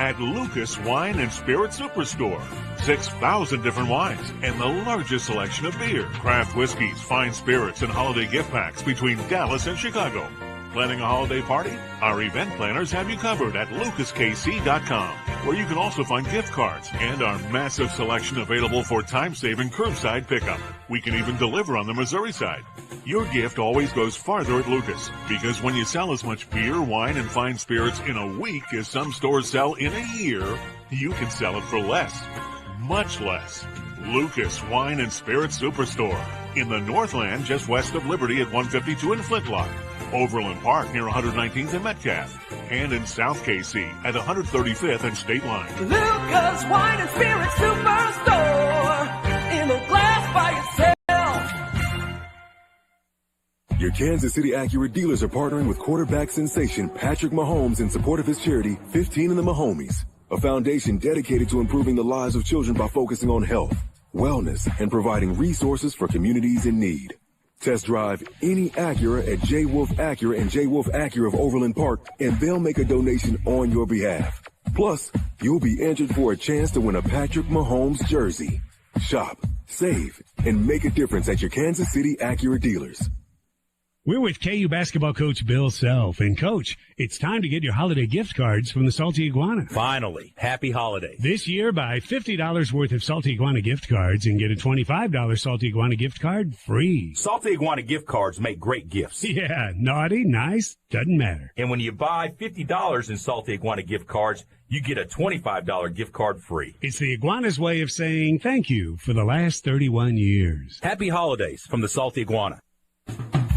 at Lucas Wine and Spirit Superstore. 6,000 different wines and the largest selection of beer, craft whiskeys, fine spirits, and holiday gift packs between Dallas and Chicago. Planning a holiday party? Our event planners have you covered at lucaskc.com, where you can also find gift cards and our massive selection available for time-saving curbside pickup. We can even deliver on the Missouri side. Your gift always goes farther at Lucas, because when you sell as much beer, wine, and fine spirits in a week as some stores sell in a year, you can sell it for less. Much less. Lucas Wine and Spirit Superstore. In the Northland, just west of Liberty at 152 in Flintlock. Overland Park near 119th and Metcalf. And in South KC at 135th and State Line. Lucas Wine and Spirit Superstore. In a glass by itself. Your Kansas City Acura dealers are partnering with quarterback sensation Patrick Mahomes in support of his charity, 15 in the Mahomies, a foundation dedicated to improving the lives of children by focusing on health, wellness, and providing resources for communities in need. Test drive any Acura at J. Wolf Acura and J. Wolf Acura of Overland Park, and they'll make a donation on your behalf. Plus, you'll be entered for a chance to win a Patrick Mahomes jersey. Shop, save, and make a difference at your Kansas City Acura dealers. We're with KU basketball coach Bill Self. And, Coach, it's time to get your holiday gift cards from the Salty Iguana. Finally. Happy holidays. This year, buy $50 worth of Salty Iguana gift cards and get a $25 Salty Iguana gift card free. Salty Iguana gift cards make great gifts. Yeah, naughty, nice, doesn't matter. And when you buy $50 in Salty Iguana gift cards, you get a $25 gift card free. It's the Iguana's way of saying thank you for the last 31 years. Happy holidays from the Salty Iguana.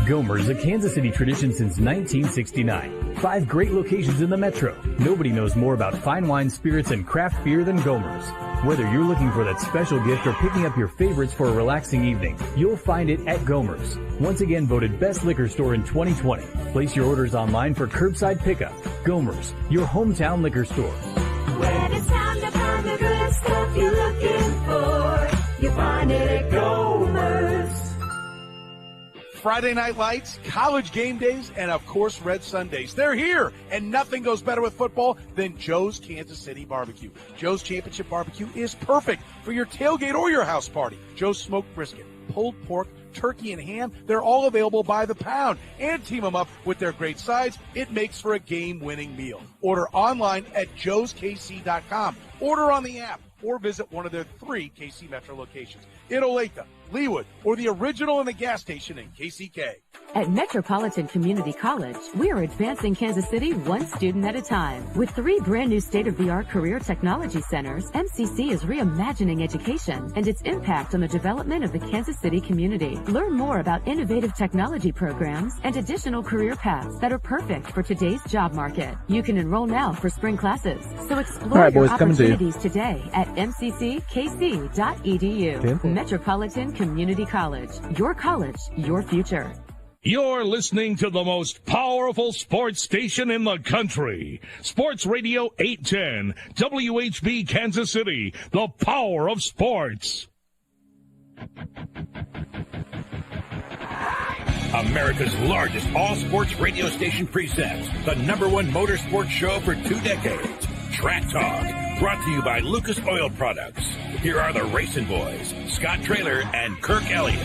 Gomer's, a Kansas City tradition since 1969. 5 great locations in the metro. Nobody knows more about fine wine, spirits, and craft beer than Gomer's. Whether you're looking for that special gift or picking up your favorites for a relaxing evening, you'll find it at Gomer's. Once again voted Best Liquor Store in 2020. Place your orders online for curbside pickup. Gomer's, your hometown liquor store. When it's time to find the good stuff you're looking for, you find it at Gomer's. Friday Night Lights, college game days, and of course Red Sundays. They're here, and nothing goes better with football than Joe's Kansas City Barbecue. Joe's Championship Barbecue is perfect for your tailgate or your house party. Joe's smoked brisket, pulled pork, turkey, and ham, they're all available by the pound. And team them up with their great sides. It makes for a game-winning meal. Order online at joeskc.com. Order on the app or visit one of their 3 KC Metro locations in Olathe, Leawood, or the original in the gas station in KCK. At Metropolitan Community College, we are advancing Kansas City one student at a time. With 3 brand new state-of-the-art career technology centers, MCC is reimagining education and its impact on the development of the Kansas City community. Learn more about innovative technology programs and additional career paths that are perfect for today's job market. You can enroll now for spring classes, so explore your opportunities today at mcckc.edu. Metropolitan Community College. Your college, your future. You're listening to the most powerful sports station in the country. Sports Radio 810, WHB Kansas City, the power of sports. America's largest all-sports radio station presents the #1 motorsports show for 2 decades, Track Talk, brought to you by Lucas Oil Products. Here are the Racing Boys, Scott Traylor and Kirk Elliott.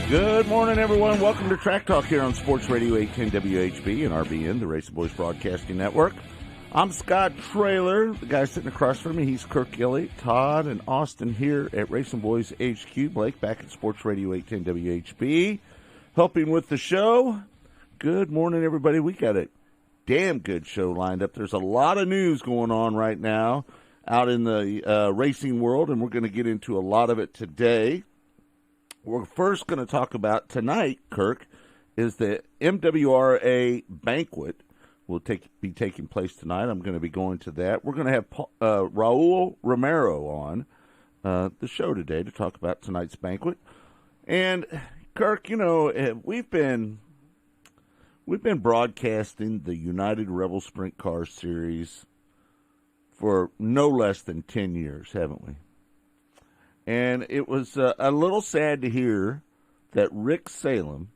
Good morning, everyone. Welcome to Track Talk here on Sports Radio 810 WHB and RBN, the Racing Boys Broadcasting Network. I'm Scott Traylor. The guy sitting across from me, he's Kirk Elliott. Todd and Austin here at Racing Boys HQ. Blake back at Sports Radio 810 WHB, helping with the show. Good morning, everybody. We got a damn good show lined up. There's a lot of news going on right now out in the racing world, and we're going to get into a lot of it today. We're first going to talk about tonight, Kirk, is the MWRA banquet will be taking place tonight. I'm going to be going to that. We're going to have Raul Romero on the show today to talk about tonight's banquet. And, Kirk, you know, we've been broadcasting the United Rebel Sprint Car Series for no less than 10 years, haven't we? And it was a little sad to hear that Rick Salem,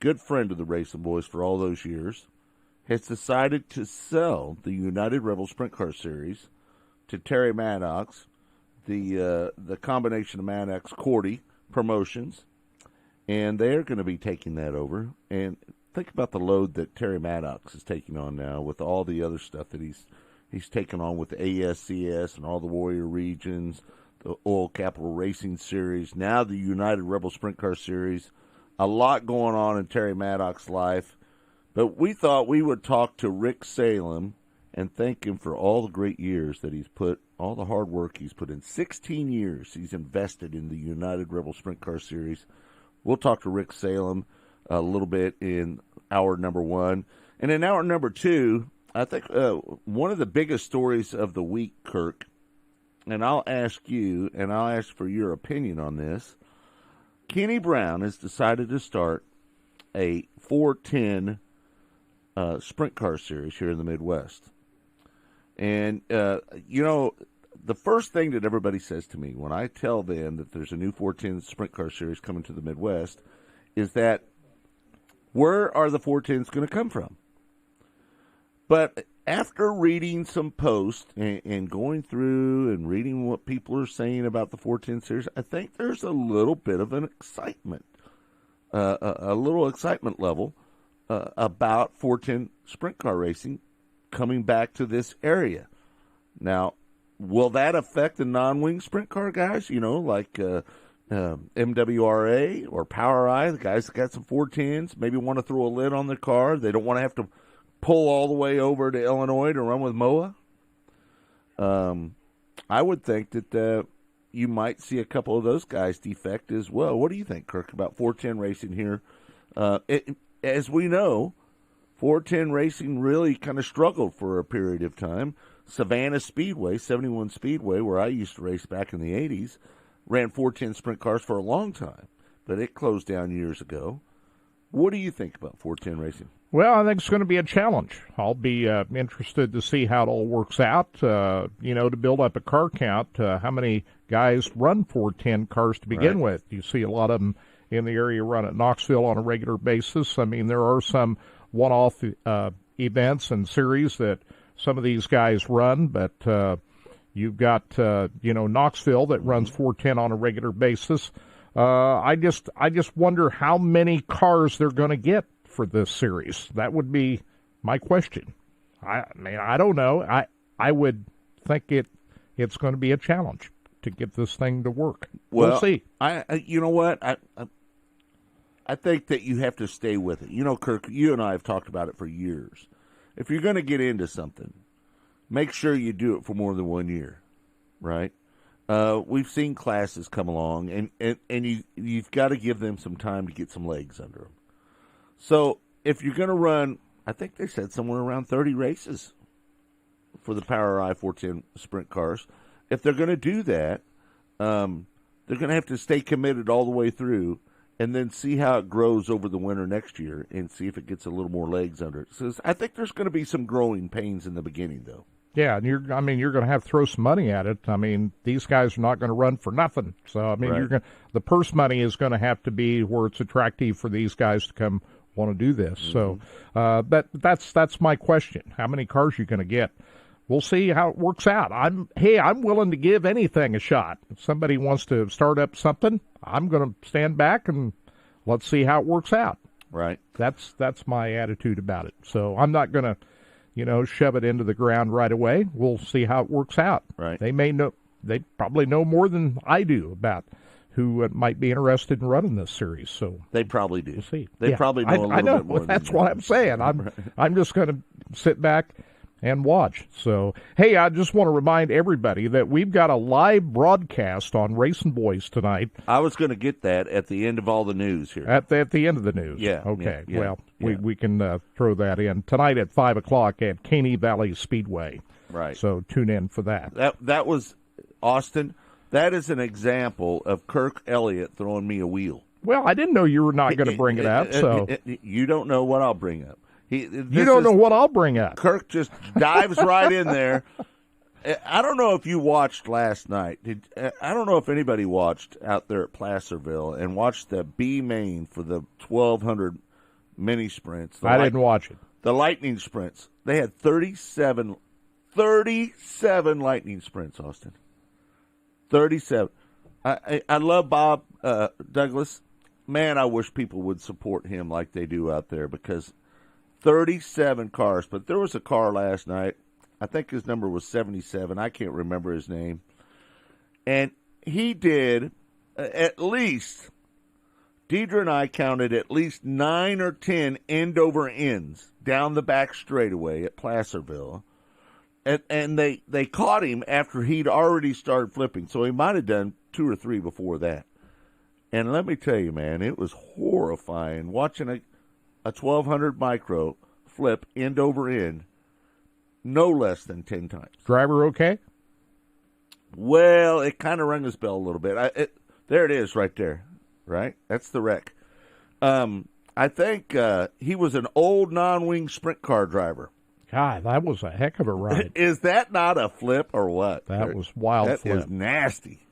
good friend of the Racing Boys for all those years, has decided to sell the United Rebel Sprint Car Series to Terry Maddox, the combination of Maddox Cordy Promotions, and they're going to be taking that over. And think about the load that Terry Maddox is taking on now with all the other stuff that he's taken on with the ASCS and all the Warrior Regions, the Oil Capital Racing Series, now the United Rebel Sprint Car Series. A lot going on in Terry Maddox's life. But we thought we would talk to Rick Salem and thank him for all the great years that he's put, all the hard work he's put in. 16 years he's invested in the United Rebel Sprint Car Series. We'll talk to Rick Salem a little bit in hour number 1. And in hour number 2, I think one of the biggest stories of the week, Kirk, and I'll ask you, and I'll ask for your opinion on this. Kenny Brown has decided to start a 410 sprint car series here in the Midwest. And, the first thing that everybody says to me when I tell them that there's a new 410 sprint car series coming to the Midwest is that, where are the 410s going to come from? But after reading some posts and going through and reading what people are saying about the 410 series, I think there's a little bit of an excitement, a little excitement level about 410 sprint car racing coming back to this area. Now, will that affect the non-wing sprint car guys, like MWRA or PowerI, the guys that got some 410s, maybe want to throw a lid on their car? They don't want to have to pull all the way over to Illinois to run with MOA? I would think that you might see a couple of those guys defect as well. What do you think, Kirk, about 410 racing here? As we know, 410 racing really kind of struggled for a period of time. Savannah Speedway, 71 Speedway, where I used to race back in the 80s, ran 410 sprint cars for a long time, but it closed down years ago. What do you think about 410 racing? Well, I think it's going to be a challenge. I'll be interested to see how it all works out, to build up a car count. How many guys run 410 cars to begin with? You see a lot of them in the area run at Knoxville on a regular basis. I mean, there are some one-off events and series that some of these guys run, but you've got, Knoxville that runs 410 on a regular basis. I just wonder how many cars they're going to get for this series. That would be my question. I mean, I don't know. I would think it's going to be a challenge to get this thing to work. We'll see. You know what? I think that you have to stay with it. Kirk, you and I have talked about it for years. If you're going to get into something, make sure you do it for more than 1 year, right? We've seen classes come along, and you've got to give them some time to get some legs under them. So if you're going to run, I think they said somewhere around 30 races for the PowerI 410 sprint cars. If they're going to do that, they're going to have to stay committed all the way through and then see how it grows over the winter next year and see if it gets a little more legs under it. So I think there's going to be some growing pains in the beginning, though. Yeah, and you're going to have to throw some money at it. I mean, these guys are not going to run for nothing. So, I mean, the purse money is going to have to be where it's attractive for these guys to come want to do this. Mm-hmm. So that's my question. How many cars are you going to get? We'll see how it works out. I'm willing to give anything a shot. If somebody wants to start up something, I'm going to stand back and let's see how it works out. Right. That's my attitude about it. So I'm not going to, shove it into the ground right away. We'll see how it works out. Right. They probably know more than I do about who might be interested in running this series. So they probably do. We'll see. They probably know a little bit more. That's what I'm saying. I'm just going to sit back and watch. So, hey, I just want to remind everybody that we've got a live broadcast on Racing Boys tonight. I was going to get that at the end of all the news here. At the end of the news. Yeah. Okay. Yeah, well, yeah. We can throw that in tonight at 5 o'clock at Caney Valley Speedway. Right. So tune in for that. That was, Austin, that is an example of Kirk Elliott throwing me a wheel. Well, I didn't know you were not going to bring it up. So you don't know what I'll bring up. You don't know what I'll bring up. Kirk just dives right in there. I don't know if you watched last night. I don't know if anybody watched out there at Placerville and watched the B main for the 1,200 mini sprints. I didn't watch it. The lightning sprints. They had 37 lightning sprints, Austin. 37. I love Bob Douglas. Man, I wish people would support him like they do out there because 37 cars. But there was a car last night. I think his number was 77. I can't remember his name. And he did at least, Deidre and I counted at least 9 or 10 end-over ends down the back straightaway at Placerville. And they caught him after he'd already started flipping. So he might have done 2 or 3 before that. And let me tell you, man, it was horrifying watching a 1200 micro flip end over end no less than 10 times. Driver okay? Well, it kind of rung his bell a little bit. There it is right there, right? That's the wreck. I think he was an old non-wing sprint car driver. God, that was a heck of a ride. Is that not a flip or what? That was wild that flip. That is nasty.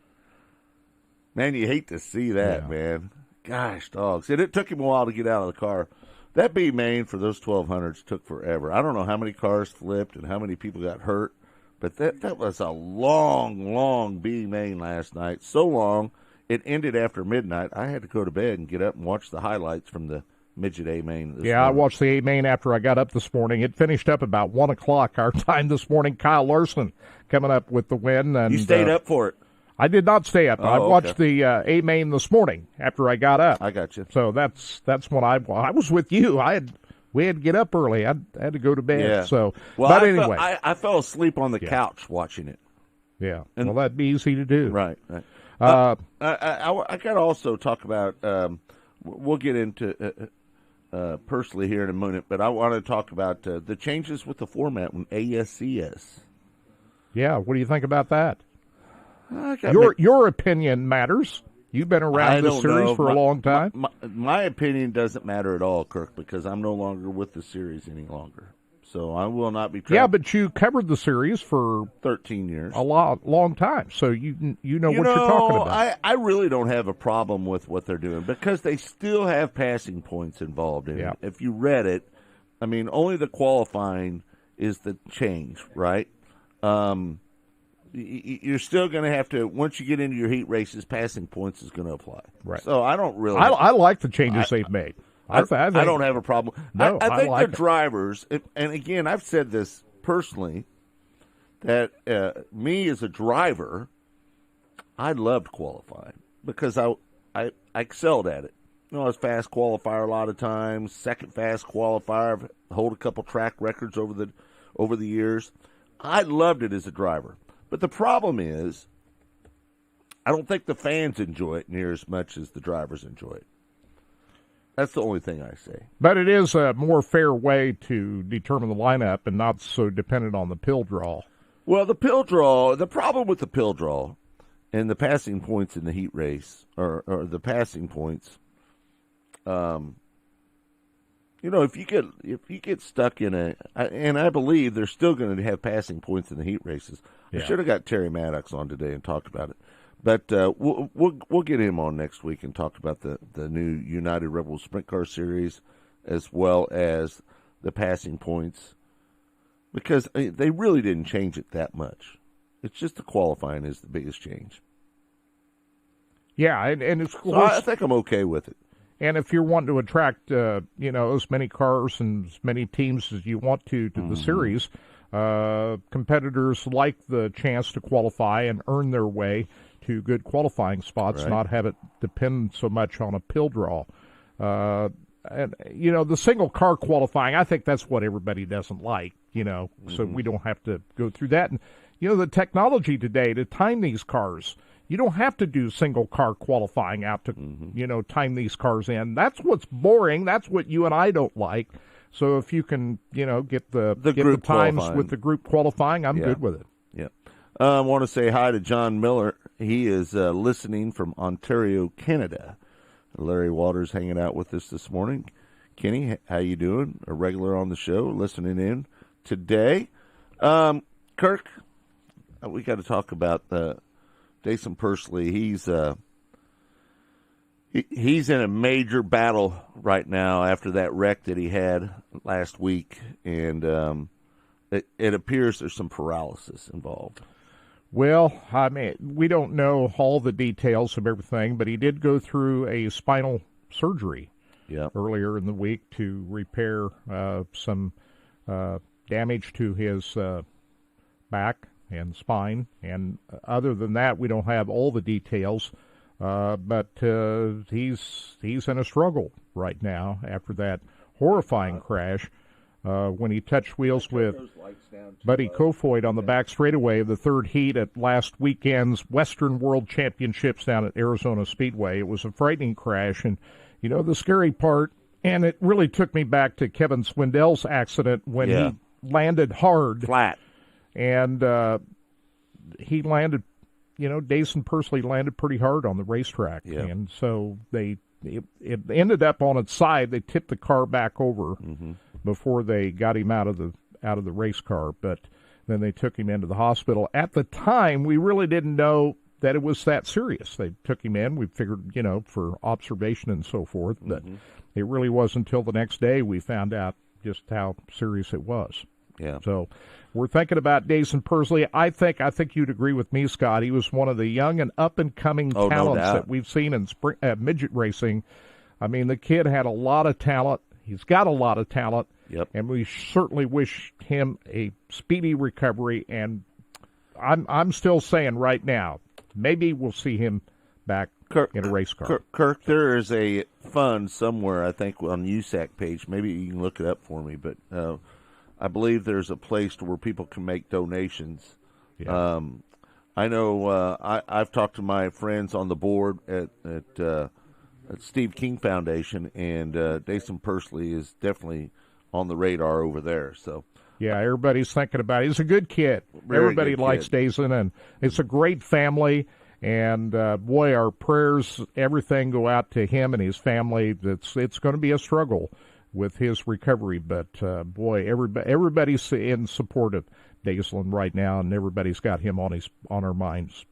Man, you hate to see that, Yeah. man. Gosh, dogs. And it took him a while to get out of the car. That B main for those 1200s took forever. I don't know how many cars flipped and how many people got hurt, but that was a long, long B main last night. So long, it ended after midnight. I had to go to bed and get up and watch the highlights from the midget A main. Yeah, I watched the A main after I got up this morning. It finished up about 1 o'clock our time this morning. Kyle Larson coming up with the win. And you stayed up for it. I did not stay up. Oh, I watched okay. the A main this morning after I got up. I got you. So that's when I was with you. We had to get up early. I had to go to bed. Yeah. So, well, but anyway, I fell asleep on the couch watching it. Yeah. Well, that'd be easy to do. Right. Right. I got to also talk about. We'll get into personally here in a minute, but I want to talk about the changes with the format in ASCS. Yeah. What do you think about that? Your opinion matters. You've been around this series for a long time. My opinion doesn't matter at all, Kirk, because I'm no longer with the series any longer. So I will not be. Yeah, but you covered the series for 13 years, a long time. So you know what you're talking about. I really don't have a problem with what they're doing because they still have passing points involved in it. If you read it, I mean, only the qualifying is the change, right? You're still going to have to, once you get into your heat races, passing points is going to apply. Right. So I don't really. I like the changes they've made. I don't have a problem. No, I think like the drivers, and again, I've said this personally, that me as a driver, I loved qualifying because I excelled at it. You know, I was fast qualifier a lot of times, second fast qualifier, hold a couple track records over the years. I loved it as a driver. But the problem is, I don't think the fans enjoy it near as much as the drivers enjoy it. That's the only thing I say. But it is a more fair way to determine the lineup and not so dependent on the pill draw. Well, the pill draw, the problem with the pill draw and the passing points in the heat race, or the passing points, you know, if you get stuck in and I believe they're still going to have passing points in the heat races. Yeah. I should have got Terry Maddox on today and talked about it, but we'll get him on next week and talk about the new United Rebels Sprint Car Series as well as the passing points because they really didn't change it that much. It's just the qualifying is the biggest change. Yeah, and it's so I think I'm okay with it. And if you're wanting to attract, as many cars and as many teams as you want to the series, competitors like the chance to qualify and earn their way to good qualifying spots, right. Not have it depend so much on a pill draw. And the single car qualifying, I think that's what everybody doesn't like, so we don't have to go through that. And, the technology today to time these cars, you don't have to do single car qualifying out to, time these cars in. That's what's boring. That's what you and I don't like. So if you can, get the times qualifying with the group qualifying, I'm good with it. Yeah. I want to say hi to John Miller. He is listening from Ontario, Canada. Larry Waters hanging out with us this morning. Kenny, how you doing? A regular on the show, listening in today. Kirk, we got to talk about Jason Pursley. He's He's in a major battle right now after that wreck that he had last week, and it appears there's some paralysis involved. Well, I mean, we don't know all the details of everything, but he did go through a spinal surgery earlier in the week to repair some damage to his back and spine. And other than that, we don't have all the details. But he's in a struggle right now after that horrifying crash when he touched wheels with Buddy Kofoid on the back straightaway of the third heat at last weekend's Western World Championships down at Arizona Speedway. It was a frightening crash, and you know the scary part, and it really took me back to Kevin Swindell's accident when he landed hard. Flat. And he landed, you know, Dason Pursley landed pretty hard on the racetrack. Yeah. And so it ended up on its side. They tipped the car back over before they got him out of the race car. But then they took him into the hospital. At the time, we really didn't know that it was that serious. They took him in. We figured, you know, for observation and so forth. But it really wasn't until the next day we found out just how serious it was. Yeah. So we're thinking about Dason Pursley. I think you'd agree with me, Scott. He was one of the young and up-and-coming talents that we've seen in midget racing. I mean, the kid had a lot of talent. He's got a lot of talent. Yep. And we certainly wish him a speedy recovery. And I'm still saying right now, maybe we'll see him back in a race car. Kirk, there is a fund somewhere, I think, on the USAC page. Maybe you can look it up for me, but I believe there's a place where people can make donations. Yeah. I know I've talked to my friends on the board at Steve King Foundation, and Dason Pursley is definitely on the radar over there. So yeah, everybody's thinking about it. He's a good kid. Everybody likes Dason, and it's a great family. And boy, our prayers, everything go out to him and his family. It's going to be a struggle with his recovery, but boy, everybody's in support of Dason right now, and everybody's got him on our minds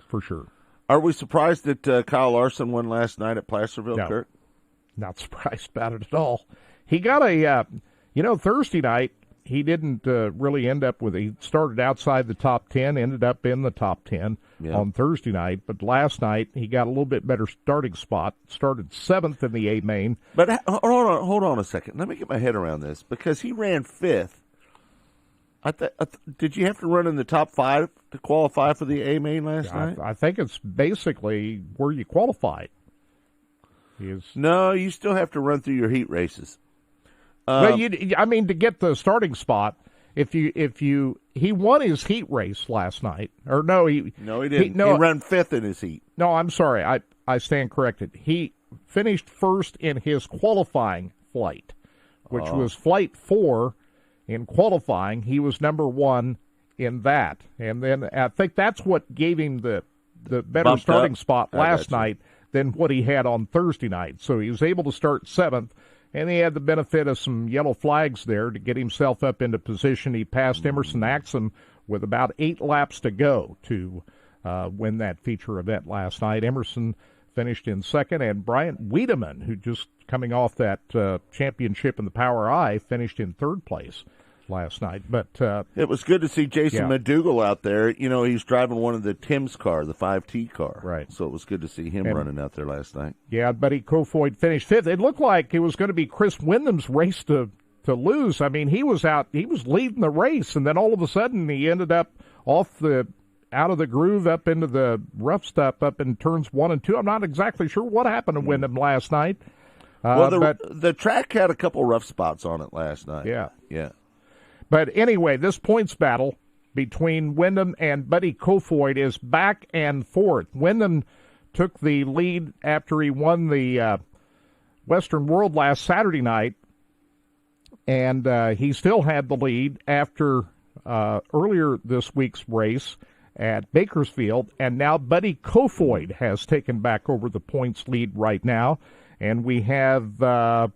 for sure. Are we surprised that Kyle Larson won last night at Placerville, No, Kirk? Not surprised about it at all. He got a, Thursday night, he didn't really end up he started outside the top 10, ended up in the top 10 on Thursday night, but last night he got a little bit better starting spot, started 7th in the A main. But hold on a second. Let me get my head around this, because he ran 5th. Did you have to run in the top 5 to qualify for the A main last night? I think it's basically where you qualified. No, you still have to run through your heat races. To get the starting spot, he won his heat race last night, or no, he didn't. He ran 5th in his heat. No, I'm sorry, I stand corrected. He finished first in his qualifying flight, which was flight 4 in qualifying. He was number 1 in that, and then I think that's what gave him the better Bumped starting up. spot last night than what he had on Thursday night. So he was able to start 7th. And he had the benefit of some yellow flags there to get himself up into position. He passed Emerson Axum with about 8 laps to go to win that feature event last night. Emerson finished in 2nd, and Bryant Wiedemann, who just coming off that championship in the Power I, finished in 3rd place last night. But it was good to see Jason McDougal out there. You know, he's driving one of the Tim's car, the 5T car. Right. So it was good to see him running out there last night. Yeah, Buddy Kofoid finished 5th. It looked like it was going to be Chris Wyndham's race to lose. I mean, he was leading the race, and then all of a sudden he ended up out of the groove up into the rough stuff up in turns 1 and 2. I'm not exactly sure what happened to Wyndham last night. The track had a couple rough spots on it last night. Yeah. Yeah. But anyway, this points battle between Wyndham and Buddy Kofoid is back and forth. Wyndham took the lead after he won the Western World last Saturday night, and he still had the lead after earlier this week's race at Bakersfield, and now Buddy Kofoid has taken back over the points lead right now, and we have 4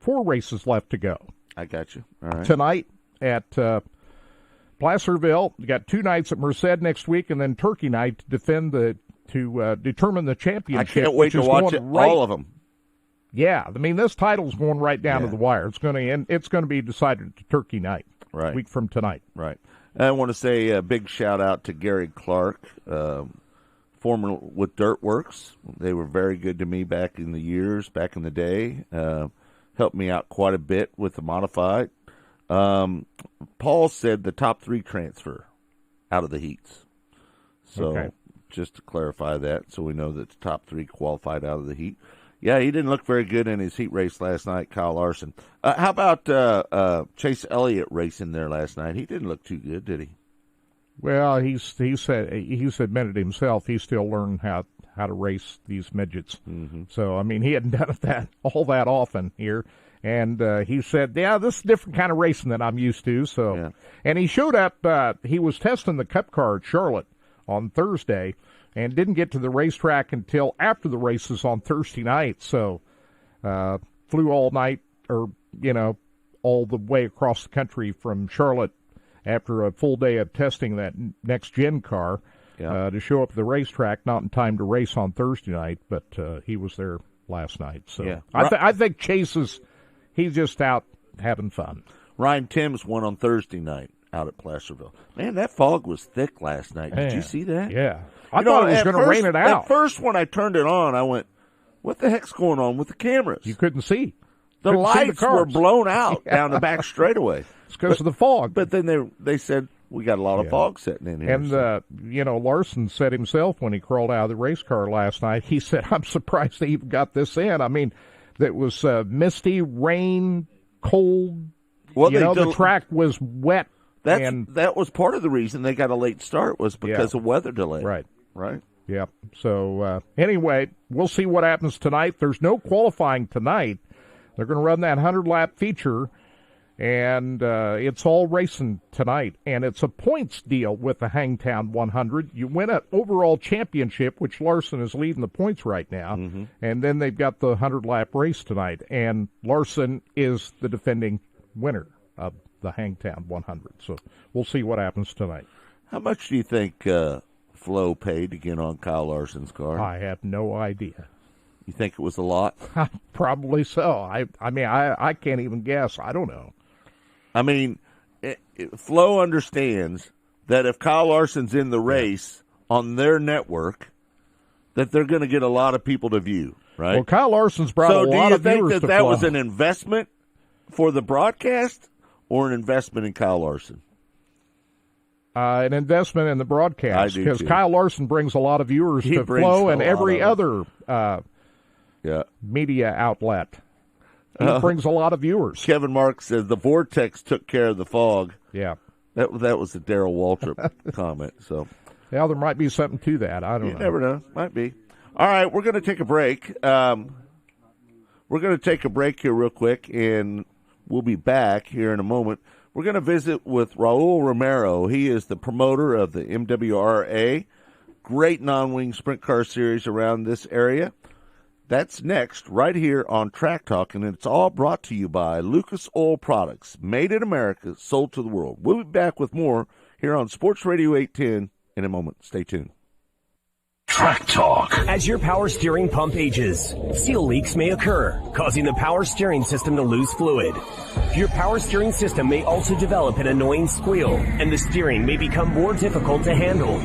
races left to go. I got you. All right. Tonight at Placerville, you got 2 nights at Merced next week, and then Turkey night to defend the to determine the championship. I can't wait to watch all of them. Yeah, I mean, this title's going right down to the wire. It's going to end. It's going to be decided to Turkey Night, right, a week from tonight. Right. I want to say a big shout out to Gary Clark, former with Dirtworks. They were very good to me back in the day. Helped me out quite a bit with the modified. Paul said the top 3 transfer out of the heats. So just to clarify that, so we know that the top 3 qualified out of the heat. Yeah, he didn't look very good in his heat race last night, Kyle Larson. How about Chase Elliott racing there last night? He didn't look too good, did he? Well, he's admitted himself he's still learning how to race these midgets. Mm-hmm. So, I mean, he hadn't done that all that often here. And he said, yeah, this is a different kind of racing than I'm used to. So, And he showed up, he was testing the Cup car at Charlotte on Thursday, and didn't get to the racetrack until after the races on Thursday night. So flew all night, or, all the way across the country from Charlotte after a full day of testing that next-gen car to show up at the racetrack, not in time to race on Thursday night, but he was there last night. So I think Chase he's just out having fun. Ryan Timms won on Thursday night out at Placerville. Man, that fog was thick last night. Did you see that? Yeah. I thought it was going to rain it out. At first, when I turned it on, I went, what the heck's going on with the cameras? You couldn't see. The lights were blown out down the back straightaway. It's because of the fog. But then they said, we got a lot of fog setting in here. And, Larson said himself when he crawled out of the race car last night, he said, I'm surprised they even got this in. I mean, it was misty, rain, cold. Well, the track was wet. That was part of the reason they got a late start was because of weather delay. Right. Yeah. So, anyway, we'll see what happens tonight. There's no qualifying tonight. They're going to run that 100-lap feature, and it's all racing tonight. And it's a points deal with the Hangtown 100. You win an overall championship, which Larson is leading the points right now, and then they've got the 100-lap race tonight. And Larson is the defending winner of the Hangtown 100. So we'll see what happens tonight. How much do you think Flo paid to get on Kyle Larson's car? I have no idea. You think it was a lot? Probably so. I mean, I can't even guess. I don't know. I mean, Flo understands that if Kyle Larson's in the race on their network, that they're going to get a lot of people to view, right? Well, Kyle Larson's brought a lot of viewers to Flo. So do you think that was an investment for the broadcast or an investment in Kyle Larson? An investment in the broadcast, because Kyle Larson brings a lot of viewers to Flo and every other media outlet. He brings a lot of viewers. Kevin Marks says the vortex took care of the fog. Yeah. That was a Darrell Waltrip comment. So, yeah, there might be something to that. I don't know. You never know. Might be. All right, we're going to take a break. We're going to take a break here real quick, and we'll be back here in a moment. We're going to visit with Raul Romero. He is the promoter of the MWRA. Great non-wing sprint car series around this area. That's next, right here on Track Talk, and it's all brought to you by Lucas Oil Products, made in America, sold to the world. We'll be back with more here on Sports Radio 810 in a moment. Stay tuned. Track Talk. As your power steering pump ages, seal leaks may occur, causing the power steering system to lose fluid. Your power steering system may also develop an annoying squeal, and the steering may become more difficult to handle.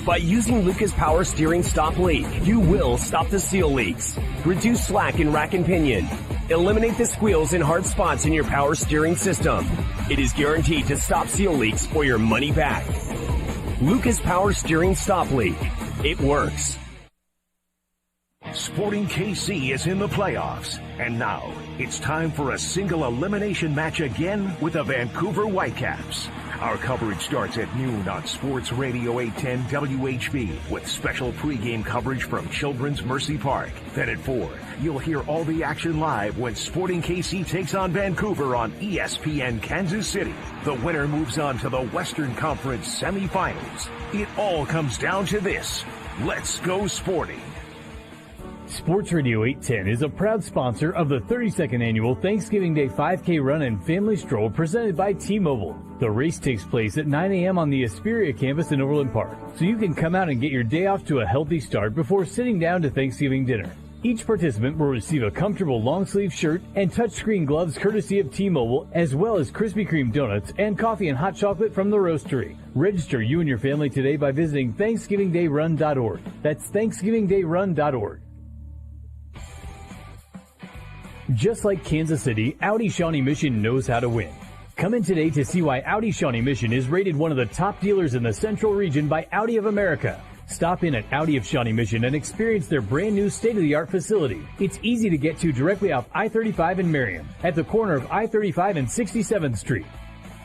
By using Lucas Power Steering Stop Leak, you will stop the seal leaks, reduce slack in rack and pinion, eliminate the squeals and hard spots in your power steering system. It is guaranteed to stop seal leaks or your money back. Lucas Power Steering Stop Leak. It works. Sporting KC is in the playoffs, and now it's time for a single elimination match again with the Vancouver Whitecaps. Our coverage starts at noon on Sports Radio 810 WHB with special pregame coverage from Children's Mercy Park. Then at 4, you'll hear all the action live when Sporting KC takes on Vancouver on ESPN Kansas City. The winner moves on to the Western Conference semifinals. It all comes down to this. Let's go Sporting. Sports Radio 810 is a proud sponsor of the 32nd Annual Thanksgiving Day 5K Run and Family Stroll presented by T-Mobile. The race takes place at 9 a.m. on the Asperia campus in Overland Park, so you can come out and get your day off to a healthy start before sitting down to Thanksgiving dinner. Each participant will receive a comfortable long-sleeve shirt and touchscreen gloves courtesy of T-Mobile, as well as Krispy Kreme donuts and coffee and hot chocolate from the Roastery. Register you and your family today by visiting ThanksgivingDayRun.org. That's ThanksgivingDayRun.org. Just like Kansas City, Audi Shawnee Mission knows how to win. Come in today to see why Audi Shawnee Mission is rated one of the top dealers in the Central region by Audi of America. Stop in at Audi of Shawnee Mission and experience their brand new state-of-the-art facility. It's easy to get to directly off I-35 in Marion, at the corner of I-35 and 67th Street.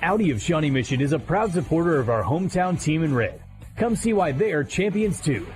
Audi of Shawnee Mission is a proud supporter of our hometown team in red. Come see why they are champions too.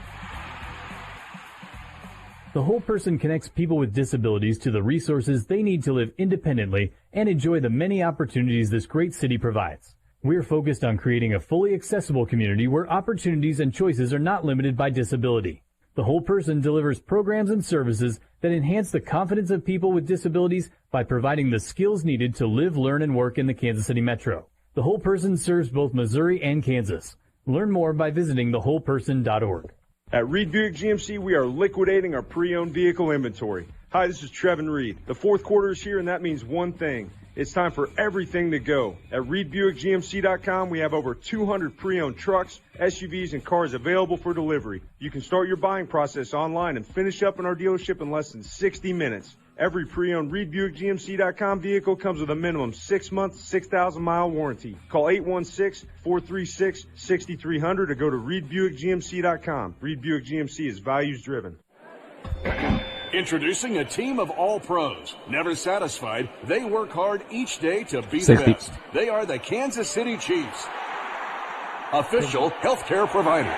The Whole Person connects people with disabilities to the resources they need to live independently and enjoy the many opportunities this great city provides. We're focused on creating a fully accessible community where opportunities and choices are not limited by disability. The Whole Person delivers programs and services that enhance the confidence of people with disabilities by providing the skills needed to live, learn, and work in the Kansas City Metro. The Whole Person serves both Missouri and Kansas. Learn more by visiting thewholeperson.org. At Reed Buick GMC, we are liquidating our pre-owned vehicle inventory. Hi, this is Trevin Reed. The fourth quarter is here, and that means one thing. It's time for everything to go. At ReedBuickGMC.com, we have over 200 pre-owned trucks, SUVs, and cars available for delivery. You can start your buying process online and finish up in our dealership in less than 60 minutes. Every pre-owned ReedBuickGMC.com vehicle comes with a minimum 6-month, 6,000-mile warranty. Call 816-436-6300 or go to ReedBuickGMC.com. Reed Buick GMC is values driven. Introducing a team of all pros. Never satisfied, they work hard each day to be the best. They are the Kansas City Chiefs, official healthcare provider.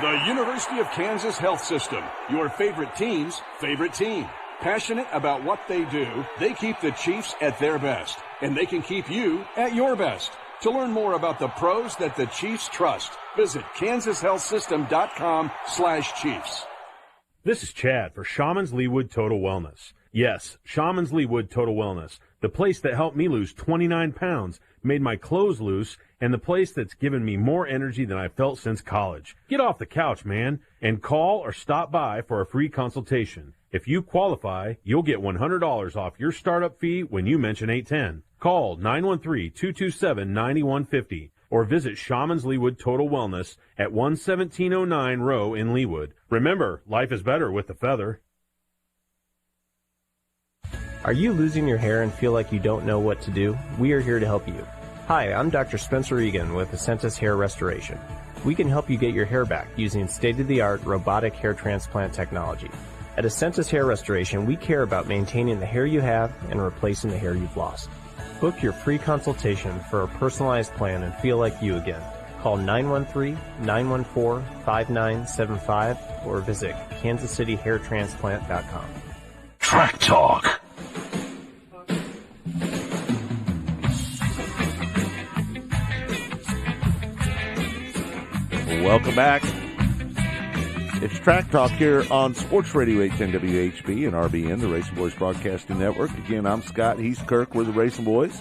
The University of Kansas Health System, your favorite team's favorite team. Passionate about what they do, they keep the Chiefs at their best, and they can keep you at your best. To learn more about the pros that the Chiefs trust, visit kansashealthsystem.com/Chiefs. This is Chad for Shaman's Leewood Total Wellness. Yes, Shaman's Leewood Total Wellness, the place that helped me lose 29 pounds, made my clothes loose, and the place that's given me more energy than I've felt since college. Get off the couch, man, and call or stop by for a free consultation. If you qualify, you'll get $100 off your startup fee when you mention 810. Call 913-227-9150 or visit Shaman's Leewood Total Wellness at 11709 Row in Leewood. Remember, life is better with the feather. Are you losing your hair and feel like you don't know what to do? We are here to help you. Hi, I'm Dr. Spencer Egan with Ascentus Hair Restoration. We can help you get your hair back using state-of-the-art robotic hair transplant technology. At Ascentus Hair Restoration, we care about maintaining the hair you have and replacing the hair you've lost. Book your free consultation for a personalized plan and feel like you again. Call 913-914-5975 or visit kansascityhairtransplant.com. Track Talk. Welcome back. It's Track Talk here on Sports Radio 810 WHB and RBN, the Racing Boys Broadcasting Network. Again, I'm Scott. He's Kirk. We're the Racing Boys.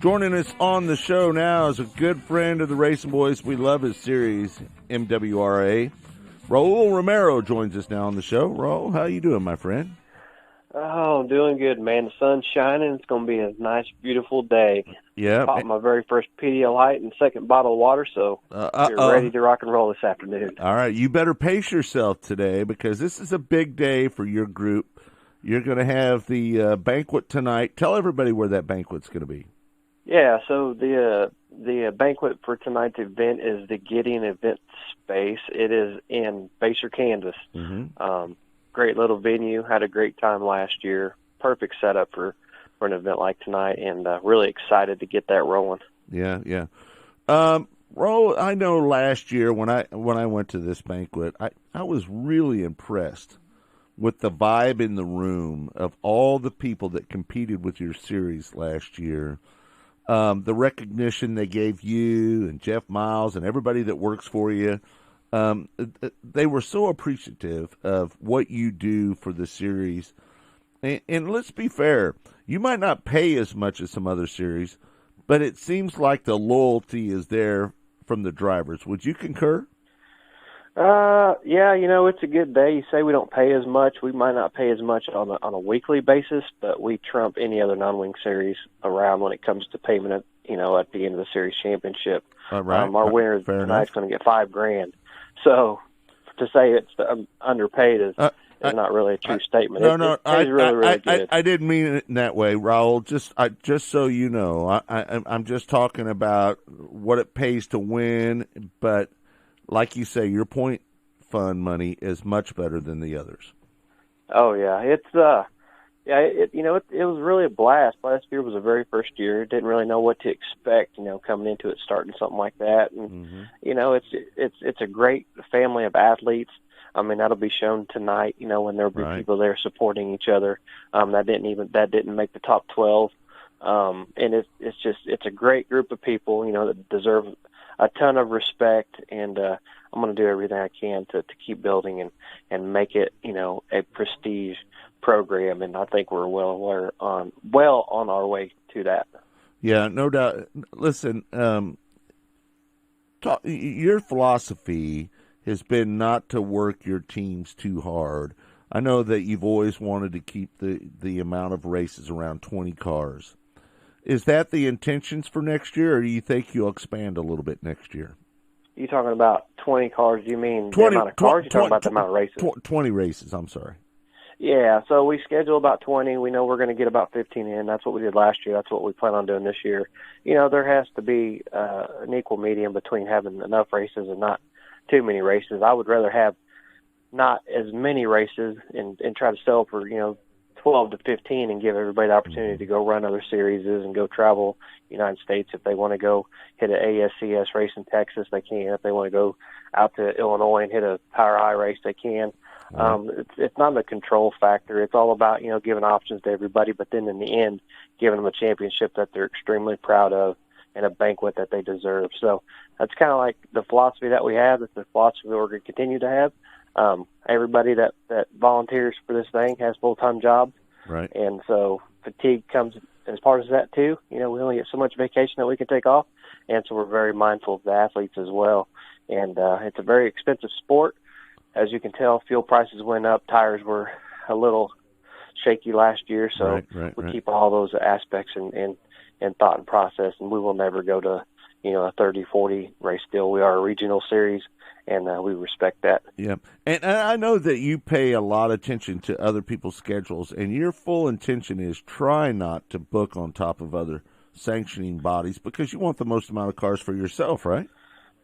Joining us on the show now is a good friend of the Racing Boys. We love his series, MWRA. Raul Romero joins us now on the show. Raul, how you doing, my friend? Oh, doing good, man. The sun's shining. It's going to be a nice, beautiful day. Yeah. Popped my very first Pedialyte and second bottle of water, so you're ready to rock and roll this afternoon. All right, you better pace yourself today because this is a big day for your group. You're going to have the banquet tonight. Tell everybody where that banquet's going to be. Yeah, so the banquet for tonight's event is the Gideon Event Space. It is in Baser, Kansas. Mm-hmm. Great little venue. Had a great time last year. Perfect setup for an event like tonight, and really excited to get that rolling. Yeah, yeah. Raul, I know last year when I went to this banquet, I was really impressed with the vibe in the room of all the people that competed with your series last year. The recognition they gave you and Jeff Miles and everybody that works for you. they were so appreciative of what you do for the series. And let's be fair, you might not pay as much as some other series, but it seems like the loyalty is there from the drivers. Would you concur? Yeah, it's a good day. You say we don't pay as much. We might not pay as much on a weekly basis, but we trump any other non-wing series around when it comes to payment at the end of the series championship. Right. Our winner tonight's going to get $5,000. So to say it's underpaid is not really a true statement. It's really good. I didn't mean it in that way, Raul. Just so you know, I'm just talking about what it pays to win. But like you say, your point fund money is much better than the others. Oh yeah, it was really a blast. Last year was the very first year. Didn't really know what to expect, coming into it, starting something like that. And it's a great family of athletes. I mean, that'll be shown tonight, when there'll be people there supporting each other. That didn't make the top 12. And it's a great group of people, that deserve a ton of respect. And I'm going to do everything I can to keep building and make it, a prestige program. And I think we're well on our way to that. Yeah, no doubt. Listen, your philosophy has been not to work your teams too hard. I know that you've always wanted to keep the amount of races around 20 cars. Is that the intentions for next year, or do you think you'll expand a little bit next year? You talking about 20 cars? Do you mean the amount of cars? You're talking about the amount of races? 20 races, I'm sorry. Yeah, so we schedule about 20. We know we're going to get about 15 in. That's what we did last year. That's what we plan on doing this year. There has to be an equal medium between having enough races and not too many races. I would rather have not as many races and try to sell for 12 to 15 and give everybody the opportunity to go run other series and go travel United States. If they want to go hit an ASCS race in Texas, they can. If they want to go out to Illinois and hit a Power I race, they can. It's not a control factor. It's all about giving options to everybody, but then in the end, giving them a championship that they're extremely proud of and a banquet that they deserve. So that's kind of like the philosophy that we have. It's the philosophy we're going to continue to have. Everybody that volunteers for this thing has full-time jobs. Right. And so fatigue comes as part of that too. We only get so much vacation that we can take off. And so we're very mindful of the athletes as well. And it's a very expensive sport. As you can tell, fuel prices went up. Tires were a little shaky last year. So we keep all those aspects in thought and process, and we will never go to, a 30-40 race deal. We are a regional series, and we respect that. Yeah, and I know that you pay a lot of attention to other people's schedules, and your full intention is try not to book on top of other sanctioning bodies because you want the most amount of cars for yourself, right?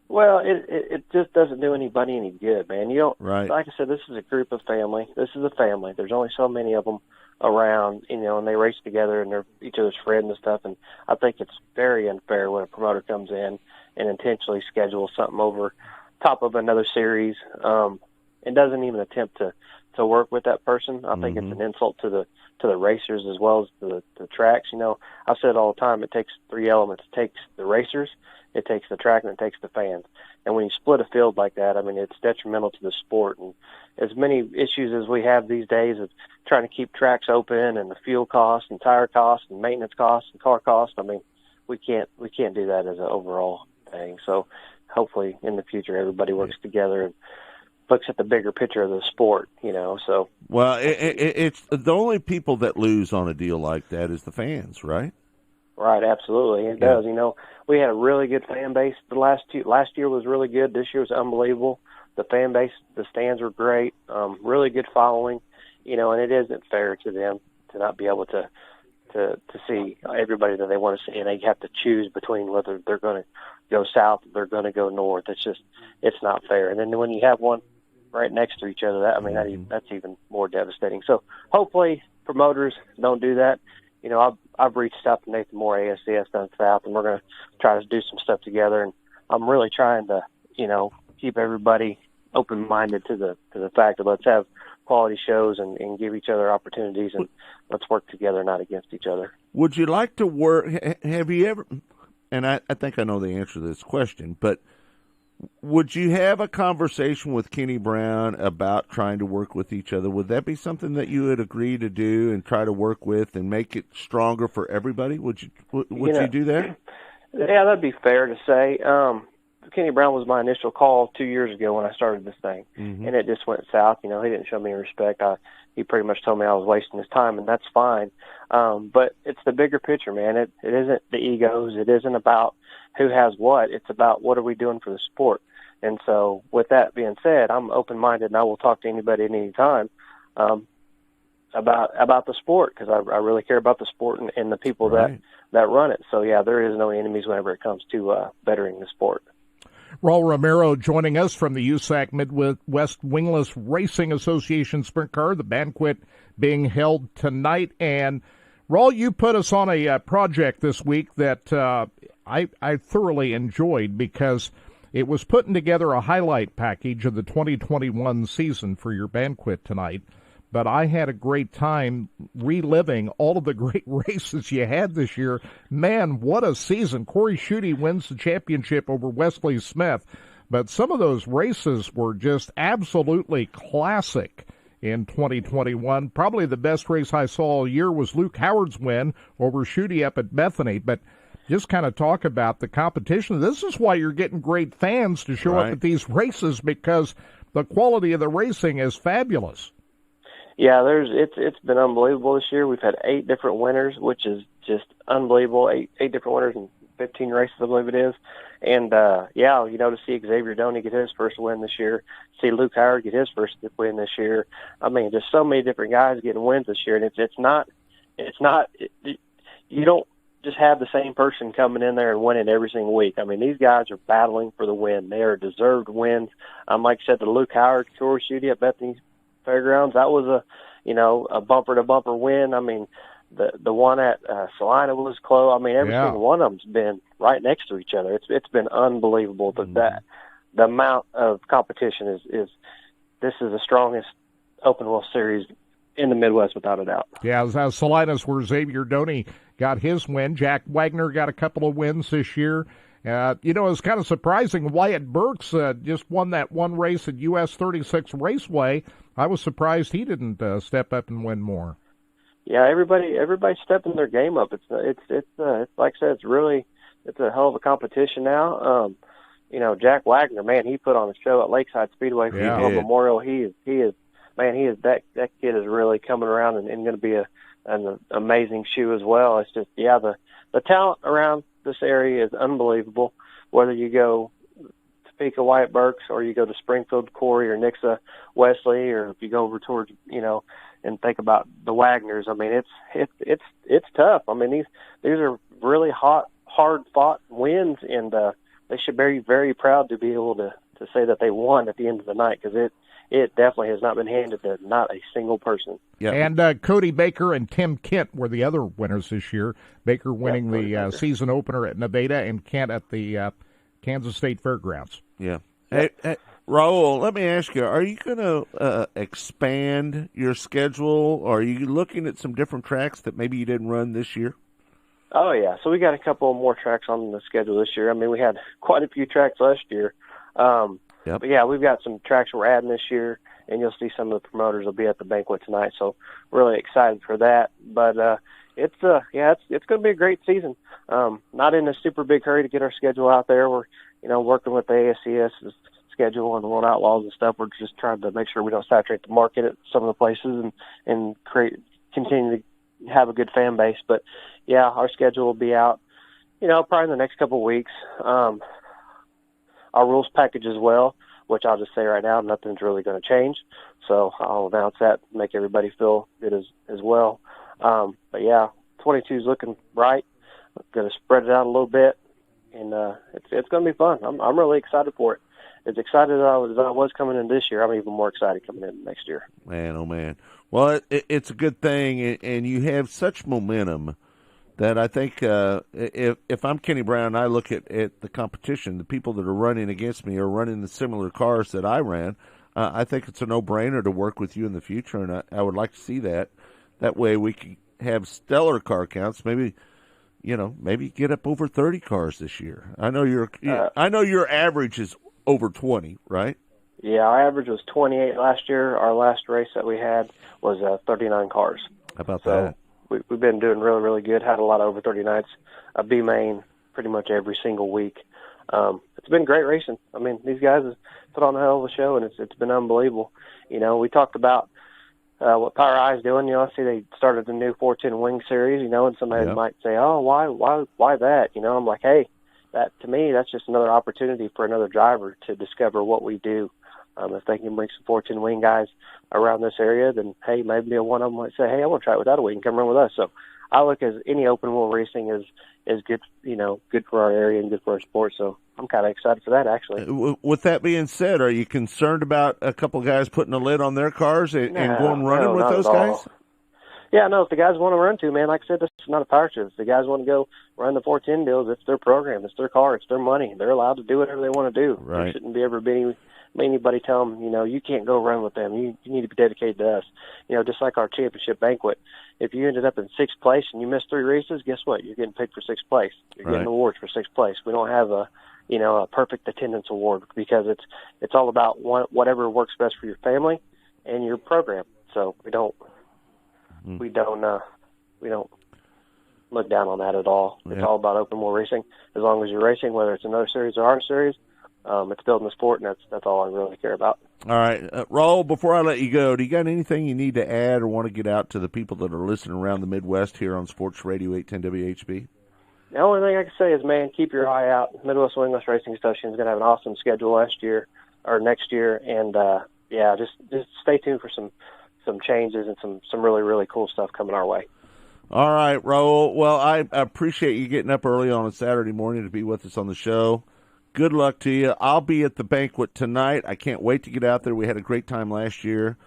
Well, it just doesn't do anybody any good, man. You don't. Right. Like I said, this is a group of family. This is a family. There's only so many of them around, and they race together and they're each other's friends and stuff. And I think it's very unfair when a promoter comes in and intentionally schedules something over top of another series, and doesn't even attempt to work with that person. I think it's an insult to the racers as well as the tracks. I've said all the time, it takes three elements. It takes the racers, it takes the track, and it takes the fans. And when you split a field like that, I mean, it's detrimental to the sport. And as many issues as we have these days of trying to keep tracks open and the fuel costs and tire costs and maintenance costs and car costs, I mean, we can't do that as an overall thing. So hopefully in the future everybody works together and looks at the bigger picture of the sport, so. Well, it's the only people that lose on a deal like that is the fans, right? Right, absolutely. It does. We had a really good fan base. Last year was really good. This year was unbelievable. The fan base, the stands were great. Really good following, and it isn't fair to them to not be able to see everybody that they want to see, and they have to choose between whether they're going to go south or they're going to go north. It's not fair. And then when you have one right next to each other, that's even more devastating. So hopefully promoters don't do that. I've reached out to Nathan Moore, ASCS down south, and we're going to try to do some stuff together. And I'm really trying to, keep everybody open-minded to the fact that let's have quality shows and give each other opportunities, and let's work together, not against each other. Would you like to work? Have you ever? And I think I know the answer to this question, but Would you have a conversation with Kenny Brown about trying to work with each other? Would that be something that you would agree to do and try to work with and make it stronger for everybody? Would you do that? Yeah, that'd be fair to say. Kenny Brown was my initial call 2 years ago when I started this thing, and it just went south. He didn't show me respect. He pretty much told me I was wasting his time, and that's fine. But it's the bigger picture, man. It isn't the egos. It isn't about who has what. It's about what are we doing for the sport. And so with that being said, I'm open-minded, and I will talk to anybody at any time about the sport, because I really care about the sport and the people that run it. So, yeah, there is no enemies whenever it comes to bettering the sport. Raul Romero joining us from the USAC Midwest Wingless Racing Association Sprint Car, the banquet being held tonight. And, Raul, you put us on a project this week that I thoroughly enjoyed, because it was putting together a highlight package of the 2021 season for your banquet tonight. But I had a great time reliving all of the great races you had this year. Man, what a season. Corey Schutte wins the championship over Wesley Smith. But some of those races were just absolutely classic in 2021. Probably the best race I saw all year was Luke Howard's win over Schutte up at Bethany. But just kind of talk about the competition. This is why you're getting great fans to show up at these races, because the quality of the racing is fabulous. Yeah, it's been unbelievable this year. We've had 8 different winners, which is just unbelievable. Eight different winners in 15 races, I believe it is. And to see Xavier Doney get his first win this year, see Luke Howard get his first win this year. I mean, just so many different guys getting wins this year, and it's not you don't just have the same person coming in there and winning every single week. I mean, these guys are battling for the win. They are deserved wins. Like I said, the Luke Howard, Corey Schutte at Bethany Fairgrounds, that was a bumper to bumper win. I mean, the one at Salina was close. I mean, every single one of them's been right next to each other. It's been unbelievable that the amount of competition is this is the strongest open wheel series in the Midwest without a doubt. Yeah, Salinas where Xavier Doney got his win. Jack Wagner got a couple of wins this year. It's kind of surprising. Wyatt Burks just won that one race at US 36 Raceway. I was surprised he didn't step up and win more. Yeah, everybody's stepping their game up. It's like I said, it's a hell of a competition now. Jack Wagner, man, he put on a show at Lakeside Speedway for Memorial. That kid is really coming around and going to be an amazing shoe as well. It's just the talent around this area is unbelievable. Whether you go Topeka Wyatt Burks or you go to Springfield Corey or Nixa Wesley, or if you go over towards and think about the Wagners, I mean it's tough. I mean these are really hard fought wins, and they should be very proud to be able to say that they won at the end of the night, because it definitely has not been handed to not a single person. Yeah. And Cody Baker and Tim Kent were the other winners this year. Baker winning the season opener at Nevada, and Kent at the Kansas State Fairgrounds. Yeah. Hey, Raul, let me ask you, are you going to expand your schedule? Or are you looking at some different tracks that maybe you didn't run this year? Oh, yeah. So we got a couple more tracks on the schedule this year. I mean, we had quite a few tracks last year. But, yeah, we've got some tracks we're adding this year, and you'll see some of the promoters will be at the banquet tonight. So really excited for that. But it's going to be a great season. Not in a super big hurry to get our schedule out there. We're, working with the ASCS's schedule and the World Outlaws and stuff. We're just trying to make sure we don't saturate the market at some of the places and continue to have a good fan base. But, yeah, our schedule will be out, probably in the next couple of weeks. Our rules package as well, which I'll just say right now, nothing's really going to change. So I'll announce that, make everybody feel good as well. But yeah, 22 is looking bright. I'm going to spread it out a little bit, and it's going to be fun. I'm really excited for it. As excited as I was coming in this year, I'm even more excited coming in next year. Man, oh man. Well, it's a good thing, and you have such momentum that I think if I'm Kenny Brown, I look at the competition, the people that are running against me are running the similar cars that I ran. I think it's a no-brainer to work with you in the future, and I would like to see that. That way we can have stellar car counts, maybe get up over 30 cars this year. I know your average is over 20, right? Yeah, our average was 28 last year. Our last race that we had was 39 cars. How about that? We've been doing really, really good. Had a lot of over 30 nights. B-main pretty much every single week. It's been great racing. I mean, these guys have put on a hell of a show, and it's been unbelievable. You know, we talked about what Power Eye's doing. You know, I see they started the new 410 Wing Series, you know, and somebody might say, oh, why that? You know, I'm like, hey, that to me, that's just another opportunity for another driver to discover what we do. If they can bring some 410 Wing guys around this area, then, hey, maybe one of them might say, hey, I want to try it without a wing, come run with us. So I look at any open wheel racing is good, you know, good for our area and good for our sport. So I'm kind of excited for that, actually. With that being said, are you concerned about a couple guys putting a lid on their cars and going running with those guys? Yeah, no, if the guys want to run to, man, like I said, this is not a power trip. If the guys want to go run the 410 deals, it's their program, it's their car, it's their money. They're allowed to do whatever they want to do. Right. There shouldn't be ever be anybody tell them, you know, you can't go run with them. You need to be dedicated to us. You know, just like our championship banquet. If you ended up in 6th place and you missed 3 races, guess what? You're getting picked for 6th place. You're getting awards for 6th place. We don't have a perfect attendance award because it's all about whatever works best for your family and your program. So we don't look down on that at all. It's all about open wheel racing. As long as you're racing, whether it's another series or our series, it's building the sport, and that's all I really care about. All right. Raul, before I let you go, do you got anything you need to add or want to get out to the people that are listening around the Midwest here on Sports Radio 810 WHB? The only thing I can say is, man, keep your eye out. Midwest Wingless Racing Association is going to have an awesome schedule next year, and just stay tuned for some changes and some really, really cool stuff coming our way. All right, Raul. Well, I appreciate you getting up early on a Saturday morning to be with us on the show. Good luck to you. I'll be at the banquet tonight. I can't wait to get out there. We had a great time last year.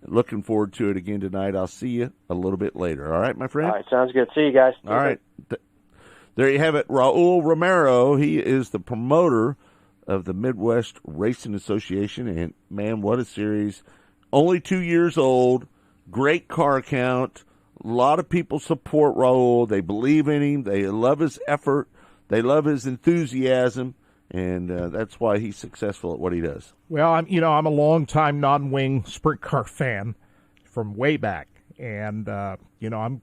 Looking forward to it again tonight. I'll see you a little bit later. All right, my friend? All right, sounds good. See you guys. All right. There you have it. Raul Romero. He is the promoter of the Midwest Racing Association. And, man, what a series. Only 2 years old. Great car count. A lot of people support Raul. They believe in him. They love his effort. They love his enthusiasm. And that's why he's successful at what he does. Well, I'm a longtime non-wing sprint car fan from way back, and I'm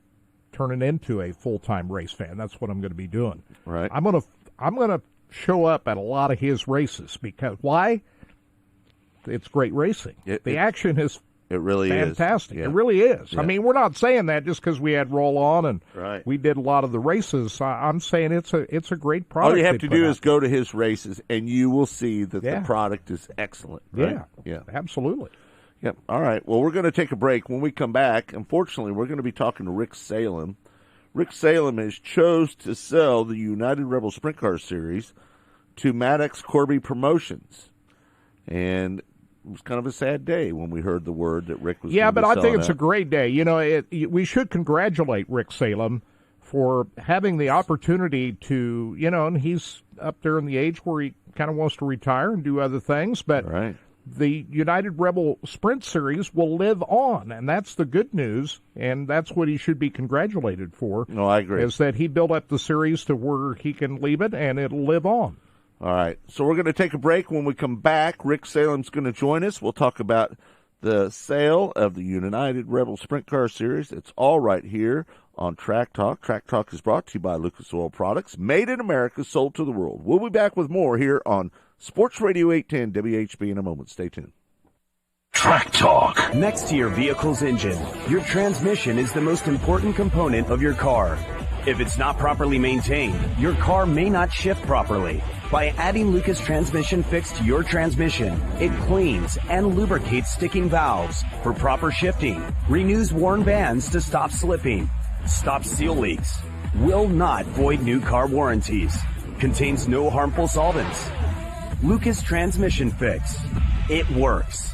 turning into a full-time race fan. That's what I'm going to be doing. Right. I'm gonna show up at a lot of his races because why? It's great racing. The action is. It really fantastic. is. Yeah. It really is. Yeah. I mean, we're not saying that just because we had Roll On and we did a lot of the races. I'm saying it's a great product. All you have to do is go to his races, and you will see that the product is excellent. Right? Yeah, absolutely. Yep. All right. Well, we're going to take a break. When we come back, unfortunately, we're going to be talking to Rick Salem. Rick Salem has chose to sell the United Rebel Sprint Car Series to Maddox Corby Promotions, and it was kind of a sad day when we heard the word that Rick was. Yeah, but I think it's a a great day. You know, we should congratulate Rick Salem for having the opportunity to, and he's up there in the age where he kind of wants to retire and do other things. But the United Rebel Sprint Series will live on, and that's the good news, and that's what he should be congratulated for. No, I agree. Is that he built up the series to where he can leave it, and it'll live on. All right, so we're going to take a break. When we come back, Rick Salem's going to join us. We'll talk about the sale of the United Rebel Sprint Car Series. It's all right here on Track Talk. Track Talk is brought to you by Lucas Oil Products, made in America, sold to the world. We'll be back with more here on Sports Radio 810 WHB in a moment. Stay tuned. Track Talk. Next to your vehicle's engine, your transmission is the most important component of your car. If it's not properly maintained, your car may not shift properly. By adding Lucas Transmission Fix to your transmission, it cleans and lubricates sticking valves for proper shifting, renews worn bands to stop slipping, stops seal leaks, will not void new car warranties, contains no harmful solvents. Lucas Transmission Fix. It works.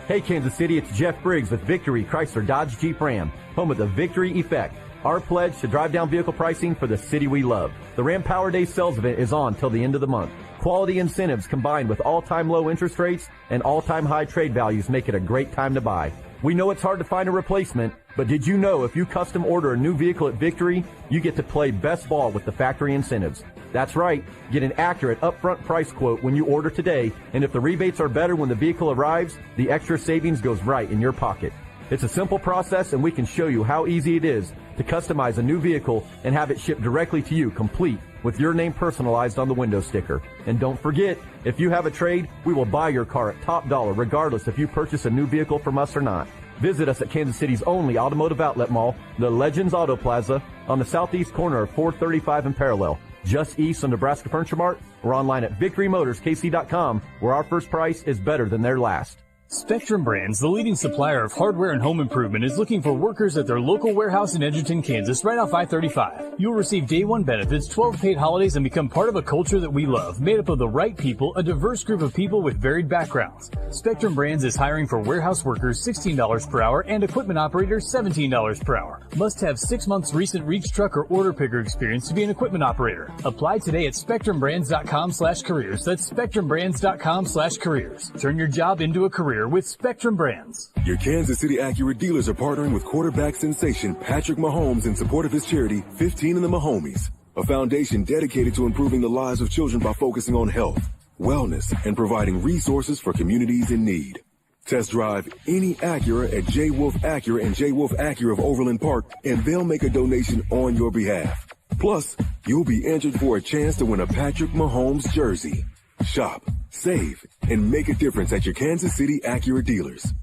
Hey Kansas City, it's Jeff Briggs with Victory Chrysler Dodge Jeep Ram, home of the Victory Effect. Our pledge to drive down vehicle pricing for the city we love. The Ram Power Day sales event is on till the end of the month. Quality incentives combined with all-time low interest rates and all-time high trade values make it a great time to buy. We know it's hard to find a replacement, but did you know if you custom order a new vehicle at Victory, you get to play best ball with the factory incentives? That's right. Get an accurate upfront price quote when you order today, and if the rebates are better when the vehicle arrives, the extra savings goes right in your pocket. It's a simple process, and we can show you how easy it is to customize a new vehicle and have it shipped directly to you, complete with your name personalized on the window sticker. And don't forget, if you have a trade, we will buy your car at top dollar, regardless if you purchase a new vehicle from us or not. Visit us at Kansas City's only automotive outlet mall, the Legends Auto Plaza, on the southeast corner of 435 and Parallel, just east of Nebraska Furniture Mart, or online at VictoryMotorsKC.com, where our first price is better than their last. Spectrum Brands, the leading supplier of hardware and home improvement, is looking for workers at their local warehouse in Edgerton, Kansas, right off I-35. You'll receive day one benefits, 12 paid holidays, and become part of a culture that we love, made up of the right people, a diverse group of people with varied backgrounds. Spectrum Brands is hiring for warehouse workers $16 per hour and equipment operators $17 per hour. Must have 6 months recent reach truck or order picker experience to be an equipment operator. Apply today at SpectrumBrands.com/careers. That's SpectrumBrands.com/careers. Turn your job into a career with Spectrum Brands. Your Kansas City Acura dealers are partnering with quarterback sensation Patrick Mahomes in support of his charity, 15 in the Mahomies, a foundation dedicated to improving the lives of children by focusing on health, wellness, and providing resources for communities in need. Test drive any Acura at J. Wolf Acura and J. Wolf Acura of Overland Park, and they'll make a donation on your behalf. Plus, you'll be entered for a chance to win a Patrick Mahomes jersey. Shop, save, and make a difference at your Kansas City Acura dealers.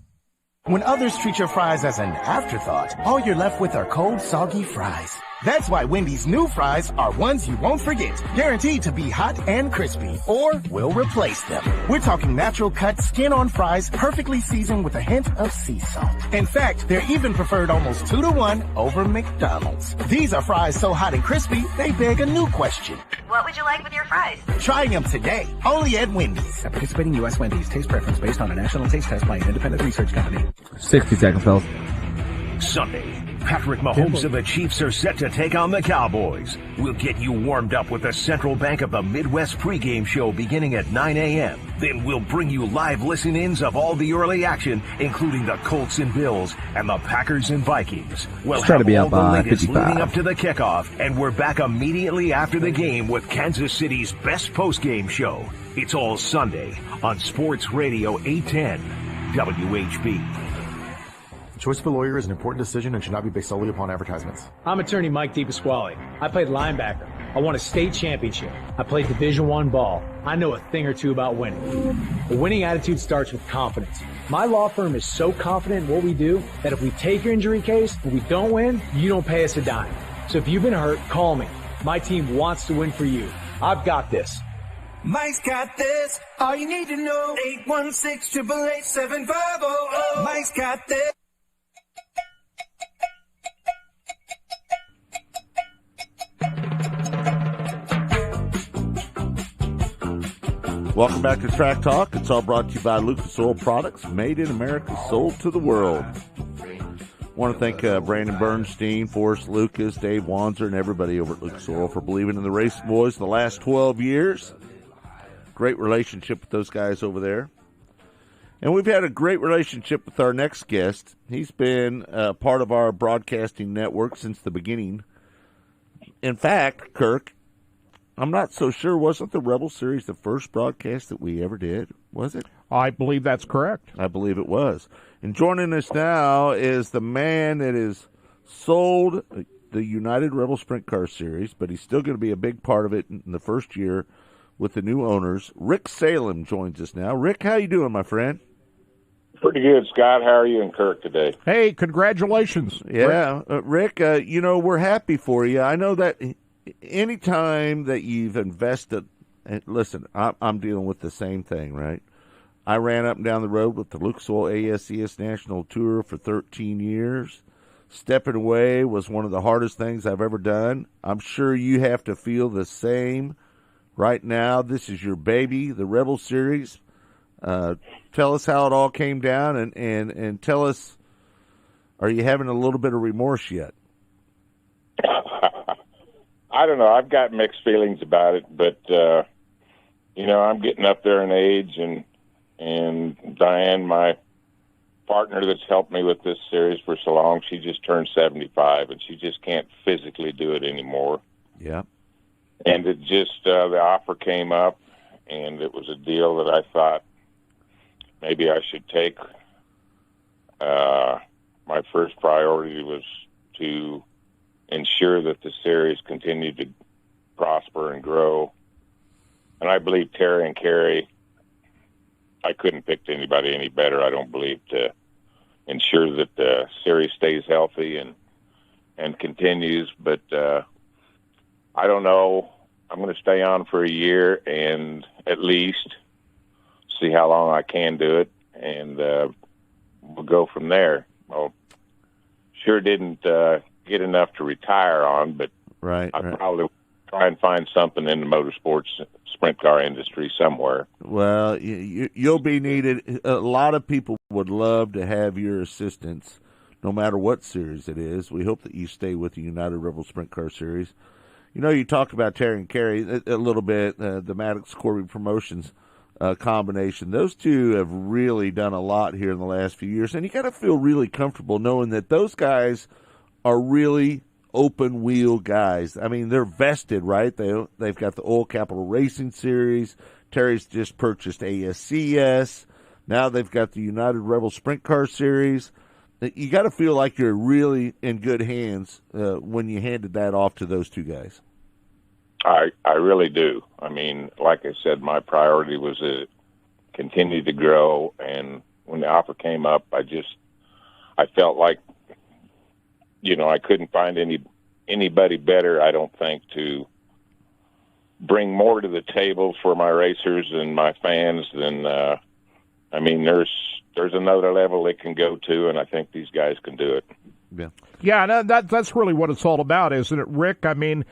When others treat your fries as an afterthought, all you're left with are cold, soggy fries. That's why Wendy's new fries are ones you won't forget, guaranteed to be hot and crispy, or we'll replace them. We're talking natural cut, skin-on fries, perfectly seasoned with a hint of sea salt. In fact, they're even preferred almost 2-to-1 over McDonald's. These are fries so hot and crispy, they beg a new question. What would you like with your fries? Try them today, only at Wendy's. At participating U.S. Wendy's, taste preference based on a national taste test by an independent research company. 60 seconds, fellas. Sunday, Patrick Mahomes and the Chiefs are set to take on the Cowboys. We'll get you warmed up with the Central Bank of the Midwest pregame show beginning at 9 a.m. Then we'll bring you live listen-ins of all the early action, including the Colts and Bills and the Packers and Vikings. We'll Let's try to be have up all the by latest 55. leading up to the kickoff, and we're back immediately after the game with Kansas City's best postgame show. It's all Sunday on Sports Radio 810 WHB. The choice of a lawyer is an important decision and should not be based solely upon advertisements. I'm attorney Mike DePasquale. I played linebacker. I won a state championship. I played Division I ball. I know a thing or two about winning. A winning attitude starts with confidence. My law firm is so confident in what we do that if we take your injury case and we don't win, you don't pay us a dime. So if you've been hurt, call me. My team wants to win for you. I've got this. Mike's got this. All you need to know. 816-888-7500. Mike's got this. Welcome back to Track Talk. It's all brought to you by Lucas Oil Products, made in America, sold to the world. Want to thank Brandon Bernstein, Forrest Lucas, Dave Wanzer, and everybody over at Lucas Oil for believing in the Race Boys the last 12 years. Great relationship with those guys over there. And we've had a great relationship with our next guest. He's been part of our broadcasting network since the beginning. In fact, Kirk, I'm not so sure. Wasn't the Rebel Series the first broadcast that we ever did? Was it? I believe that's correct. I believe it was. And joining us now is the man that has sold the United Rebel Sprint Car Series, but he's still going to be a big part of it in the first year with the new owners. Rick Salem joins us now. Rick, how you doing, my friend? Pretty good, Scott. How are you and Kirk today? Hey, congratulations. Yeah, Rick, we're happy for you. I know that anytime that you've invested, and listen, I'm dealing with the same thing, right? I ran up and down the road with the Lucas Oil ASCS National Tour for 13 years. Stepping away was one of the hardest things I've ever done. I'm sure you have to feel the same right now. This is your baby, the Rebel Series. Tell us how it all came down, and tell us, are you having a little bit of remorse yet? I don't know. I've got mixed feelings about it, but, I'm getting up there in age, and Diane, my partner that's helped me with this series for so long, she just turned 75, and she just can't physically do it anymore. Yeah. And it just, the offer came up, and it was a deal that I thought maybe I should take. My first priority was to ensure that the series continued to prosper and grow. And I believe Terry and Kerry, I couldn't pick anybody any better, I don't believe, to ensure that the series stays healthy and continues. But I don't know. I'm going to stay on for a year and at least see how long I can do it, and we'll go from there. Well, sure didn't get enough to retire on, but I'll probably try and find something in the motorsports sprint car industry somewhere. Well, you'll be needed. A lot of people would love to have your assistance, no matter what series it is. We hope that you stay with the United Rebel Sprint Car Series. You know, you talked about Terry and Kerry a little bit, the Maddox Corby Promotions combination. Those two have really done a lot here in the last few years, and you got to feel really comfortable knowing that those guys are really open wheel guys. I mean, they're vested, right? They've got the Oil Capital Racing Series. Terry's just purchased ASCS. Now they've got the United Rebel Sprint Car Series. You got to feel like you're really in good hands when you handed that off to those two guys. I really do. I mean, like I said, my priority was to continue to grow, and when the offer came up, I felt like, you know, I couldn't find anybody better, I don't think, to bring more to the table for my racers and my fans than, I mean, there's another level it can go to, and I think these guys can do it. Yeah, that's really what it's all about, isn't it, Rick? I mean,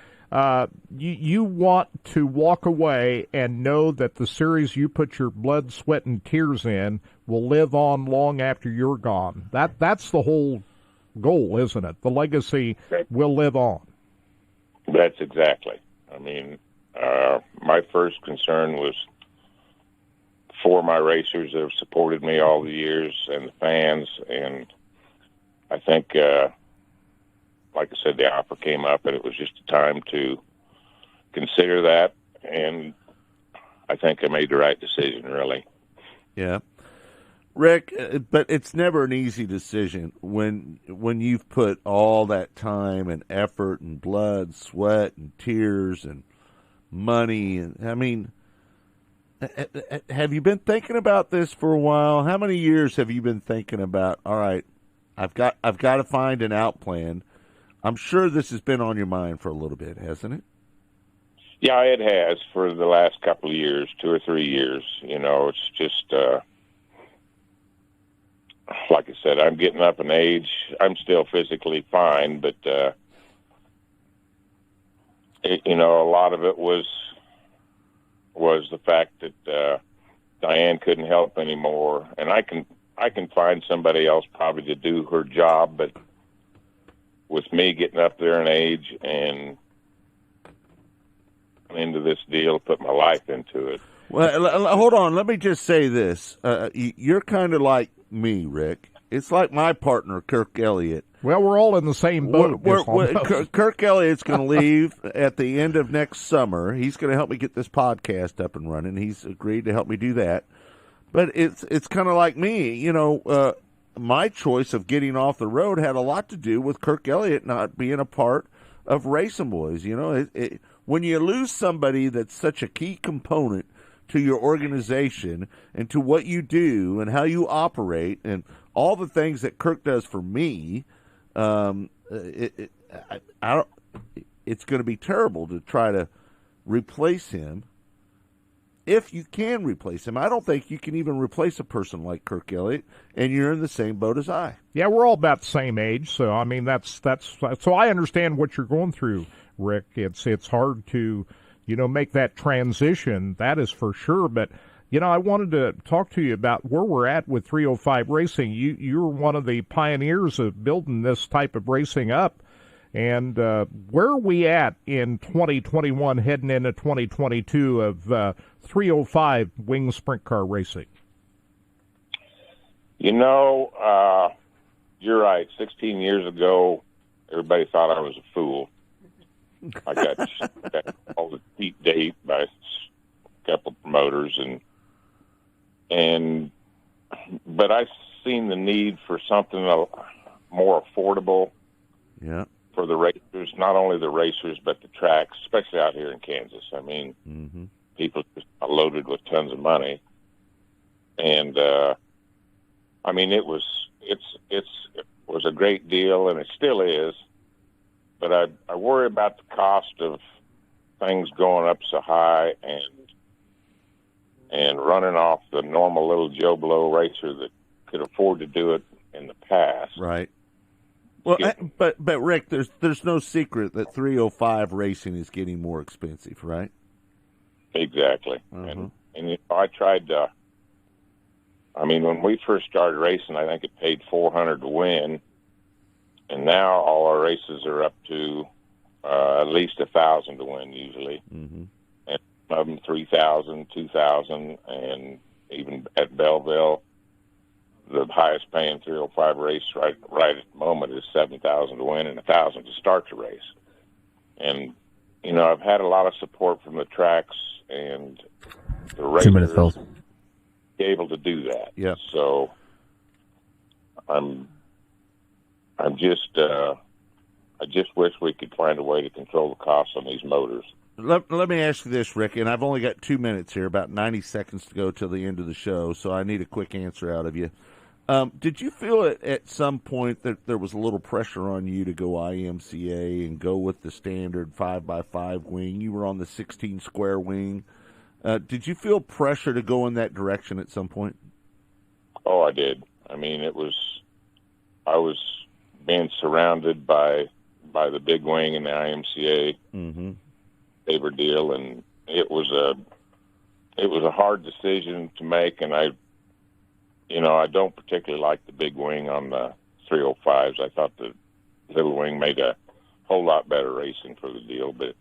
you want to walk away and know that the series you put your blood, sweat, and tears in will live on long after you're gone. That's the whole goal, isn't it? The legacy will live on. That's exactly. I mean, my first concern was for my racers that have supported me all the years and the fans, and I think, like I said, the offer came up, and it was just a time to consider that, and I think I made the right decision, really. Yeah. Rick, but it's never an easy decision when you've put all that time and effort and blood, sweat, and tears and money. And I mean, have you been thinking about this for a while? How many years have you been thinking about, all right, I've got to find an out plan? I'm sure this has been on your mind for a little bit, hasn't it? Yeah, it has for the last couple of years, 2 or 3 years. You know, it's just, like I said, I'm getting up in age. I'm still physically fine, but, you know, a lot of it was the fact that Diane couldn't help anymore, and I can find somebody else probably to do her job, but with me getting up there in age and into this deal, put my life into it. Well, hold on. Let me just say this. You're kind of like me, Rick. It's like my partner, Kirk Elliott. Well, we're all in the same boat. Kirk Elliott's going to leave at the end of next summer. He's going to help me get this podcast up and running. He's agreed to help me do that. But it's kind of like me. You know, my choice of getting off the road had a lot to do with Kirk Elliott not being a part of Racing Boys. You know, when you lose somebody that's such a key component to your organization and to what you do and how you operate and all the things that Kirk does for me, it's going to be terrible to try to replace him. If you can replace him, I don't think you can even replace a person like Kirk Elliott, and you're in the same boat as I. Yeah, we're all about the same age, so I mean that's so I understand what you're going through, Rick. It's hard to, you know, make that transition. That is for sure. But you know, I wanted to talk to you about where we're at with 305 Racing. You're one of the pioneers of building this type of racing up. And where are we at in 2021 heading into 2022 of 305 Wing Sprint Car Racing? You know, you're right. 16 years ago, everybody thought I was a fool. I got all the racers, but I've seen the need for something more affordable. Yeah. For the racers, not only the racers, but the tracks, especially out here in Kansas. I mean, people just are loaded with tons of money. And, I mean, it was a great deal, and it still is. But I worry about the cost of things going up so high and running off the normal little Joe Blow racer that could afford to do it in the past. Right. Well, but Rick, there's no secret that 305 racing is getting more expensive, right? Exactly. And you know, I tried to. I mean, when we first started racing, I think it paid $400 to win, and now all our races are up to at least $1,000 to win usually, and some of them $3,000, $2,000, and even at Belleville, the highest paying 305 race right at the moment is $7,000 to win and $1,000 to start the race. And you know, I've had a lot of support from the tracks and the racers. 2 minutes, Phil. Able to do that. Yeah. So I'm just I just wish we could find a way to control the costs on these motors. Let me ask you this, Rick, and I've only got 2 minutes here, about 90 seconds to go till the end of the show, so I need a quick answer out of you. Did you feel at some point that there was a little pressure on you to go IMCA and go with the standard 5x5 wing? You were on the 16 square wing. Did you feel pressure to go in that direction at some point? Oh, I did. I mean, I was being surrounded by the big wing and the IMCA favor deal, and it was a hard decision to make, and I don't particularly like the big wing on the 305s. I thought the little wing made a whole lot better racing for the deal, but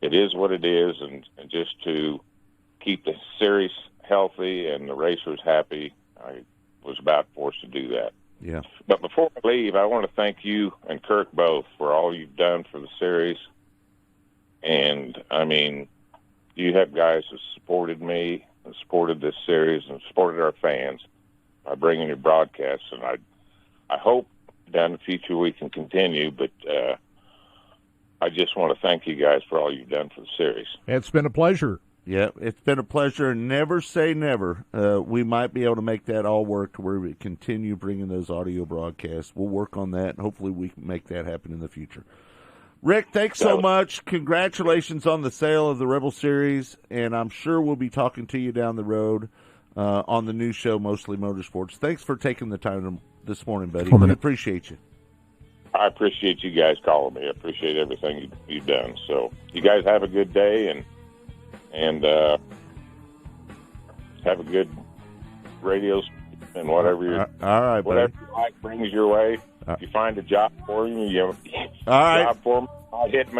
it is what it is, and just to keep the series healthy and the racers happy, I was about forced to do that. Yeah. But before I leave, I want to thank you and Kirk both for all you've done for the series. And, I mean, you have guys who supported me and supported this series and supported our fans by bringing your broadcasts. And I hope down the future we can continue, but I just want to thank you guys for all you've done for the series. It's been a pleasure. Yeah, it's been a pleasure. Never say never. We might be able to make that all work to where we continue bringing those audio broadcasts. We'll work on that, and hopefully we can make that happen in the future. Rick, thanks so much. Congratulations on the sale of the Rebel Series, and I'm sure we'll be talking to you down the road on the new show, Mostly Motorsports. Thanks for taking the time this morning, buddy. We appreciate you. I appreciate you guys calling me. I appreciate everything you've done. So you guys have a good day, and have a good radio and whatever whatever you like brings your way. If you find a job for you, job for me,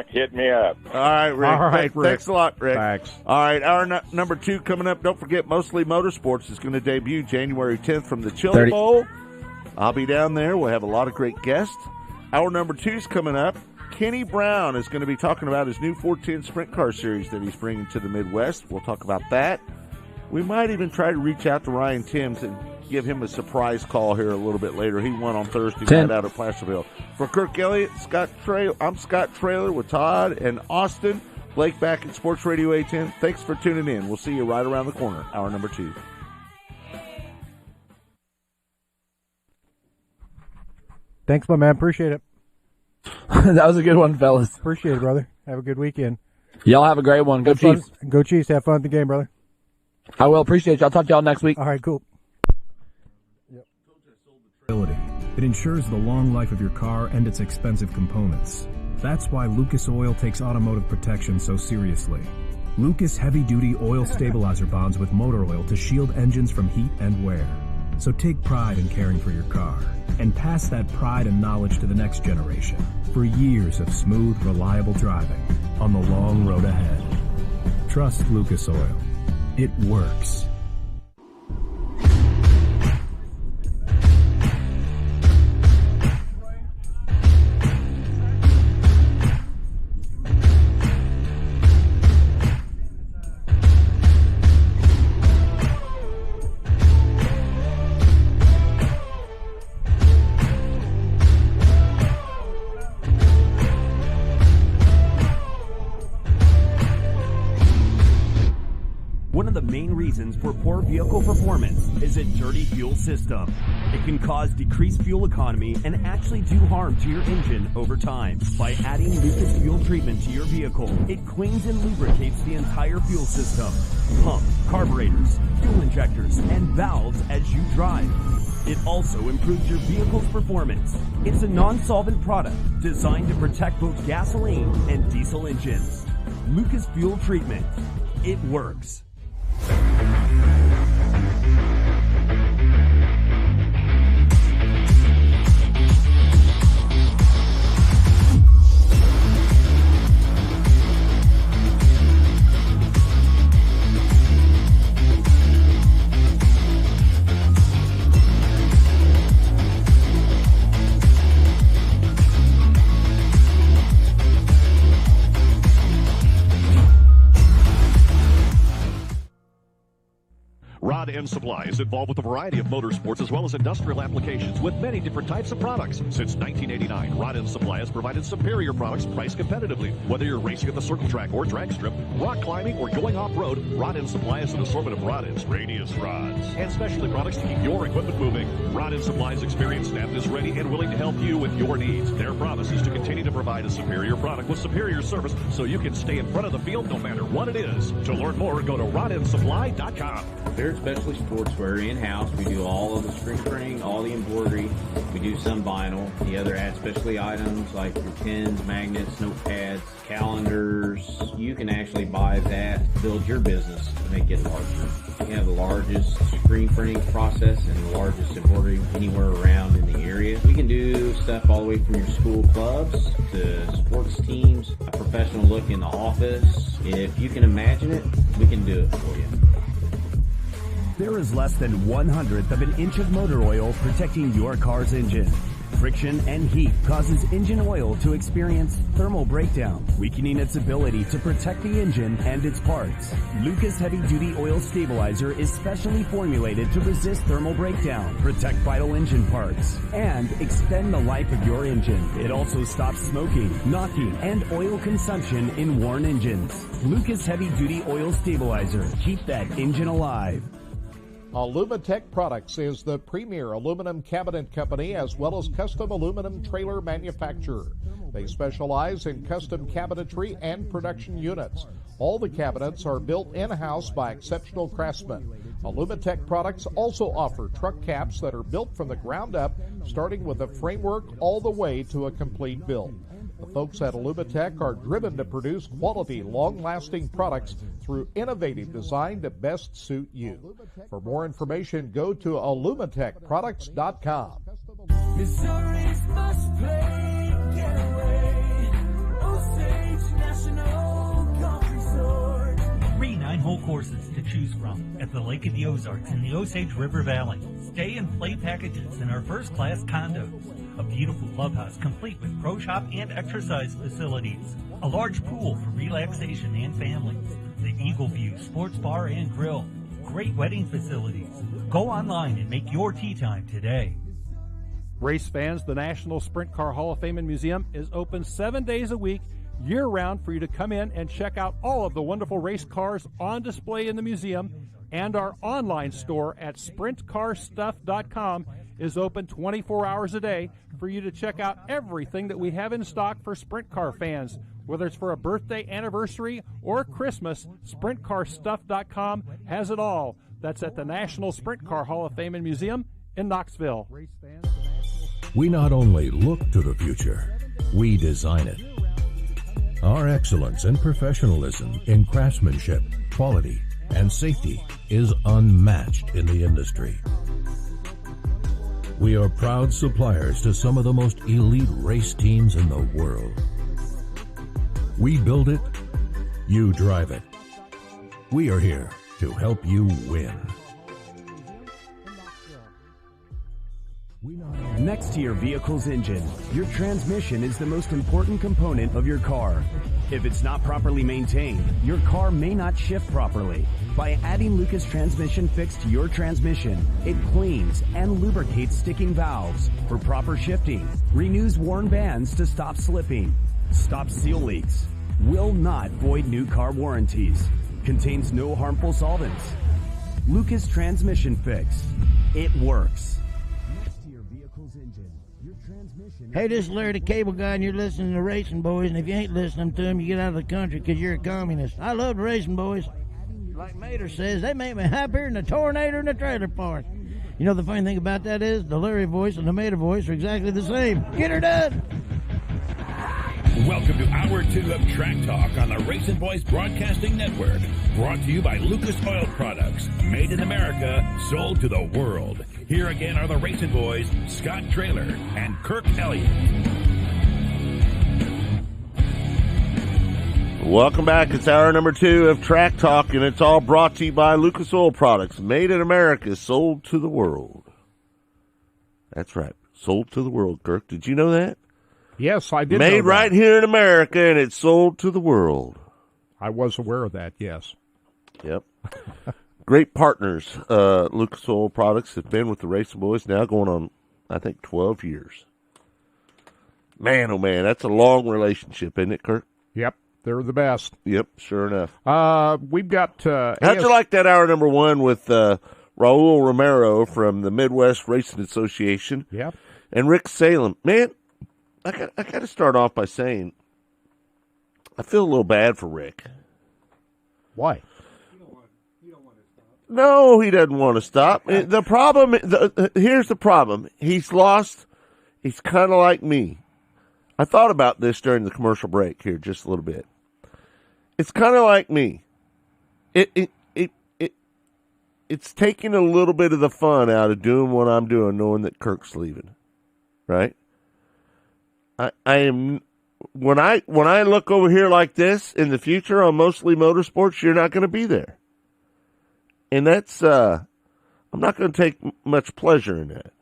hit me up. All right, Rick. All right, Rick. Thanks a lot, Rick. Thanks. All right, hour number 2 coming up. Don't forget, Mostly Motorsports is going to debut January 10th from the Chili Bowl. I'll be down there. We'll have a lot of great guests. Hour number 2 is coming up. Kenny Brown is going to be talking about his new 410 Sprint Car Series that he's bringing to the Midwest. We'll talk about that. We might even try to reach out to Ryan Timms and give him a surprise call here a little bit later. He won on Thursday night out of Placerville. For Kirk Elliott, I'm Scott Traylor with Todd and Austin. Blake back at Sports Radio 810. Thanks for tuning in. We'll see you right around the corner. Hour number 2. Thanks, my man. Appreciate it. That was a good one, fellas. Appreciate it, brother. Have a good weekend. Y'all have a great one. Go Chiefs. Go Chiefs. Have fun at the game, brother. I will. Appreciate y'all. Talk to y'all next week. All right, cool. It ensures the long life of your car and its expensive components. That's why Lucas Oil takes automotive protection so seriously. Lucas heavy-duty oil stabilizer bonds with motor oil to shield engines from heat and wear. So take pride in caring for your car and pass that pride and knowledge to the next generation for years of smooth, reliable driving on the long road ahead. Trust Lucas Oil. It works. One of the main reasons for poor vehicle performance is a dirty fuel system. It can cause decreased fuel economy and actually do harm to your engine over time. By adding Lucas Fuel Treatment to your vehicle, it cleans and lubricates the entire fuel system, pump, carburetors, fuel injectors, and valves as you drive. It also improves your vehicle's performance. It's a non-solvent product designed to protect both gasoline and diesel engines. Lucas Fuel Treatment. It works. Rod End Supply is involved with a variety of motorsports as well as industrial applications with many different types of products. Since 1989, Rod End Supply has provided superior products priced competitively. Whether you're racing at the circle track or drag strip, rock climbing, or going off-road, Rod End Supply has an assortment of rod ends, radius rods, and specialty products to keep your equipment moving. Rod End Supply's experienced staff is ready and willing to help you with your needs. Their promise is to continue to provide a superior product with superior service so you can stay in front of the field no matter what it is. To learn more, go to rodendsupply.com. They're especially sportswear in-house. We do all of the screen printing, all the embroidery. We do some vinyl. The other add specialty items like your pens, magnets, notepads, calendars. You can actually buy that to build your business to make it larger. We have the largest screen printing process and the largest embroidery anywhere around in the area. We can do stuff all the way from your school clubs to sports teams, a professional look in the office. If you can imagine it, we can do it for you. There is less than 1/100th of an inch of motor oil protecting your car's engine. Friction and heat causes engine oil to experience thermal breakdown, weakening its ability to protect the engine and its parts. Lucas Heavy Duty Oil Stabilizer is specially formulated to resist thermal breakdown, protect vital engine parts, and extend the life of your engine. It also stops smoking, knocking, and oil consumption in worn engines. Lucas Heavy Duty Oil Stabilizer. Keep that engine alive. Alumatech Products is the premier aluminum cabinet company as well as custom aluminum trailer manufacturer. They specialize in custom cabinetry and production units. All the cabinets are built in-house by exceptional craftsmen. Alumatech Products also offer truck caps that are built from the ground up, starting with a framework all the way to a complete build. The folks at Alumatech are driven to produce quality, long-lasting products through innovative design to best suit you. For more information, go to alumatechproducts.com. Missouri's must play getaway. Osage National Golf Resort. 3 9-hole courses to choose from at the Lake of the Ozarks in the Osage River Valley. Stay and play packages in our first-class condos. A beautiful clubhouse complete with pro shop and exercise facilities. A large pool for relaxation and families. The Eagle View Sports Bar and Grill. Great wedding facilities. Go online and make your tee time today. Race fans, the National Sprint Car Hall of Fame and Museum is open 7 days a week, year-round, for you to come in and check out all of the wonderful race cars on display in the museum. And our online store at sprintcarstuff.com is open 24 hours a day for you to check out everything that we have in stock for sprint car fans. Whether it's for a birthday, anniversary, or Christmas, sprintcarstuff.com has it all. That's at the National Sprint Car Hall of Fame and Museum in Knoxville. We not only look to the future, we design it. Our excellence and professionalism in craftsmanship, quality, and safety is unmatched in the industry. We are proud suppliers to some of the most elite race teams in the world. We build it, you drive it. We are here to help you win. Next to your vehicle's engine, your transmission is the most important component of your car. If it's not properly maintained, your car may not shift properly. By adding Lucas Transmission Fix to your transmission, it cleans and lubricates sticking valves for proper shifting, renews worn bands to stop slipping, stops seal leaks, will not void new car warranties, contains no harmful solvents. Lucas Transmission Fix. It works. Next to your vehicle's engine, your transmission... Hey, this is Larry the Cable Guy, and you're listening to Racing Boys, and if you ain't listening to them, you get out of the country because you're a communist. I love the Racing Boys. Like Mater says, they make me happier than a tornado in a trailer park. You know, the funny thing about that is the Larry voice and the Mater voice are exactly the same. Get her done! Welcome to Hour 2 of Track Talk on the Racing Boys Broadcasting Network. Brought to you by Lucas Oil Products. Made in America, sold to the world. Here again are the Racing Boys, Scott Traylor and Kirk Elliott. Welcome back. It's hour number 2 of Track Talk, and it's all brought to you by Lucas Oil Products. Made in America, sold to the world. That's right. Sold to the world, Kirk. Did you know that? Yes, I did. Made right here in America, and it's sold to the world. I was aware of that, yes. Yep. Great partners. Lucas Oil Products have been with the Racing Boys now going on, I think, 12 years. Man, oh man, that's a long relationship, isn't it, Kirk? Yep, they're the best. Yep, sure enough. We've got... How'd you like that hour number 1 with Raul Romero from the Midwest Racing Association? Yep. And Rick Salem. Man, I got to start off by saying I feel a little bad for Rick. Why? No, he doesn't want to stop. The problem, here's the problem. He's lost. He's kind of like me. I thought about this during the commercial break here just a little bit. It's kind of like me. It's taking a little bit of the fun out of doing what I'm doing, knowing that Kirk's leaving. Right? I am when I look over here like this in the future on Mostly Motorsports, you're not going to be there. And that's I'm not going to take much pleasure in that.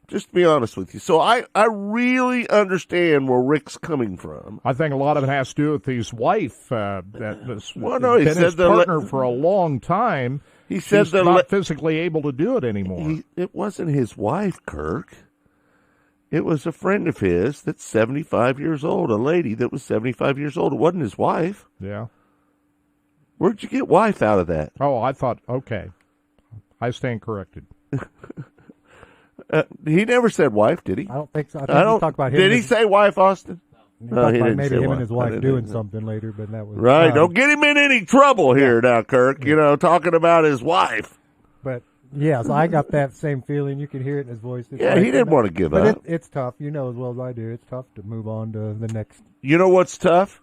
Just to be honest with you. So I really understand where Rick's coming from. I think a lot of it has to do with his wife that was he been said his partner for a long time. He said he's not physically able to do it anymore. It wasn't his wife, Kirk. It was a friend of his that's 75 years old, a lady that was 75 years old. It wasn't his wife. Yeah. Where'd you get wife out of that? Oh, I thought, okay. I stand corrected. He never said wife, did he? I don't think so. I think he talked about him. Did he say wife, Austin? He talked about maybe him and his wife doing something later, but that was... Right, don't get him in any trouble here now, Kirk, talking about his wife. But... yeah, so I got that same feeling. You can hear it in his voice. It's he didn't want to give up. But it's tough. You know as well as I do. It's tough to move on to the next. You know what's tough?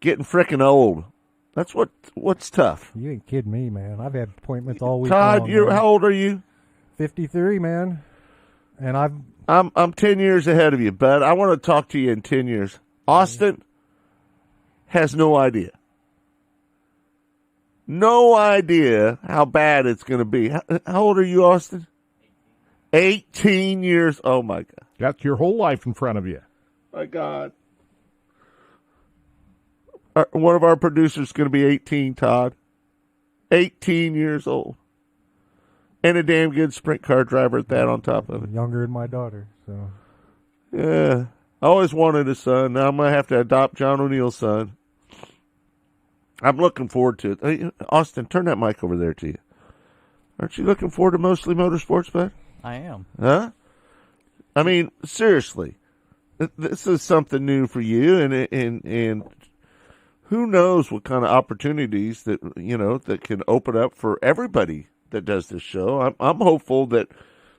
Getting frickin' old. That's what's tough. You ain't kidding me, man. I've had appointments all week Todd, long. How old are you? 53, man. And I'm 10 years ahead of you, bud. I want to talk to you in 10 years. Austin has no idea. No idea how bad it's going to be. How old are you, Austin? 18 years. Oh, my God. That's your whole life in front of you. My God. One of our producers is going to be 18, Todd. 18 years old. And a damn good sprint car driver at that on top of it. Younger than my daughter, so. Yeah. I always wanted a son. Now I'm going to have to adopt John O'Neill's son. I'm looking forward to it. Hey, Austin, turn that mic over there to you. Aren't you looking forward to Mostly Motorsports, bud? I am. Huh? I mean, seriously. This is something new for you, and who knows what kind of opportunities that, that can open up for everybody that does this show. I'm hopeful that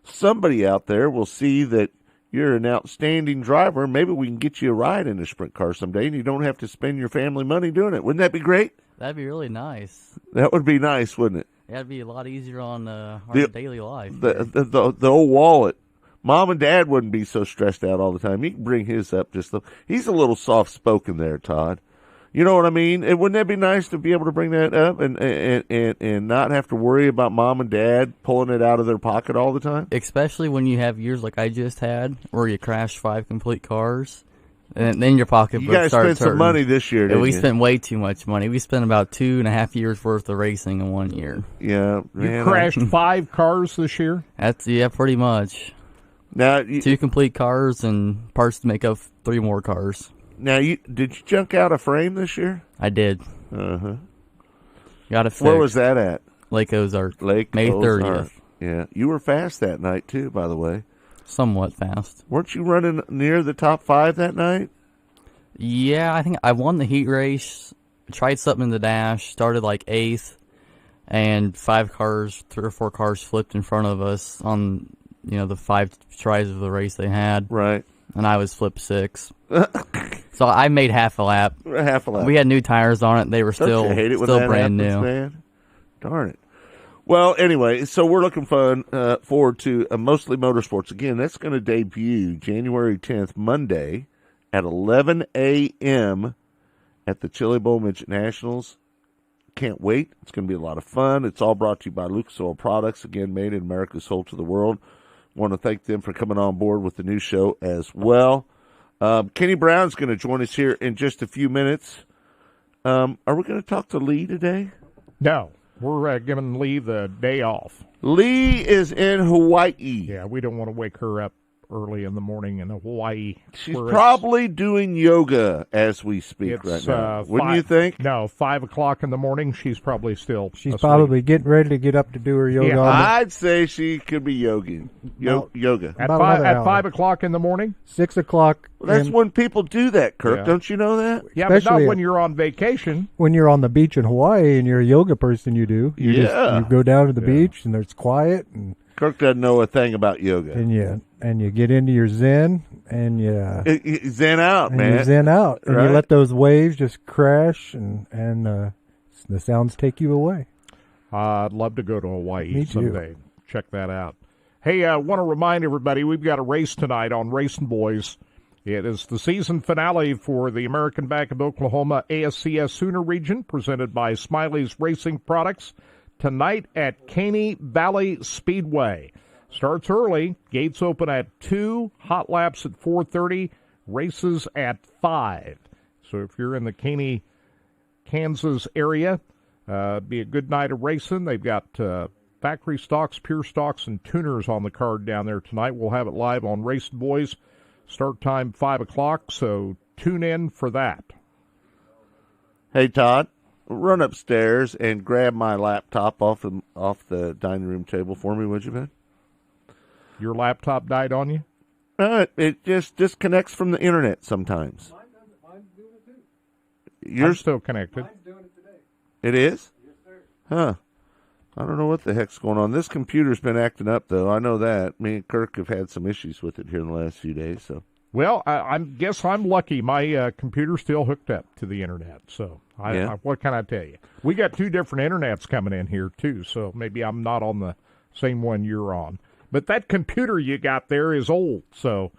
somebody out there will see that you're an outstanding driver. Maybe we can get you a ride in a sprint car someday, and you don't have to spend your family money doing it. Wouldn't that be great? That'd be really nice. That would be nice, wouldn't it? Yeah, it'd be a lot easier on our daily life. The old wallet. Mom and Dad wouldn't be so stressed out all the time. You can bring his up he's a little soft-spoken there, Todd. You know what I mean? And wouldn't that be nice to be able to bring that up and not have to worry about Mom and Dad pulling it out of their pocket all the time? Especially when you have years like I just had, where you crashed 5 complete cars, and then your pocketbook starts hurting. You guys spent some money this year, didn't you? We spent way too much money. We spent about 2.5 years worth of racing in 1 year. Yeah, man. You crashed 5 cars this year? Yeah, pretty much. Now 2 complete cars and parts to make up 3 more cars. Now, did you junk out a frame this year? I did. Uh-huh. Got it fixed. Where was that at? Lake Ozark. Lake May Ozark. 30th. Yeah. You were fast that night, too, by the way. Somewhat fast. Weren't you running near the top 5 that night? Yeah, I think I won the heat race, tried something in the dash, started like 8th, and 3 or 4 cars flipped in front of us on, the 5 tries of the race they had. Right. And I was flipped 6. So I made half a lap. Half a lap. We had new tires on it. They were Don't still you hate it when still that brand happens, new. Man? Darn it. Well, anyway, so we're looking forward to Mostly Motorsports. Again, that's going to debut January 10th, Monday, at 11 a.m. at the Chili Bowl Midget Nationals. Can't wait. It's going to be a lot of fun. It's all brought to you by Lucas Oil Products, again, made in America, sold to the world. Want to thank them for coming on board with the new show as well. Kenny Brown's going to join us here in just a few minutes. Are we going to talk to Lee today? No. We're giving Lee the day off. Lee is in Hawaii. Yeah, we don't want to wake her up early in the morning in Hawaii. She's probably doing yoga as we speak right now. Wouldn't you think? No, 5 o'clock in the morning, she's probably still She's asleep. probably getting ready to get up to do her yoga. Yeah, I'd say she could be yoga. At 5 o'clock in the morning? 6 o'clock. Well, that's when people do that, Kirk. Yeah. Don't you know that? Yeah, but not Especially when you're on vacation. When you're on the beach in Hawaii and you're a yoga person, you do. You Yeah. you go down to the beach and there's quiet and Kirk doesn't know a thing about yoga. and you get into your zen and you Zen out, and man. you zen out and Right. you let those waves just crash and the sounds take you away. I'd love to go to Hawaii Me too. someday. Check that out. Hey, I want to remind everybody we've got a race tonight on Racing Boys. It is the season finale for the American Bank of Oklahoma ASCS Sooner region, presented by Smiley's Racing Products, tonight at Caney Valley Speedway. Starts early. Gates open at 2, hot laps at 4:30, races at 5. So if you're in the Caney, Kansas area, be a good night of racing. They've got factory stocks, pure stocks, and tuners on the card down there tonight. We'll have it live on Racing Boys. Start time 5 o'clock, so tune in for that. Hey, Todd, run upstairs and grab my laptop off the dining room table for me, would you, man? Your laptop died on you? It just disconnects from the internet sometimes. You're still connected. It is? Yes, sir. Huh. I don't know what the heck's going on. This computer's been acting up, though. I know that. Me and Kirk have had some issues with it here in the last few days. So. Well, I guess I'm lucky. My computer's still hooked up to the internet. So what can I tell you? We got 2 different internets coming in here, too. So maybe I'm not on the same one you're on. But that computer you got there is old. So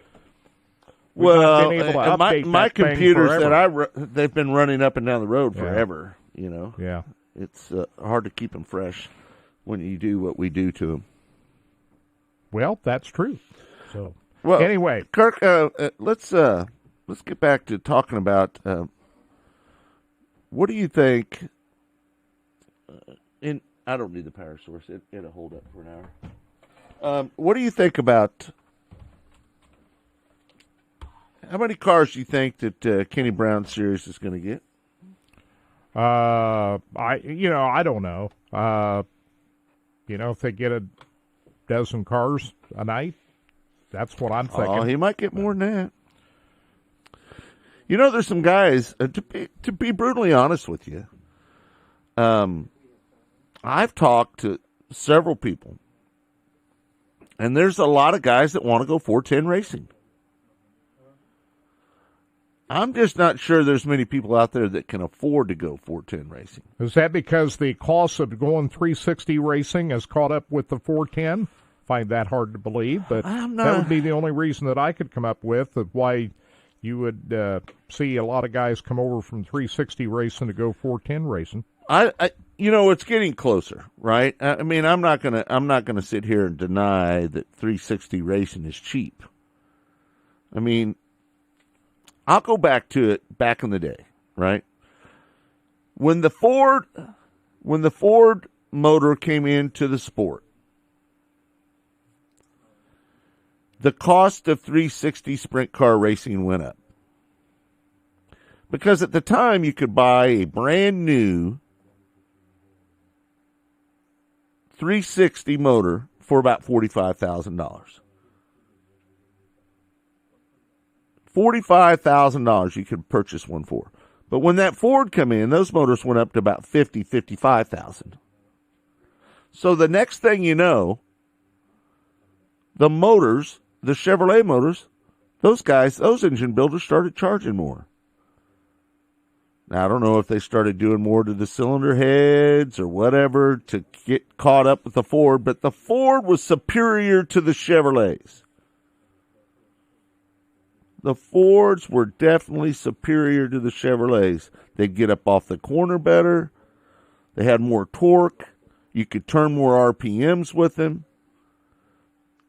well, not been able to update my that thing computers forever. that they've been running up and down the road forever. You know. Yeah. It's hard to keep them fresh when you do what we do to them. Well, that's true. So, anyway, Kirk, let's get back to talking about what do you think? I don't need the power source; it'll hold up for an hour. What do you think about? How many cars do you think that Kenny Brown Series is going to get? I don't know. If they get a dozen cars a night, that's what I'm thinking. Oh, he might get more than that. There's some guys, to be brutally honest with you, I've talked to several people, and there's a lot of guys that want to go 410 racing. I'm just not sure there's many people out there that can afford to go 410 racing. Is that because the cost of going 360 racing has caught up with the 410? Find that hard to believe, but that would be the only reason that I could come up with of why you would see a lot of guys come over from 360 racing to go 410 racing. It's getting closer, right? I mean, I'm not gonna sit here and deny that 360 racing is cheap. I mean, I'll go back to it back in the day, right? When the Ford motor came into the sport, the cost of 360 sprint car racing went up. Because at the time, you could buy a brand new 360 motor for about $45,000. $45,000 you could purchase one for. But when that Ford come in, those motors went up to about $55,000. So the next thing you know, the motors, the Chevrolet motors, those engine builders started charging more. Now, I don't know if they started doing more to the cylinder heads or whatever to get caught up with the Ford, but the Ford was superior to the Chevrolets. The Fords were definitely superior to the Chevrolets. They'd get up off the corner better. They had more torque. You could turn more RPMs with them.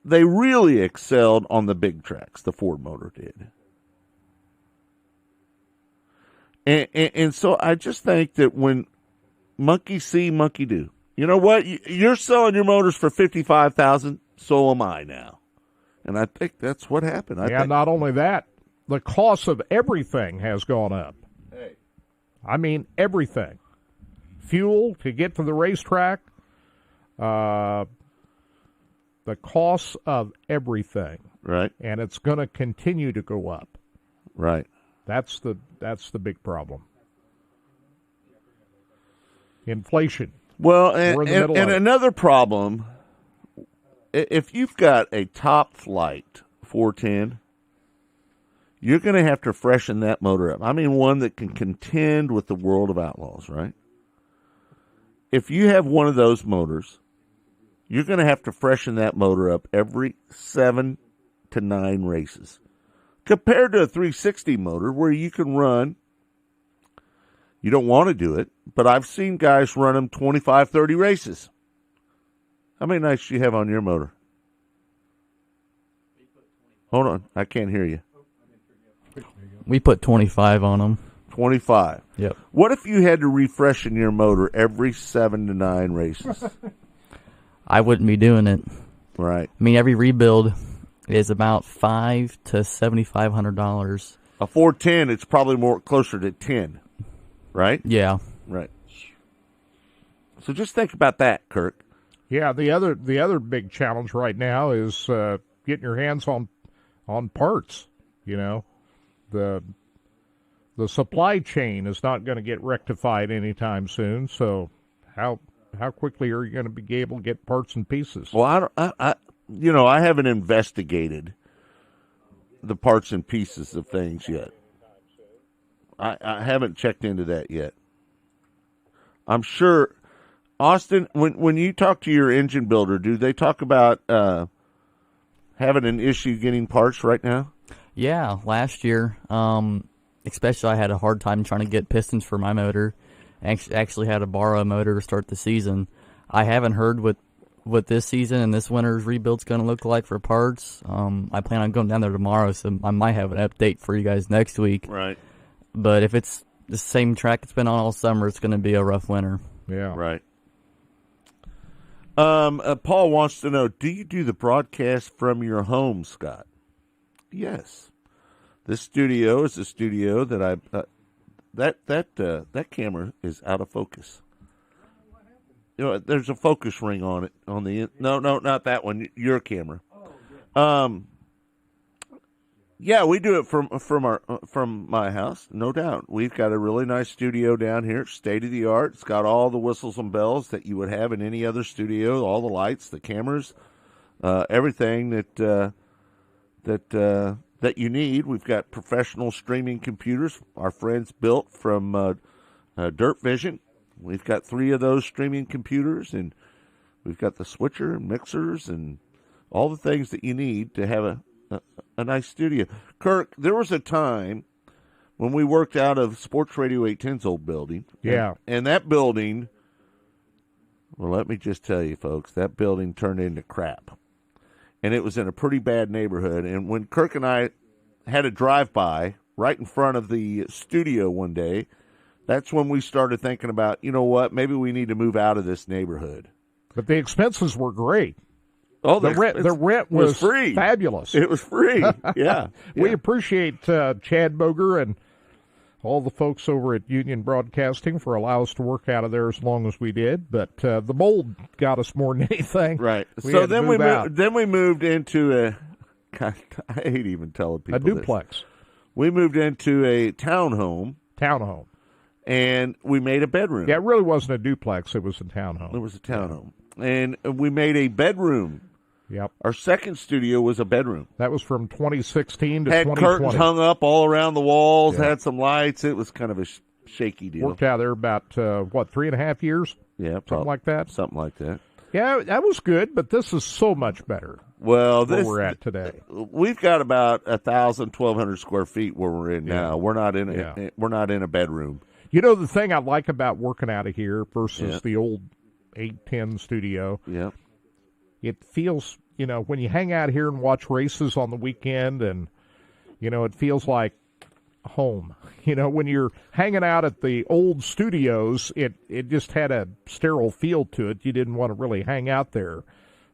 They really excelled on the big tracks, the Ford motor did. And so I just think that when monkey see, monkey do. You know what? You're selling your motors for $55,000, so am I now. And I think that's what happened. Not only that, the cost of everything has gone up. Hey. I mean, everything. Fuel to get to the racetrack, the cost of everything. Right. And it's going to continue to go up. Right. That's the big problem. Inflation. Well, and another problem, if you've got a top flight 410, you're going to have to freshen that motor up. I mean, one that can contend with the World of Outlaws, right? If you have one of those motors, you're going to have to freshen that motor up every 7 to 9 races. Compared to a 360 motor where you can run, you don't want to do it, but I've seen guys run them 25, 30 races. How many nights do you have on your motor? Hold on, I can't hear you. We put 25 on them. 25. Yep. What if you had to refreshen your motor every 7 to 9 races? I wouldn't be doing it. Right. I mean, every rebuild is about $500 to $7,500. A 410, it's probably more closer to 10, right? Yeah. Right. So just think about that, Kirk. Yeah, the other big challenge right now is getting your hands on parts. You know, the supply chain is not going to get rectified anytime soon. So how quickly are you going to be able to get parts and pieces? Well, I haven't investigated the parts and pieces of things yet. I haven't checked into that yet. I'm sure, Austin, when you talk to your engine builder, do they talk about having an issue getting parts right now? Yeah, last year, especially I had a hard time trying to get pistons for my motor. Actually had to borrow a motor to start the season. I haven't heard what this season and this winter's rebuild's going to look like for parts. I plan on going down there tomorrow, so I might have an update for you guys next week. Right. But if it's the same track it's been on all summer, it's going to be a rough winter. Yeah. Right. Paul wants to know, do you do the broadcast from your home, Scott? Yes. This studio is a studio that that camera is out of focus. You know, there's a focus ring on it on the no, not that one. Your camera. Yeah, we do it from my house, no doubt. We've got a really nice studio down here, state of the art. It's got all the whistles and bells that you would have in any other studio, all the lights, the cameras, everything that you need. We've got professional streaming computers. Our friends built from Dirt Vision. We've got 3 of those streaming computers, and we've got the switcher and mixers and all the things that you need to have a nice studio. Kirk, there was a time when we worked out of Sports Radio 810's old building. Yeah. And that building, well, let me just tell you, folks, that building turned into crap. And it was in a pretty bad neighborhood. And when Kirk and I had a drive-by right in front of the studio one day, that's when we started thinking about, you know what, maybe we need to move out of this neighborhood. But the expenses were great. Oh, the rent was free. Fabulous. It was free. Yeah. We appreciate Chad Boger and all the folks over at Union Broadcasting for allowing us to work out of there as long as we did. But the mold got us more than anything. Right. We So had to then move we out. moved into a. God, I hate even telling people A duplex. this. We moved into a townhome. Townhome. And we made a bedroom. Yeah, it really wasn't a duplex. It was a townhome. It was a townhome. And we made a bedroom. Yep. Our second studio was a bedroom. That was from 2016 to Had 2020. curtains hung up all around the walls, Yeah. had some lights. It was kind of a shaky deal. Worked out there about, 3.5 years? Yeah, something like that? Something like that. Yeah, that was good, but this is so much better. Well, where we're at today. We've got about 1,200 square feet where we're in now. We're not in we're not in a bedroom. You know, the thing I like about working out of here versus Yeah. the old 810 studio, yeah, it feels, when you hang out here and watch races on the weekend, and, it feels like home. When you're hanging out at the old studios, it just had a sterile feel to it. You didn't want to really hang out there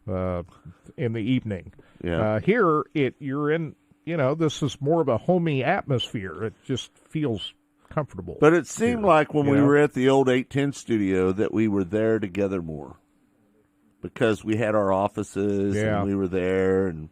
in the evening. Yeah. Here, you're in, this is more of a homey atmosphere. It just feels comfortable. But it seemed like when we know? were at the old 810 studio that we were there together more because we had our offices and we were there, and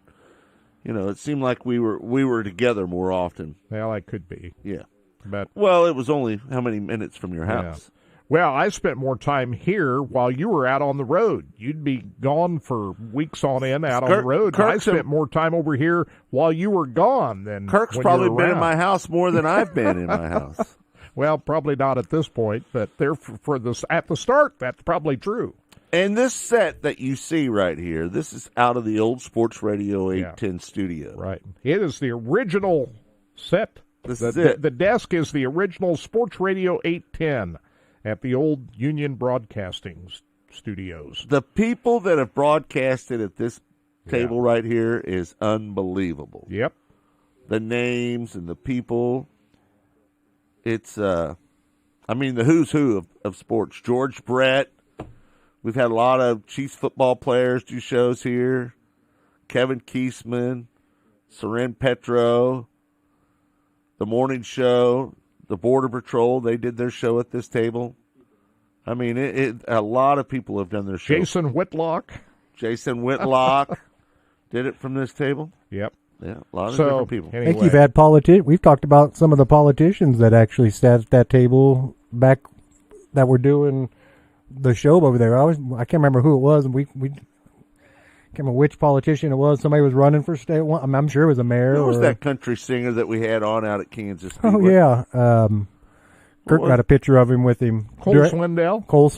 it seemed like we were together more often. Well, that could be. Yeah. But well, it was only how many minutes from your house? Well, I spent more time here while you were out on the road. You'd be gone for weeks on end out on the road. I spent more time over here while you were gone than Kirk's when probably you were been in around. my house more than I've been in my house. Well, probably not at this point, but there for this at the start, that's probably true. And this set that you see right here, this is out of the old Sports Radio 810 studio. Right. It is the original set. This is it. The desk is the original Sports Radio 810 at the old Union Broadcasting studios. The people that have broadcasted at this table right here is unbelievable. Yep. The names and the people. It's, the who's who of sports. George Brett. We've had a lot of Chiefs football players do shows here. Kevin Kiesman, Soren Petro, The Morning Show, the Border Patrol, they did their show at this table. I mean, a lot of people have done their show. Jason Whitlock did it from this table. Yep. Yeah, a lot of different people. I think you've had we've talked about some of the politicians that actually sat at that table back that were doing the show over there. I can't remember who it was. We can't remember which politician it was. Somebody was running for state. I'm sure it was a mayor. Who was that country singer that we had on out at Kansas City? Oh, yeah. Kurt got a picture of him with him. Cole Swindell. Cole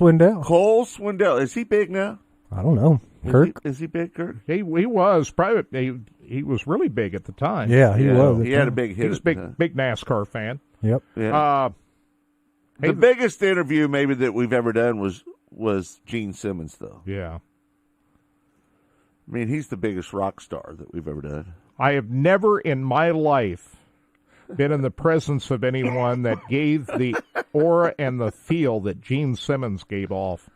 Swindell. Is he big now? I don't know. Kurt? Is he big, Kurt? He was probably he was really big at the time. Yeah, he was. He had a big hit. He was big NASCAR fan. Yep. Yeah. The biggest interview maybe that we've ever done was Gene Simmons, though. Yeah. I mean, he's the biggest rock star that we've ever done. I have never in my life been in the presence of anyone that gave the aura and the feel that Gene Simmons gave off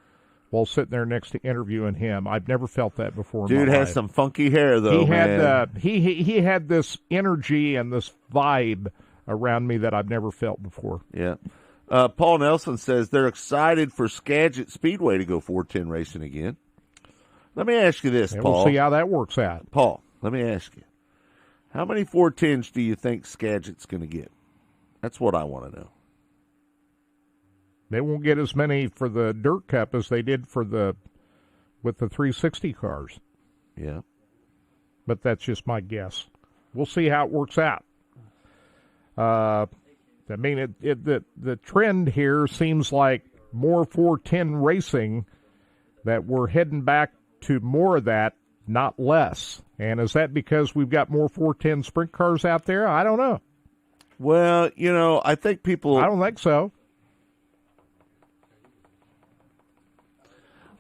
while sitting there next to interviewing him. I've never felt that before. Dude in my has life. some funky hair, though. He man. had he had this energy and this vibe around me that I've never felt before. Yeah. Paul Nelson says they're excited for Skagit Speedway to go 410 racing again. Let me ask you this, And Paul. we'll see how that works out. Paul, let me ask you. How many 410s do you think Skagit's going to get? That's what I want to know. They won't get as many for the Dirt Cup as they did with the 360 cars. Yeah. But that's just my guess. We'll see how it works out. I mean, the trend here seems like more 410 racing, that we're heading back to more of that, not less. And is that because we've got more 410 sprint cars out there? I don't know. Well, I think people... I don't think so.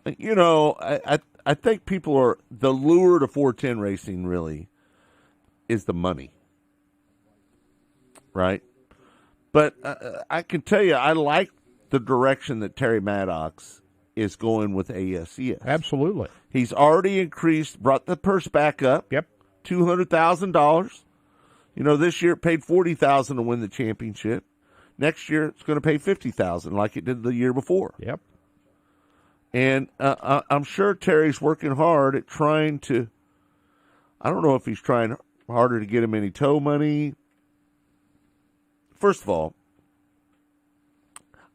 I think people are... The lure to 410 racing really is the money. Right? But I can tell you, I like the direction that Terry Maddox is going with ASCS. Absolutely. He's already brought the purse back up. Yep. $200,000. This year it paid $40,000 to win the championship. Next year, it's going to pay $50,000 like it did the year before. Yep. And I'm sure Terry's working hard at trying to. I don't know if he's trying harder to get him any tow money. First of all,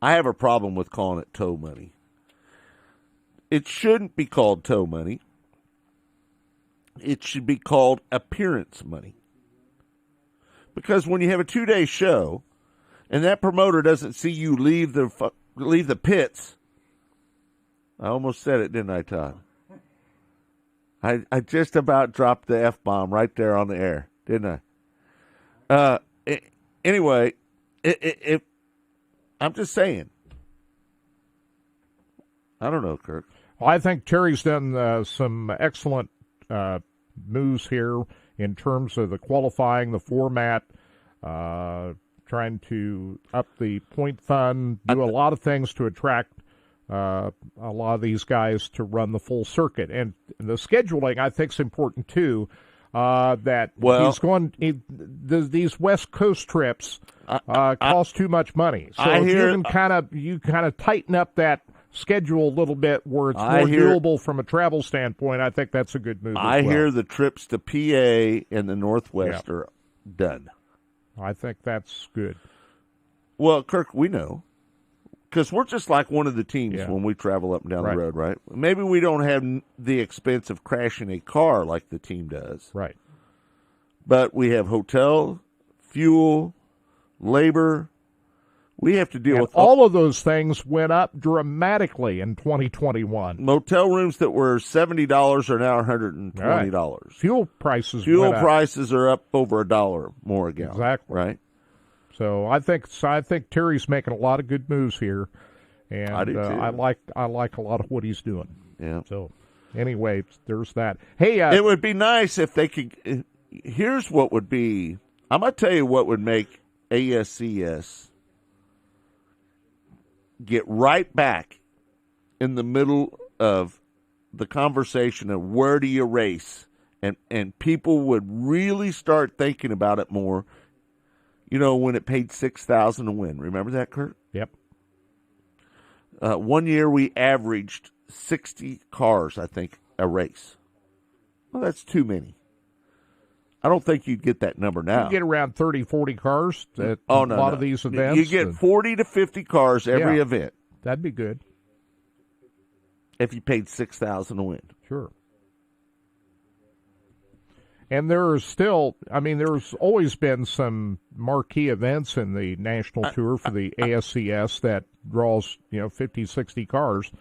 I have a problem with calling it tow money. It shouldn't be called tow money. It should be called appearance money. Because when you have a 2-day show and that promoter doesn't see you leave the pits, I almost said it, didn't I, Todd? I just about dropped the F-bomb right there on the air, didn't I? Anyway, I'm just saying. I don't know, Kirk. Well, I think Terry's done some excellent moves here in terms of the qualifying, the format, trying to up the point fund, do a lot of things to attract a lot of these guys to run the full circuit. And the scheduling, I think, is important, too, that he's going these West Coast trips cost too much money. So if you kind of tighten up that schedule a little bit where it's more doable from a travel standpoint, I think that's a good move. I hear the trips to PA and the Northwest are done. I think that's good. Well, Kirk, we know. Because we're just like one of the teams when we travel up and down the road, right? Maybe we don't have the expense of crashing a car like the team does. Right. But we have hotel, fuel, labor. We have to deal with all of those things went up dramatically in 2021. Motel rooms that were $70 are now $120. Right. Fuel prices are up over $1 more a gallon. Exactly. Right. So I think Terry's making a lot of good moves here, and I do too. I like a lot of what he's doing. Yeah. So anyway, there's that. Hey, it would be nice if they could. Here's what would be. I'm gonna tell you what would make ASCS get right back in the middle of the conversation of where do you race, and people would really start thinking about it more. You know, when it paid $6,000 to win. Remember that, Kurt? Yep. 1 year we averaged 60 cars, I think, a race. Well, that's too many. I don't think you'd get that number now. You get around 30, 40 cars at a lot of these events. You get 40 to 50 cars every event. That'd be good. If you paid $6,000 to win. Sure. And there's always been some marquee events in the national tour for the ASCS that draws, 50, 60 cars.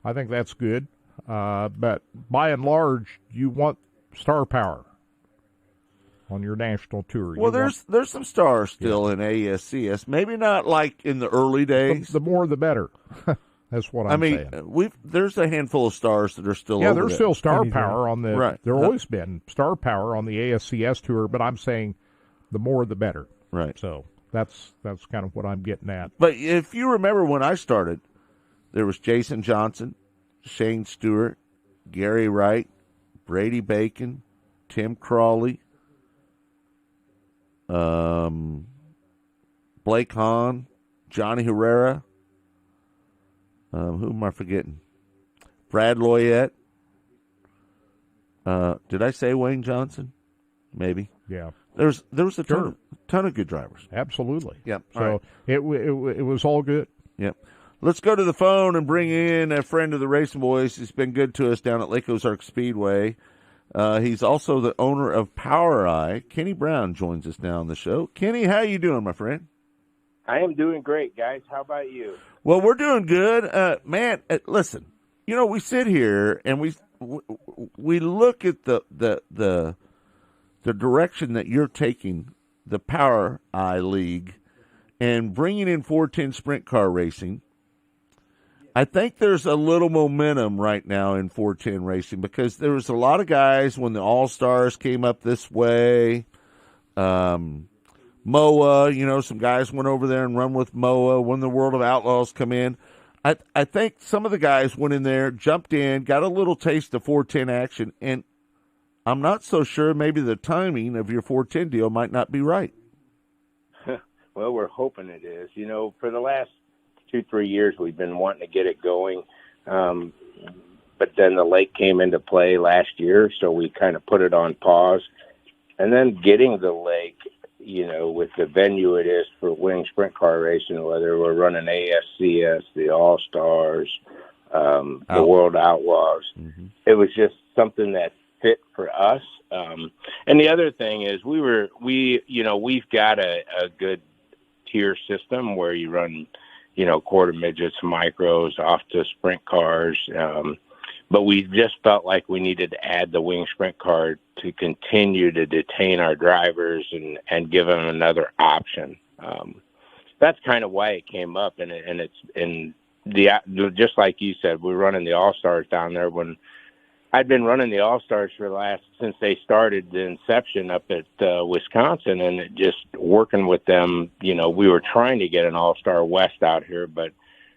I think that's good. But by and large, you want star power on your national tour. Well, there's some stars still in ASCS. Maybe not like in the early days. The more the better. That's what I'm saying. There's a handful of stars that are still over there's still star power on the right. There always been star power on the ASCS tour, but I'm saying the more the better. Right. So that's kind of what I'm getting at. But if you remember when I started, there was Jason Johnson, Shane Stewart, Gary Wright, Brady Bacon, Tim Crawley, Blake Hahn, Johnny Herrera. Who am I forgetting? Brad Loyette. Did I say Wayne Johnson? Maybe. Yeah. There was a ton of good drivers. Absolutely. Yep. So right. it was all good. Yep. Let's go to the phone and bring in a friend of the Racing Boys. He's been good to us down at Lake Ozark Speedway. He's also the owner of Power Eye. Kenny Brown joins us now on the show. Kenny, how you doing, my friend? I am doing great, guys. How about you? Well, we're doing good. Man, listen, we sit here and we look at the direction that you're taking the Power Eye League and bringing in 410 sprint car racing. I think there's a little momentum right now in 410 racing because there was a lot of guys when the All-Stars came up this way. MOA, some guys went over there and run with MOA when the World of Outlaws come in. I think some of the guys went in there, jumped in, got a little taste of 410 action, and I'm not so sure maybe the timing of your 410 deal might not be right. Well, we're hoping it is. You know, for the last 2-3 years, we've been wanting to get it going. But then the lake came into play last year, so we kind of put it on pause. And then getting the lake, you know, with the venue it is for winning sprint car racing, whether we're running ASCS, the All-Stars, the World Outlaws, it was just something that fit for us. And the other thing is we've got a good tier system where you run, you know, quarter midgets, micros off to sprint cars. But we just felt like we needed to add the wing sprint car to continue to detain our drivers and give them another option. That's kind of why it came up. And just like you said, we're running the All-Stars down there. When I'd been running the All-Stars since they started the inception up at Wisconsin, and it just working with them, you know, we were trying to get an All-Star West out here, but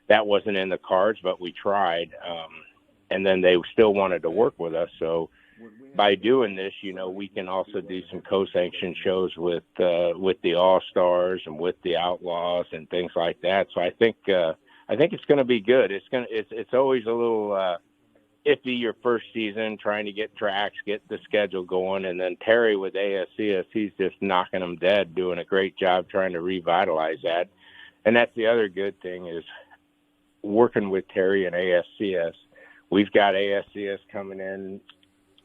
that wasn't in the cards, but we tried. And then they still wanted to work with us. So by doing this, you know, we can also do some co-sanctioned shows with the All-Stars and with the Outlaws and things like that. So I think it's going to be good. It's always a little iffy your first season trying to get tracks, get the schedule going. And then Terry with ASCS, he's just knocking them dead, doing a great job trying to revitalize that. And that's the other good thing is working with Terry and ASCS. We've got ASCS coming in,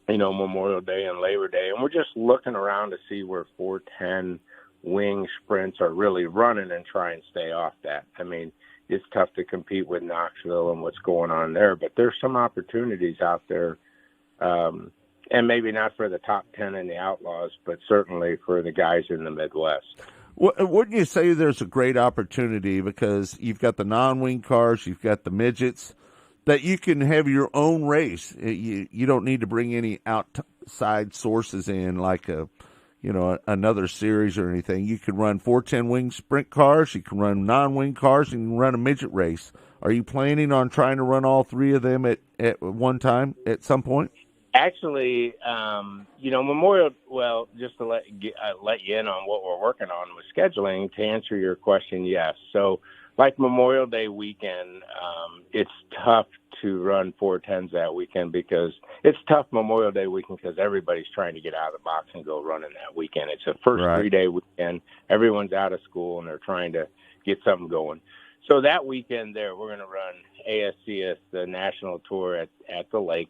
you know, Memorial Day and Labor Day, and we're just looking around to see where 410 wing sprints are really running and try and stay off that. I mean, it's tough to compete with Knoxville and what's going on there, but there's some opportunities out there, and maybe not for the top 10 in the Outlaws, but certainly for the guys in the Midwest. Wouldn't you say there's a great opportunity because you've got the non-wing cars, you've got the midgets, that you can have your own race? You don't need to bring any outside sources in like another series or anything. You can run 410 wing sprint cars, you can run non-wing cars, and you can run a midget race. Are you planning on trying to run all three of them at one time at some point? Actually, you know, just to let you in on what we're working on with scheduling, to answer your question, yes. So like Memorial Day weekend, it's tough to run 410s that weekend because it's tough Memorial Day weekend because everybody's trying to get out of the box and go running that weekend. It's a first 3-day weekend. Everyone's out of school and they're trying to get something going. So that weekend there, we're going to run ASCS, the national tour at the lake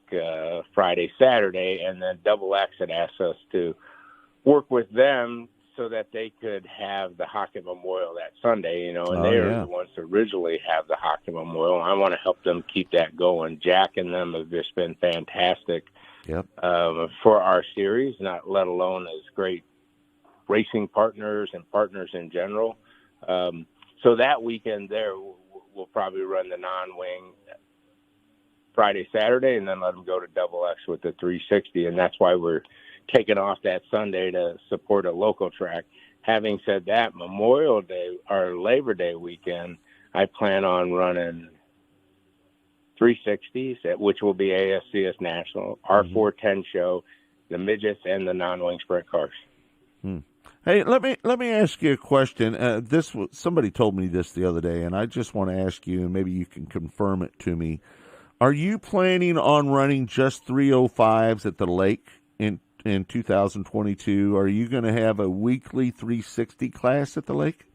Friday, Saturday, and then Double X had asked us to work with them so that they could have the Hockey Memorial that Sunday, you know, and they are the ones to originally have the Hockey Memorial. I want to help them keep that going. Jack and them have just been fantastic for our series, not let alone as great racing partners and partners in general. So that weekend there, we'll probably run the non-wing Friday, Saturday, and then let them go to Double X with the 360, and that's why we're taking off that Sunday to support a local track. Having said that, Memorial Day or Labor Day weekend, I plan on running 360s, which will be ASCS National, our 410 show, the midgets, and the non-wing sprint cars. Hey, let me ask you a question. Somebody told me this the other day, and I just want to ask you, and maybe you can confirm it to me. Are you planning on running just 305s at the lake in 2022? Are you going to have a weekly 360 class at the lake?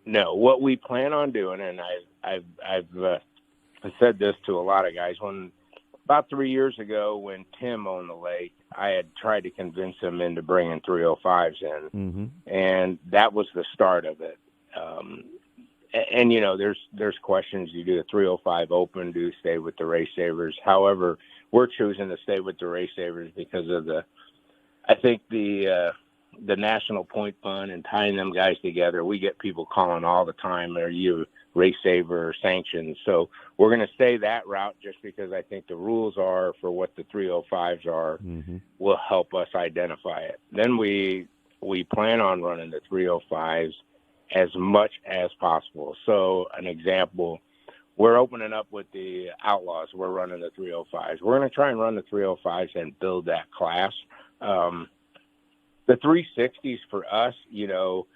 No, what we plan on doing, and I've said this to a lot of guys, about 3 years ago when Tim owned the lake, I had tried to convince him into bringing 305s in, and that was the start of it. And you know, there's questions. You do the 305 open, do you stay with the Race Savers? However, we're choosing to stay with the Race Savers because of the national point fund and tying them guys together. We get people calling all the time, are you Race Saver or sanctions? So we're going to stay that route just because I think the rules are for what the 305s are will help us identify it. Then we plan on running the 305s as much as possible. So an example, we're opening up with the Outlaws. We're running the 305s. We're going to try and run the 305s and build that class. The 360s for us, you know,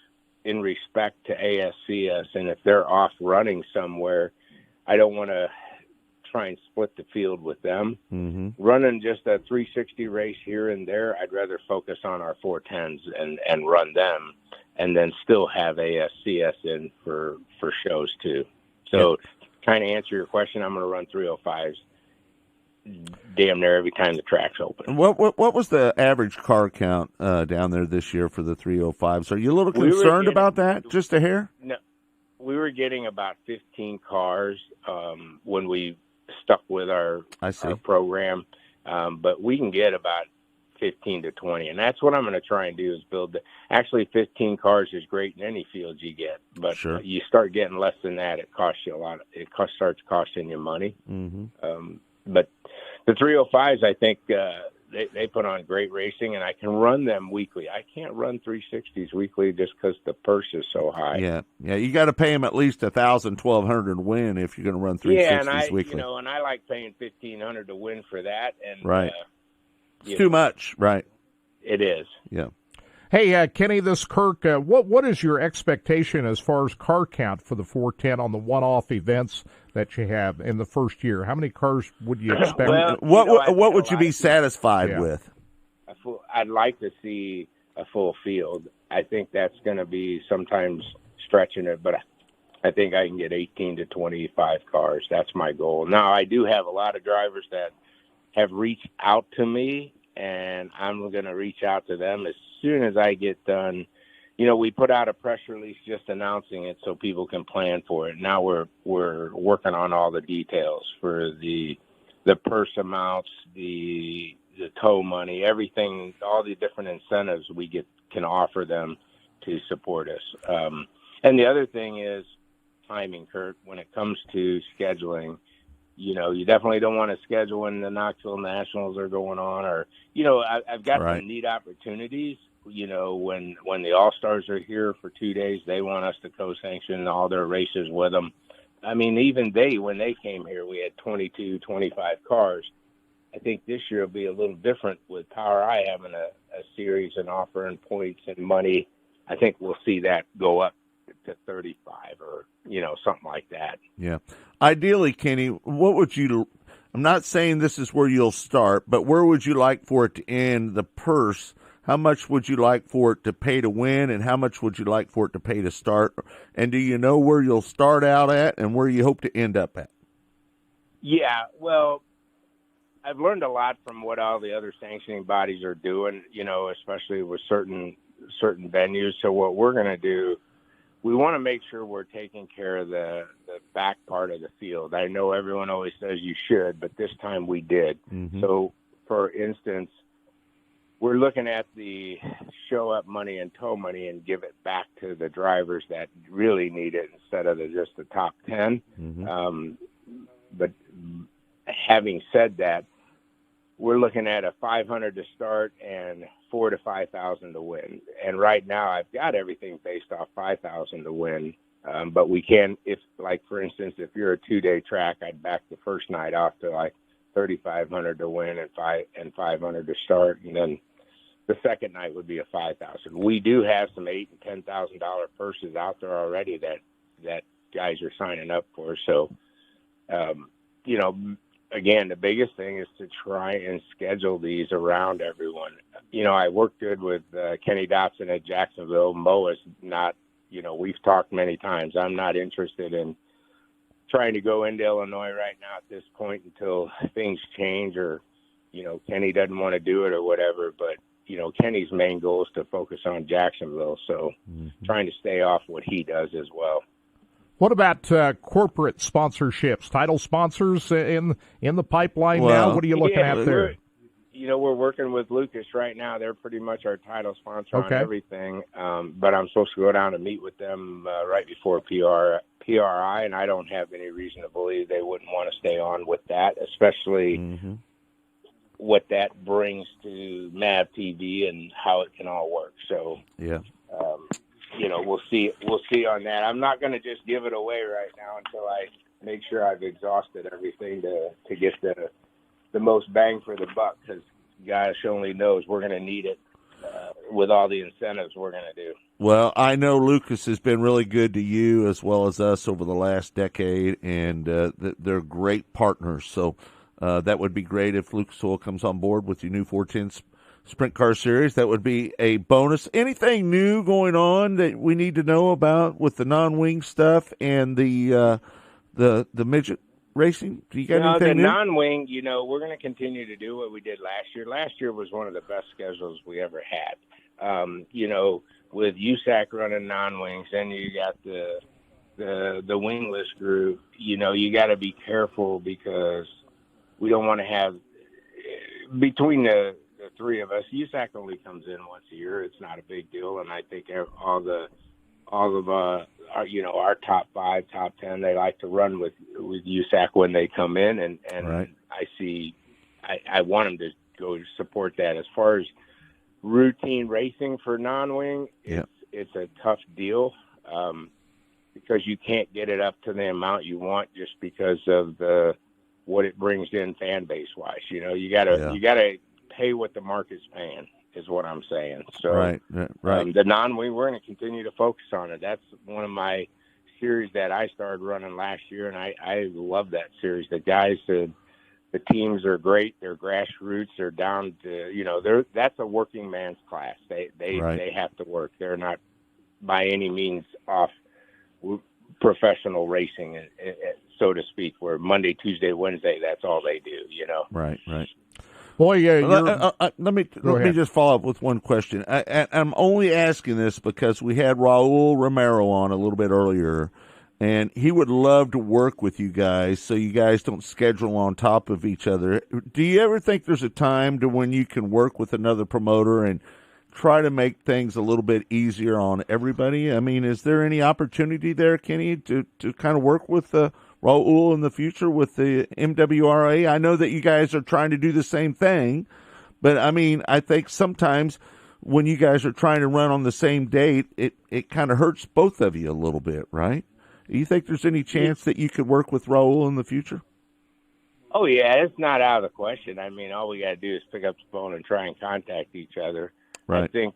in respect to ASCS, and if they're off running somewhere, I don't want to try and split the field with them. Mm-hmm. Running just a 360 race here and there, I'd rather focus on our 410s and run them, and then still have ASCS in for shows too. So, kind of answer your question, I'm going to run 305s damn near every time the track's open. What was the average car count down there this year for the 305s? Are you a little concerned about that? Just a hair? No, we were getting about 15 cars when we stuck with our program, but we can get about 15 to 20, and that's what I'm going to try and do is build. Actually, 15 cars is great in any field you get, but you start getting less than that, it costs you a lot. Starts costing you money. Mm-hmm. But the 305s, I think they put on great racing, and I can run them weekly. I can't run 360s weekly just because the purse is so high. Yeah. You got to pay them at least $1,000, $1,200 to win if you're going to run 360s weekly. And I like paying $1,500 to win for that. And right, it's too much. Right, it is. Yeah. Hey, Kenny, this Kirk. What is your expectation as far as car count for the 410 on the one-off events that you have in the first year? How many cars would you expect? What would you be satisfied with? I'd like to see a full field. I think that's going to be sometimes stretching it, but I think I can get 18 to 25 cars. That's my goal. Now, I do have a lot of drivers that have reached out to me, and I'm going to reach out to them as soon as I get done. You know, we put out a press release just announcing it so people can plan for it. Now we're working on all the details for the purse amounts, the tow money, everything, all the different incentives we can offer them to support us. And the other thing is timing, Kurt. When it comes to scheduling, you know, you definitely don't want to schedule when the Knoxville Nationals are going on, or, you know, I've got some neat opportunities. You know, when the All-Stars are here for 2 days, they want us to co-sanction all their races with them. I mean, even when they came here, we had 22, 25 cars. I think this year will be a little different with Power I having a series and offering points and money. I think we'll see that go up to 35 or, you know, something like that. Yeah. Ideally, Kenny, what would you – I'm not saying this is where you'll start, but where would you like for it to end, the purse? How much would you like for it to pay to win, and how much would you like for it to pay to start? And do you know where you'll start out at and where you hope to end up at? Yeah, well, I've learned a lot from what all the other sanctioning bodies are doing, you know, especially with certain venues. So what we're going to do, we want to make sure we're taking care of the back part of the field. I know everyone always says you should, but this time we did. Mm-hmm. So, for instance, we're looking at the show up money and tow money and give it back to the drivers that really need it instead of just the top 10. Mm-hmm. But having said that, we're looking at a $500 to start and $4,000 to $5,000 to win. And right now, I've got everything based off $5,000 to win. But we can, if like for instance, if you're a 2-day track, I'd back the first night off to like $3,500 to win and $500 to start, and then the second night would be a $5,000. We do have some $8,000 and $10,000 purses out there already that guys are signing up for. So, you know, again, the biggest thing is to try and schedule these around everyone. You know, I work good with Kenny Dotson at Jacksonville. Mo is not, you know, we've talked many times. I'm not interested in trying to go into Illinois right now at this point until things change or, you know, Kenny doesn't want to do it or whatever. But, you know, Kenny's main goal is to focus on Jacksonville. So trying to stay off what he does as well. What about corporate sponsorships, title sponsors in the pipeline now? What are you looking at there? We're working with Lucas right now. They're pretty much our title sponsor on everything. But I'm supposed to go down and meet with them right before PRI, and I don't have any reason to believe they wouldn't want to stay on with that, especially what that brings to MAV TV and how it can all work. So, we'll see on that. I'm not going to just give it away right now until I make sure I've exhausted everything to get the most bang for the buck, because gosh only knows we're going to need it with all the incentives we're going to do. Well, I know Lucas has been really good to you as well as us over the last decade, and they're great partners. So that would be great if Lucas Oil comes on board with your new 410 Sprint Car Series. That would be a bonus. Anything new going on that we need to know about with the non-wing stuff and the midget racing? Do you got anything new? The non-wing, we're going to continue to do what we did last year. Last year was one of the best schedules we ever had. With USAC running non-wings, and you got the wingless group, you got to be careful because we don't want to have between the three of us. USAC only comes in once a year. It's not a big deal, and I think all of our top 5, top 10, they like to run with USAC when they come in, and right. I want them to go support that. As far as routine racing for non-wing, it's a tough deal because you can't get it up to the amount you want just because of what it brings in fan base wise. You gotta pay what the market's paying is what I'm saying. So right. The non-wing, we're going to continue to focus on it. That's one of my series that I started running last year, and I love that series. The guys, the teams are great. They're grassroots. They're down to, that's a working man's class. They have to work. They're not by any means off professional racing, so to speak, where Monday, Tuesday, Wednesday, that's all they do, Right. Boy, let me just follow up with one question. I'm only asking this because we had Raul Romero on a little bit earlier, and he would love to work with you guys so you guys don't schedule on top of each other. Do you ever think there's a time to when you can work with another promoter and try to make things a little bit easier on everybody? I mean, is there any opportunity there, Kenny, to kind of work with Raul in the future with the MWRA? I know that you guys are trying to do the same thing, but I mean, I think sometimes when you guys are trying to run on the same date, it kind of hurts both of you a little bit, right? Do you think there's any chance that you could work with Raul in the future? Oh, yeah, it's not out of the question. I mean, all we got to do is pick up the phone and try and contact each other. Right. I think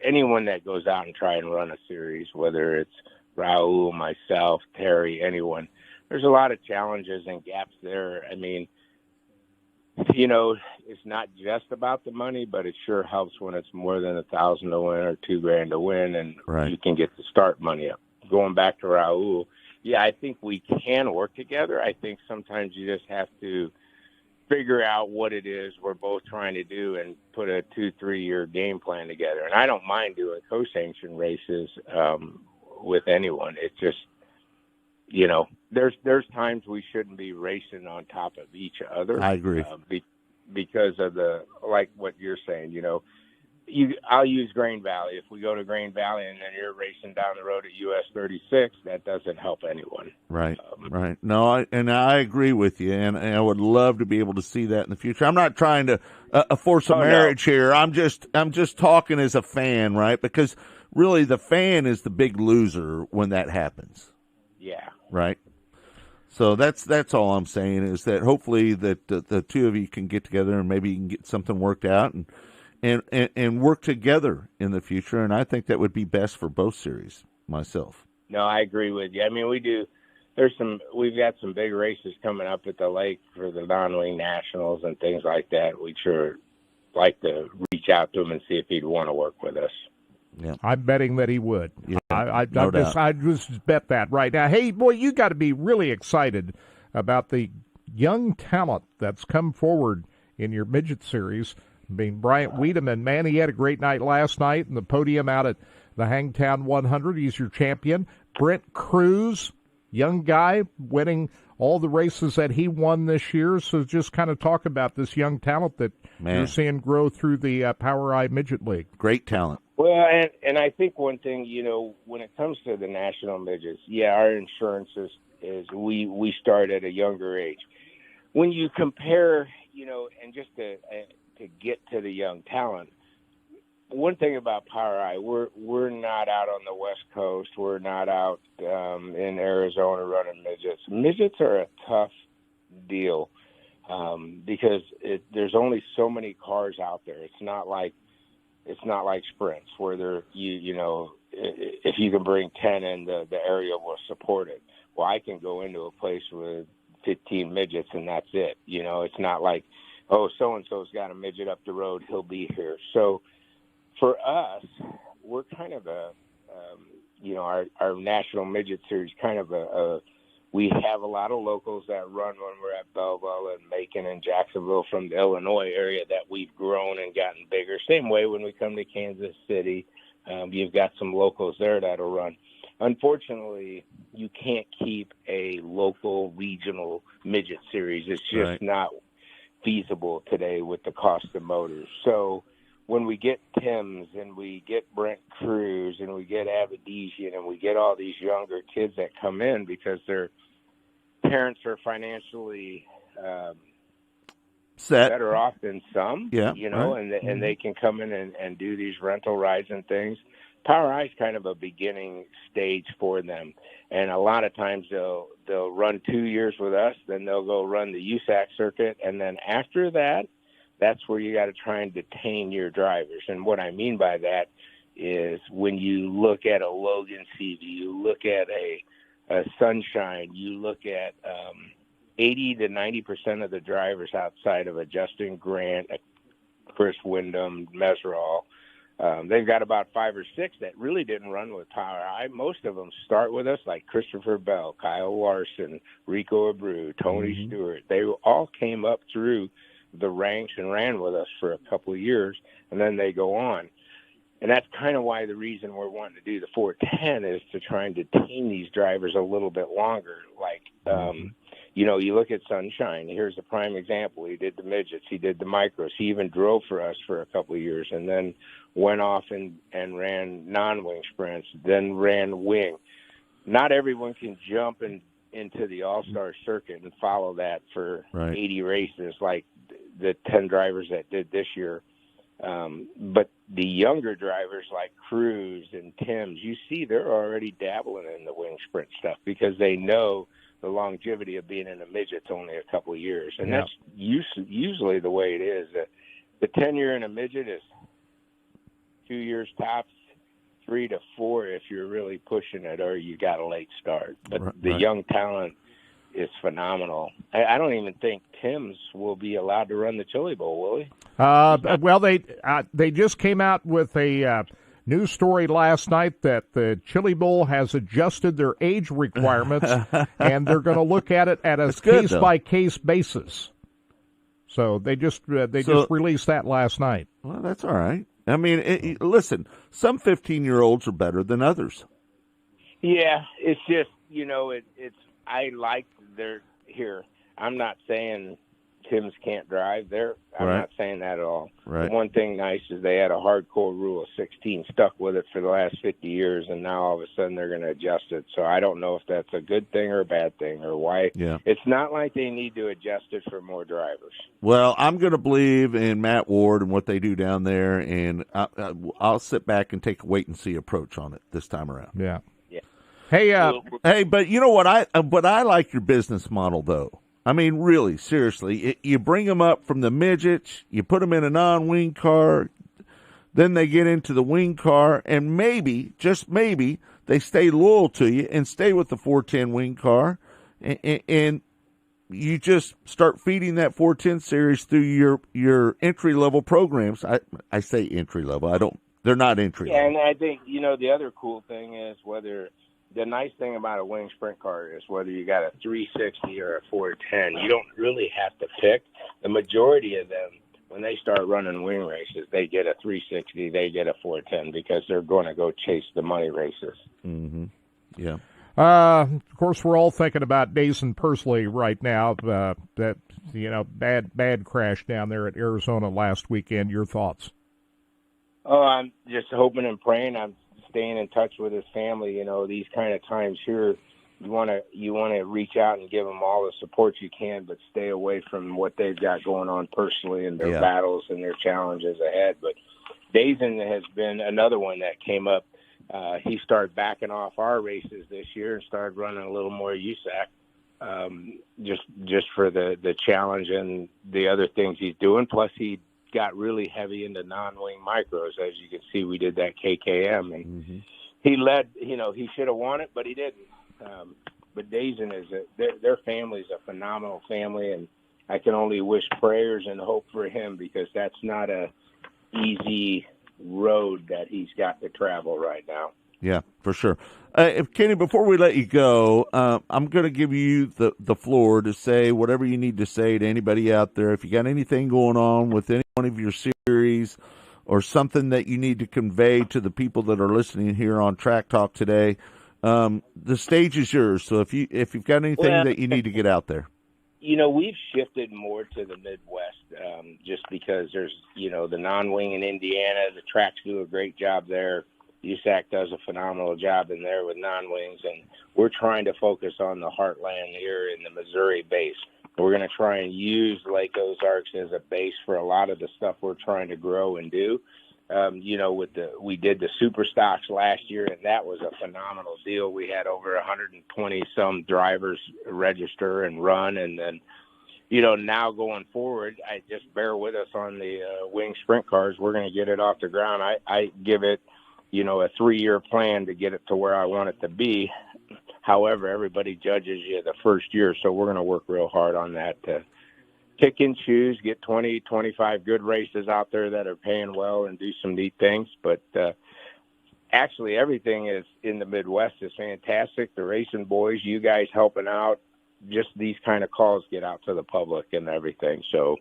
anyone that goes out and try and run a series, whether it's Raul, myself, Terry, anyone, there's a lot of challenges and gaps there. I mean, it's not just about the money, but it sure helps when it's more than $1,000 to win or $2,000 to win, and you can get the start money up. Going back to Raul, I think we can work together. I think sometimes you just have to figure out what it is we're both trying to do and put a 2-3 year game plan together. And I don't mind doing co-sanction races with anyone. It's just, there's times we shouldn't be racing on top of each other. I agree. Because of like what you're saying, I'll use Grain Valley. If we go to Grain Valley and then you're racing down the road at US 36, that doesn't help anyone. Right, right. No, I agree with you, and I would love to be able to see that in the future. I'm not trying to force a marriage here. I'm just talking as a fan, right? Because really, the fan is the big loser when that happens. Yeah. Right. So that's all I'm saying is that hopefully that the two of you can get together and maybe you can get something worked out and work together in the future. And I think that would be best for both series myself. No, I agree with you. I mean, we've got some big races coming up at the lake for the non-wing nationals and things like that. We'd sure like to reach out to him and see if he'd want to work with us. Yeah. I'm betting that he would. Yeah, I just bet that right now. Hey, boy, you got to be really excited about the young talent that's come forward in your midget series. I mean, Bryant Wiedemann, man, he had a great night last night in the podium out at the Hangtown 100. He's your champion. Brent Cruz, young guy, winning all the races that he won this year. So just kind of talk about this young talent that you're seeing grow through the POWRi Midget League. Great talent. Well, and I think one thing, when it comes to the national midgets, our insurance is we start at a younger age. When you compare, and just to get to the young talent, one thing about POWRi, we're not out on the West Coast. We're not out in Arizona running midgets. Midgets are a tough deal. because there's only so many cars out there. It's not like sprints where if you can bring 10 in, the area will support it. Well, I can go into a place with 15 midgets and that's it. It's not like, oh, so-and-so's got a midget up the road, he'll be here. So for us, we're kind of our National Midget Series kind of we have a lot of locals that run when we're at Belleville and Macon and Jacksonville from the Illinois area that we've grown and gotten bigger. Same way when we come to Kansas City, you've got some locals there that'll run. Unfortunately, you can't keep a local regional midget series. It's just not feasible today with the cost of motors. So when we get Tim's and we get Brent Cruz and we get Avedisian and we get all these younger kids that come in because their parents are financially better off than some, and they can come in and do these rental rides and things. POWRi is kind of a beginning stage for them. And a lot of times they'll run 2 years with us, then they'll go run the USAC circuit, and then after that, that's where you got to try and detain your drivers. And what I mean by that is when you look at a Logan CV, you look at a Sunshine, you look at 80 to 90% of the drivers outside of a Justin Grant, a Chris Wyndham, Meserol, they've got about 5 or 6 that really didn't run with POWRi. Most of them start with us, like Christopher Bell, Kyle Larson, Rico Abreu, Tony Stewart. They all came up through the ranks and ran with us for a couple of years, and then they go on. And that's kind of why the reason we're wanting to do the 410 is to try and detain these drivers a little bit longer. Like, you look at Sunshine. Here's a prime example. He did the midgets. He did the micros. He even drove for us for a couple of years and then went off and ran non-wing sprints, then ran wing. Not everyone can jump into the all-star circuit and follow that for 80 races like the 10 drivers that did this year. But the younger drivers like Cruz and Tim's, you see they're already dabbling in the wing sprint stuff because they know the longevity of being in a midget's only a couple of years. And that's usually the way it is. The tenure in a midget is 2 years tops, 3 to 4 if you're really pushing it or you got a late start. But the young talent is phenomenal. I don't even think Tim's will be allowed to run the Chili Bowl, will he? Well, they just came out with a news story last night that the Chili Bowl has adjusted their age requirements, and they're going to look at it at a case-by-case basis. So they just released that last night. Well, that's all right. I mean, listen, some 15-year-olds are better than others. Yeah, it's just, I like their here. I'm not saying Tim's can't drive there. I'm not saying that at all. Right. The one thing nice is they had a hardcore rule of 16, stuck with it for the last 50 years, and now all of a sudden they're going to adjust it. So I don't know if that's a good thing or a bad thing or why. Yeah. It's not like they need to adjust it for more drivers. Well, I'm going to believe in Matt Ward and what they do down there, and I'll sit back and take a wait-and-see approach on it this time around. Yeah. Hey, but you know what? I like your business model, though. I mean, really, seriously, you bring them up from the midgets, you put them in a non-wing car, then they get into the wing car, and maybe, just maybe, they stay loyal to you and stay with the 410 wing car, and you just start feeding that 410 series through your entry-level programs. I say entry-level. They're not entry-level. Yeah, and I think, the other cool thing is the nice thing about a wing sprint car is whether you got a 360 or a 410, you don't really have to pick. The majority of them, when they start running wing races, they get a 360, they get a 410 because they're going to go chase the money races. Mm-hmm. Yeah. Of course, we're all thinking about Dason Pursley right now. That bad crash down there at Arizona last weekend. Your thoughts? Oh, I'm just hoping and praying. I'm staying in touch with his family. These kind of times here, you want to reach out and give them all the support you can, but stay away from what they've got going on personally and their battles and their challenges ahead. But Dason has been another one that came up. He started backing off our races this year and started running a little more USAC. just for the challenge and the other things he's doing. Plus, he got really heavy into non-wing micros. As you can see, we did that KKM, and he led. He should have won it, but he didn't. But Dazen their family is a phenomenal family, and I can only wish prayers and hope for him, because that's not a easy road that he's got to travel right now. Yeah, for sure. Kenny, before we let you go, I'm going to give you the floor to say whatever you need to say to anybody out there. If you got anything going on with any one of your series or something that you need to convey to the people that are listening here on Track Talk today, the stage is yours. So if you've got anything that you need to get out there. We've shifted more to the Midwest just because there's, the non-wing in Indiana. The tracks do a great job there. USAC does a phenomenal job in there with non-wings, and we're trying to focus on the heartland here in the Missouri base. We're going to try and use Lake Ozarks as a base for a lot of the stuff we're trying to grow and do. We did the super stocks last year, and that was a phenomenal deal. We had over 120 some drivers register and run, and then now going forward, I just bear with us on the wing sprint cars. We're going to get it off the ground. I give it a 3-year plan to get it to where I want it to be. However, everybody judges you the first year, so we're going to work real hard on that to pick and choose, get 20, 25 good races out there that are paying well and do some neat things. But actually, everything is in the Midwest is fantastic. The racing boys, you guys helping out, just these kind of calls get out to the public and everything. So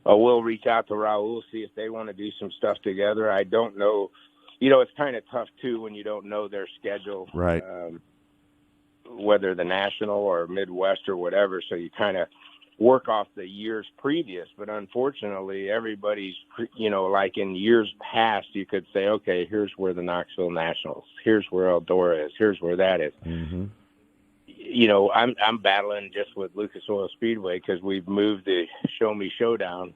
we'll reach out to Raul, see if they want to do some stuff together. I don't know. It's kind of tough, too, when you don't know their schedule, right? Whether the national or Midwest or whatever. So you kind of work off the years previous. But unfortunately, everybody's, like in years past, you could say, okay, here's where the Knoxville Nationals, here's where Eldora is, here's where that is. Mm-hmm. I'm battling just with Lucas Oil Speedway because we've moved the Show Me Showdown.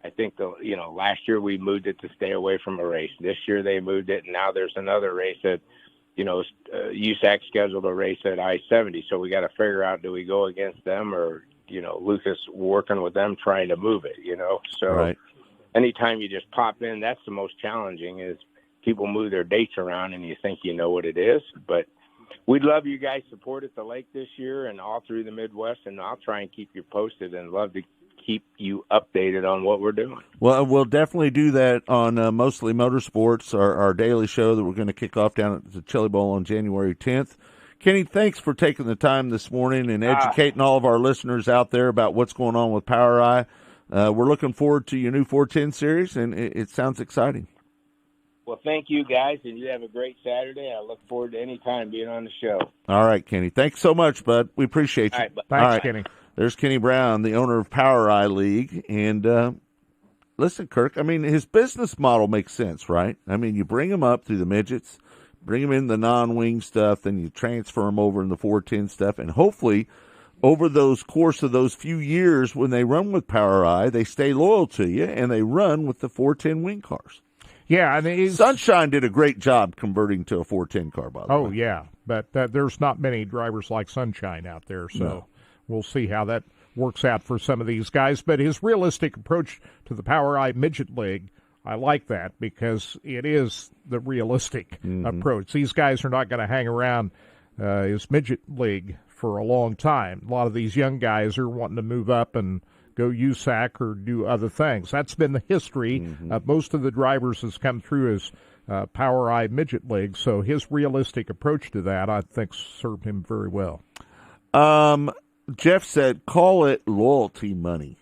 I think last year we moved it to stay away from a race. This year they moved it, and now there's another race that, USAC scheduled a race at I-70. So we got to figure out, do we go against them or, Lucas working with them trying to move it, So right. Anytime you just pop in, that's the most challenging is people move their dates around and you think you know what it is. But we'd love you guys support at the lake this year and all through the Midwest, and I'll try and keep you posted and love to keep you updated on what we're doing. Well, we'll definitely do that on Mostly Motorsports, our daily show that we're going to kick off down at the Chili Bowl on January 10th. Kenny, thanks for taking the time this morning and educating all of our listeners out there about what's going on with POWRi. We're looking forward to your new 410 series, and it sounds exciting. Well, thank you, guys, and you have a great Saturday. I look forward to any time being on the show. All right, Kenny. Thanks so much, bud. We appreciate you. All right, thanks, Kenny. There's Kenny Brown, the owner of POWRi League. And listen, Kirk, his business model makes sense, right? You bring him up through the midgets, bring him in the non-wing stuff, then you transfer him over in the 410 stuff, and hopefully over those course of those few years when they run with POWRi, they stay loyal to you, and they run with the 410 wing cars. Yeah, Sunshine did a great job converting to a 410 car, by the way. Oh, yeah, but there's not many drivers like Sunshine out there, so... No. We'll see how that works out for some of these guys. But his realistic approach to the POWRi Midget League, I like that because it is the realistic approach. These guys are not going to hang around his Midget League for a long time. A lot of these young guys are wanting to move up and go USAC or do other things. That's been the history of most of the drivers has come through his POWRi Midget League. So his realistic approach to that, I think, served him very well. Jeff said, call it loyalty money.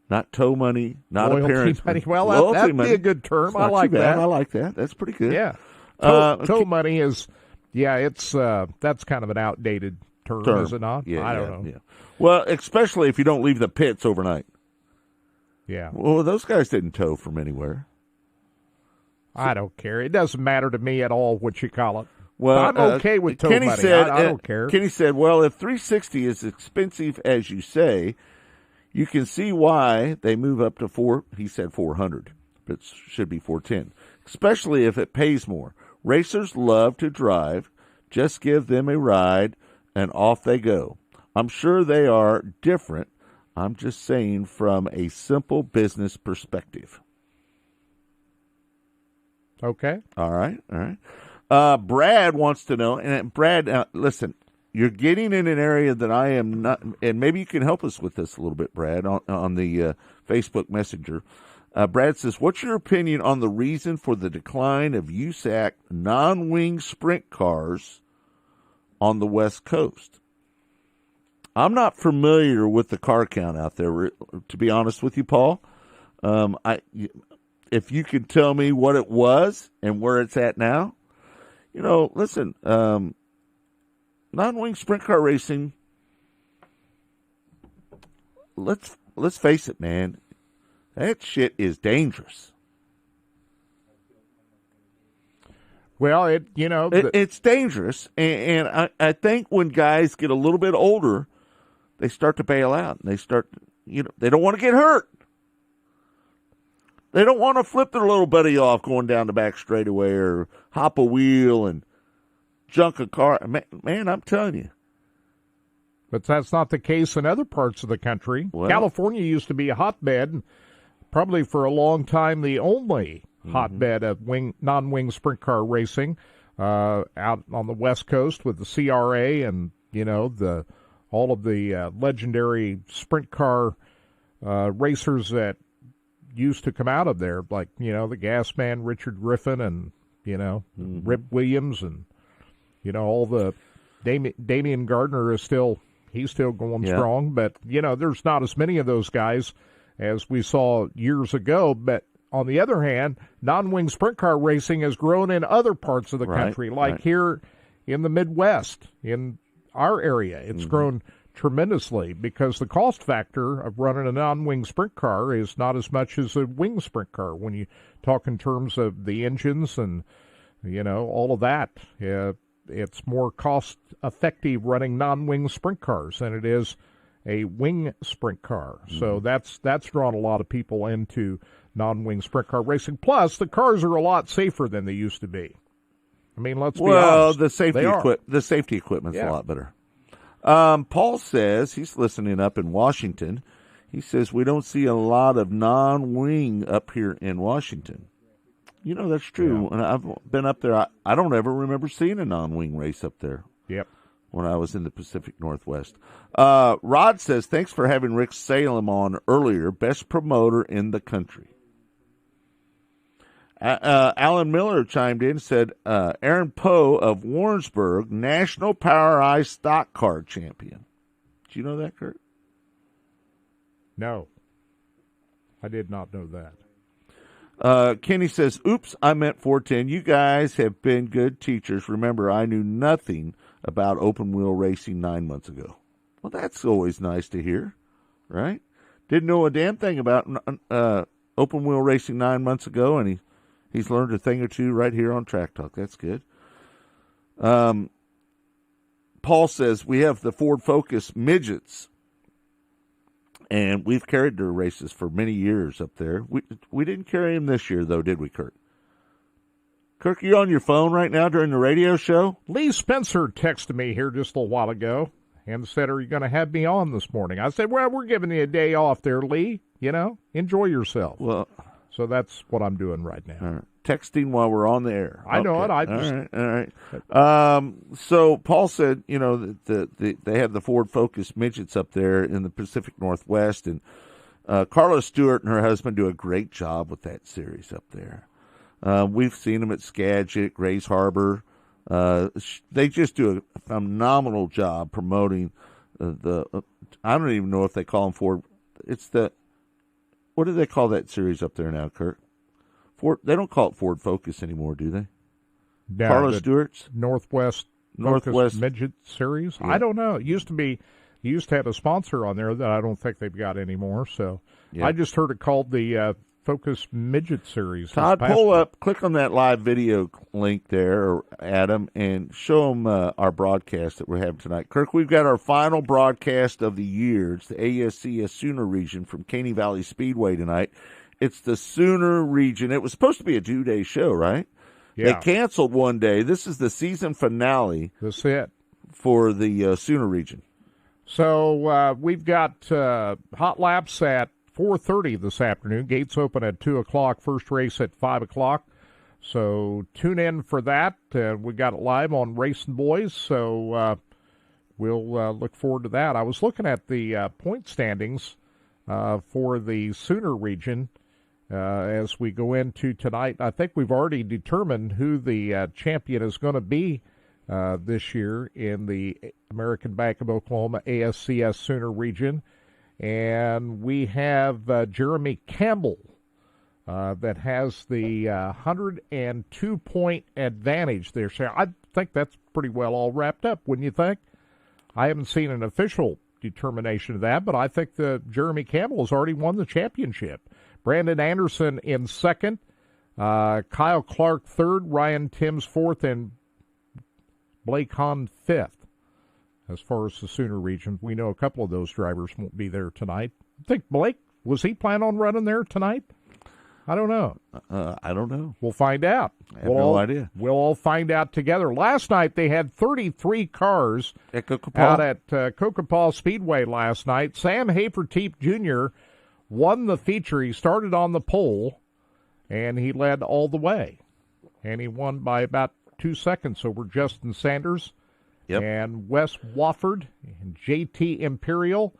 Not tow money, not loyalty appearance money. Well, that'd be a good term. I like that. I like that. That's pretty good. Yeah. Tow money is, it's that's kind of an outdated term, is it not? Yeah, I don't know. Yeah. Well, especially if you don't leave the pits overnight. Yeah. Well, those guys didn't tow from anywhere. I don't care. It doesn't matter to me at all what you call it. Well, I'm okay with tow money. I don't care. Kenny said, well, if 360 is expensive as you say, you can see why they move up to 400. But it should be 410, especially if it pays more. Racers love to drive. Just give them a ride, and off they go. I'm sure they are different. I'm just saying from a simple business perspective. Okay. All right. Brad wants to know, and Brad, listen, you're getting in an area that I am not, and maybe you can help us with this a little bit, Brad, on the Facebook Messenger. Brad says, what's your opinion on the reason for the decline of USAC non-wing sprint cars on the West Coast? I'm not familiar with the car count out there, to be honest with you, Paul. If you could tell me what it was and where it's at now. Listen, non-wing sprint car racing, let's face it, man, that shit is dangerous. Well, it's dangerous, and I think when guys get a little bit older, they start to bail out, and they don't want to get hurt. They don't want to flip their little buddy off going down the back straightaway or hop a wheel and junk a car. Man, I'm telling you. But that's not the case in other parts of the country. Well, California used to be a hotbed, probably for a long time the only hotbed of non-wing sprint car racing out on the West Coast with the CRA and, all of the legendary sprint car racers that used to come out of there, like, the gas man, Richard Griffin, and, Rip Williams, and, all the Damian Gardner is still going strong, but, there's not as many of those guys as we saw years ago. But on the other hand, non-wing sprint car racing has grown in other parts of the country, like here in the Midwest, in our area. It's grown tremendously because the cost factor of running a non-wing sprint car is not as much as a wing sprint car when you talk in terms of the engines and, all of that. It's more cost-effective running non-wing sprint cars than it is a wing sprint car. So that's drawn a lot of people into non-wing sprint car racing. Plus, the cars are a lot safer than they used to be. I mean, let's be honest. Well, the safety equipment's a lot better. Paul says, he's listening up in Washington, he says, we don't see a lot of non-wing up here in Washington. That's true. When I've been up there, I don't ever remember seeing a non-wing race up there. Yep. When I was in the Pacific Northwest. Rod says, thanks for having Rick Salem on earlier. Best promoter in the country. Alan Miller chimed in and said, Aaron Poe of Warrensburg, National POWRi Stock Car Champion. Do you know that, Kurt? No. I did not know that. Kenny says, oops, I meant 410. You guys have been good teachers. Remember, I knew nothing about open wheel racing 9 months ago. Well, that's always nice to hear, right? Didn't know a damn thing about open wheel racing 9 months ago, and he's learned a thing or two right here on Track Talk. That's good. Paul says, we have the Ford Focus midgets, and we've carried their races for many years up there. We didn't carry them this year, though, did we, Kurt? Kirk, you on your phone right now during the radio show? Lee Spencer texted me here just a little while ago and said, are you going to have me on this morning? I said, well, we're giving you a day off there, Lee. Enjoy yourself. Well, so that's what I'm doing right now. All right. Texting while we're on the air. I know it. All right. So Paul said, that they have the Ford Focus midgets up there in the Pacific Northwest, and Carla Stewart and her husband do a great job with that series up there. We've seen them at Skagit, Grays Harbor. They just do a phenomenal job promoting I don't even know if they call them Ford. What do they call that series up there now, Kurt? They don't call it Ford Focus anymore, do they? No, Carla Stewart's Northwest Midget Series. Yeah. I don't know. It used to have a sponsor on there that I don't think they've got anymore. So I just heard it called the Focus Midget Series. Todd, pull up, click on that live video link there, or Adam, and show them our broadcast that we're having tonight. Kirk, we've got our final broadcast of the year. It's the ASCS Sooner region from Caney Valley Speedway tonight. It's the Sooner region. It was supposed to be a 2-day show, right? Yeah. They canceled one day. This is the season finale. That's it. For the Sooner region. So we've got hot laps at 4:30 this afternoon. Gates open at 2 o'clock. First race at 5 o'clock. So tune in for that. We got it live on Racing Boys, so we'll look forward to that. I was looking at the point standings for the Sooner region as we go into tonight. I think we've already determined who the champion is going to be this year in the American Bank of Oklahoma ASCS Sooner region. And we have Jeremy Campbell that has the 102-point advantage there. So I think that's pretty well all wrapped up, wouldn't you think? I haven't seen an official determination of that, but I think that Jeremy Campbell has already won the championship. Brandon Anderson in second, Kyle Clark third, Ryan Timms fourth, and Blake Hahn fifth. As far as the Sooner region, we know a couple of those drivers won't be there tonight. I think Blake, was he planning on running there tonight? I don't know. I don't know. We'll find out. I have no idea. We'll all find out together. Last night they had 33 cars at out at Kokopah Speedway last night. Sam Hafertepe Jr. won the feature. He started on the pole, and he led all the way. And he won by about 2 seconds over Justin Sanders and Wes Wofford and J.T. Imperial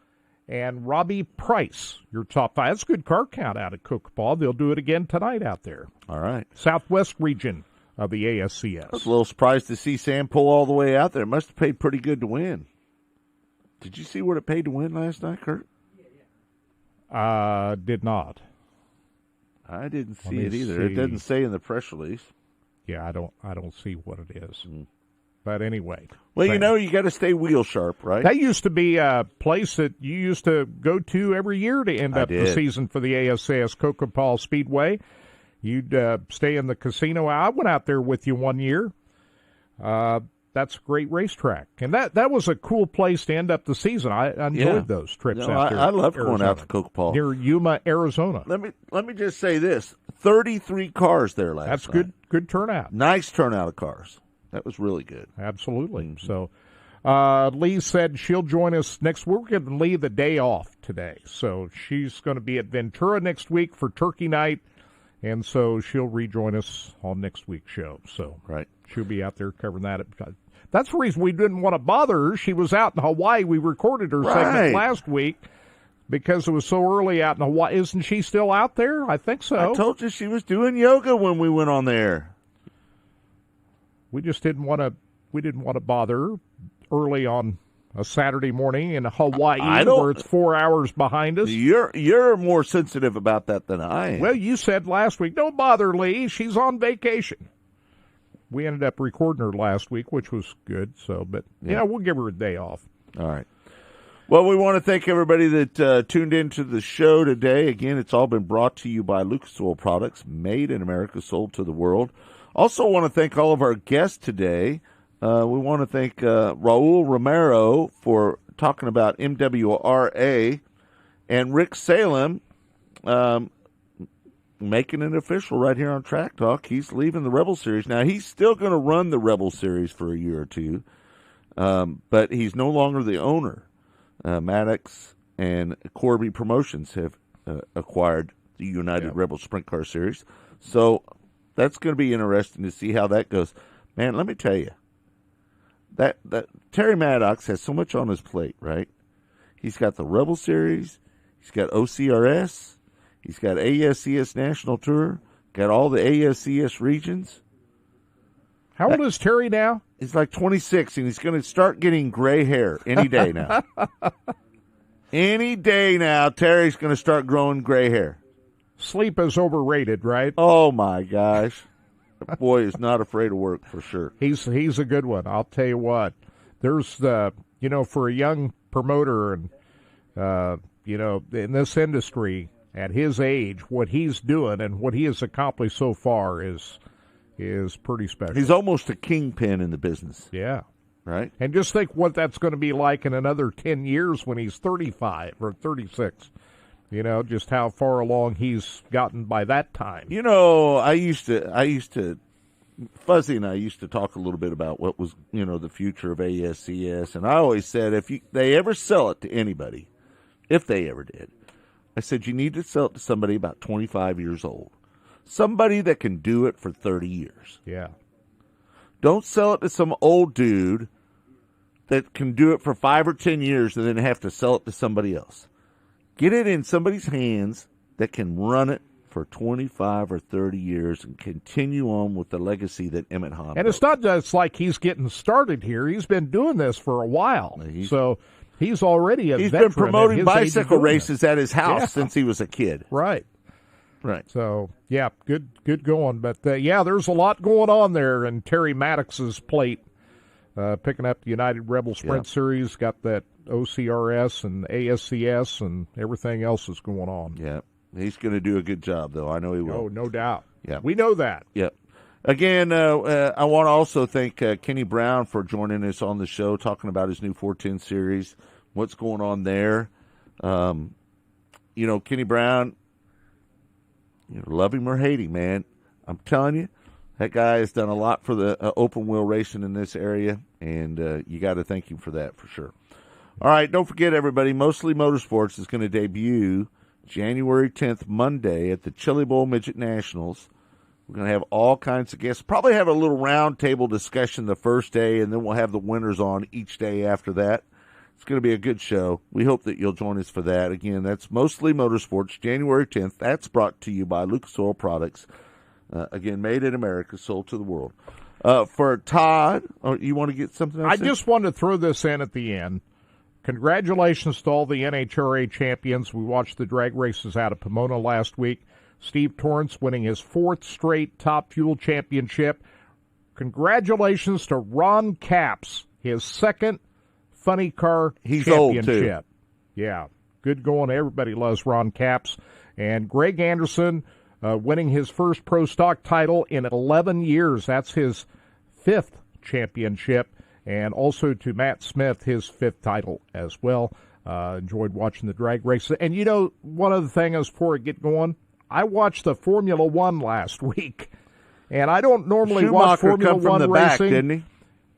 and Robbie Price, your top five. That's a good car count out at Kokopah. They'll do it again tonight out there. All right. Southwest region of the ASCS. I was a little surprised to see Sam pull all the way out there. It must have paid pretty good to win. Did you see what it paid to win last night, Kurt? Did not. I didn't see it either. It doesn't say in the press release. Yeah, I don't see what it is. But anyway. Well, you got to stay wheel sharp, right? That used to be a place that you used to go to every year to end up the season for the ASCS Kokopah Speedway. You'd stay in the casino. I went out there with you one year. That's a great racetrack. And that was a cool place to end up the season. I enjoyed those trips out there. I love going out to Kokopah. Near Yuma, Arizona. Let me just say this. 33 cars there last night. That's good turnout. Nice turnout of cars. That was really good. Absolutely. Mm-hmm. So Lee said she'll join us next week. We're giving Lee the day off today. So she's going to be at Ventura next week for Turkey Night. And so she'll rejoin us on next week's show. So she'll be out there covering that. That's the reason we didn't want to bother her. She was out in Hawaii. We recorded her segment last week because it was so early out in Hawaii. Isn't she still out there? I think so. I told you she was doing yoga when we went on there. We just didn't want to bother her early on a Saturday morning in Hawaii where it's 4 hours behind us. You're more sensitive about that than I am. Well, you said last week, don't bother Lee. She's on vacation. We ended up recording her last week, which was good. So, but we'll give her a day off. All right. Well, we want to thank everybody that tuned into the show today. Again, it's all been brought to you by Lucas Oil Products, made in America, sold to the world. Also want to thank all of our guests today. We want to thank Raul Romero for talking about MWRA and Rick Salem making it official right here on Track Talk. He's leaving the Rebel Series. Now, he's still going to run the Rebel Series for a year or two, but he's no longer the owner. Maddox and Corby Promotions have acquired the United Rebel Sprint Car Series. So that's going to be interesting to see how that goes. Man, let me tell you, that Terry Maddox has so much on his plate, right? He's got the Rebel Series, he's got OCRS, he's got ASCS National Tour, got all the ASCS regions. How old is Terry now? He's like 26, and he's going to start getting gray hair any day now. Any day now, Terry's going to start growing gray hair. Sleep is overrated, right? Oh, my gosh. The boy is not afraid of work, for sure. He's a good one. I'll tell you what. There's for a young promoter and, in this industry, at his age, what he's doing and what he has accomplished so far is pretty special. He's almost a kingpin in the business. Yeah. Right? And just think what that's going to be like in another 10 years when he's 35 or 36. Just how far along he's gotten by that time. I used to Fuzzy and I used to talk a little bit about what was, the future of ASCS, and I always said if they ever sell it to anybody, if they ever did, I said you need to sell it to somebody about 25 years old, somebody that can do it for 30 years. Yeah. Don't sell it to some old dude that can do it for 5 or 10 years and then have to sell it to somebody else. Get it in somebody's hands that can run it for 25 or 30 years and continue on with the legacy that Emmett Hahn And built. it's not just like he's getting started here. He's been doing this for a while. So he's already a He's veteran been promoting at his age of bicycle doing races it. at his house Yeah. since he was a kid. Right. Right. So, yeah, good going. But, there's a lot going on there in Terry Maddox's plate. Picking up the United Rebel Sprint Series, got that OCRS and ASCS and everything else is going on. Yeah. He's going to do a good job, though. I know he will. Oh, no doubt. Yeah. We know that. Yep. Again, I want to also thank Kenny Brown for joining us on the show, talking about his new 410 series, what's going on there. Kenny Brown, love him or hate him, man. I'm telling you, that guy has done a lot for the open wheel racing in this area, and you got to thank him for that for sure. All right, don't forget, everybody, Mostly Motorsports is going to debut January 10th, Monday, at the Chili Bowl Midget Nationals. We're going to have all kinds of guests. Probably have a little round table discussion the first day, and then we'll have the winners on each day after that. It's going to be a good show. We hope that you'll join us for that. Again, that's Mostly Motorsports, January 10th. That's brought to you by Lucas Oil Products. Again, made in America, sold to the world. For Todd, you want to get something else? I just wanted to throw this in at the end. Congratulations to all the NHRA champions. We watched the drag races out of Pomona last week. Steve Torrance winning his 4th straight Top Fuel championship. Congratulations to Ron Capps, his 2nd Funny Car He's championship. old, too. Yeah, good going. Everybody loves Ron Capps. And Greg Anderson winning his first Pro Stock title in 11 years. That's his 5th championship. And also to Matt Smith, his 5th title as well. Enjoyed watching the drag races. And one other thing is before I get going, I watched the Formula One last week. And I don't normally watch Formula come from One the racing. back, didn't he?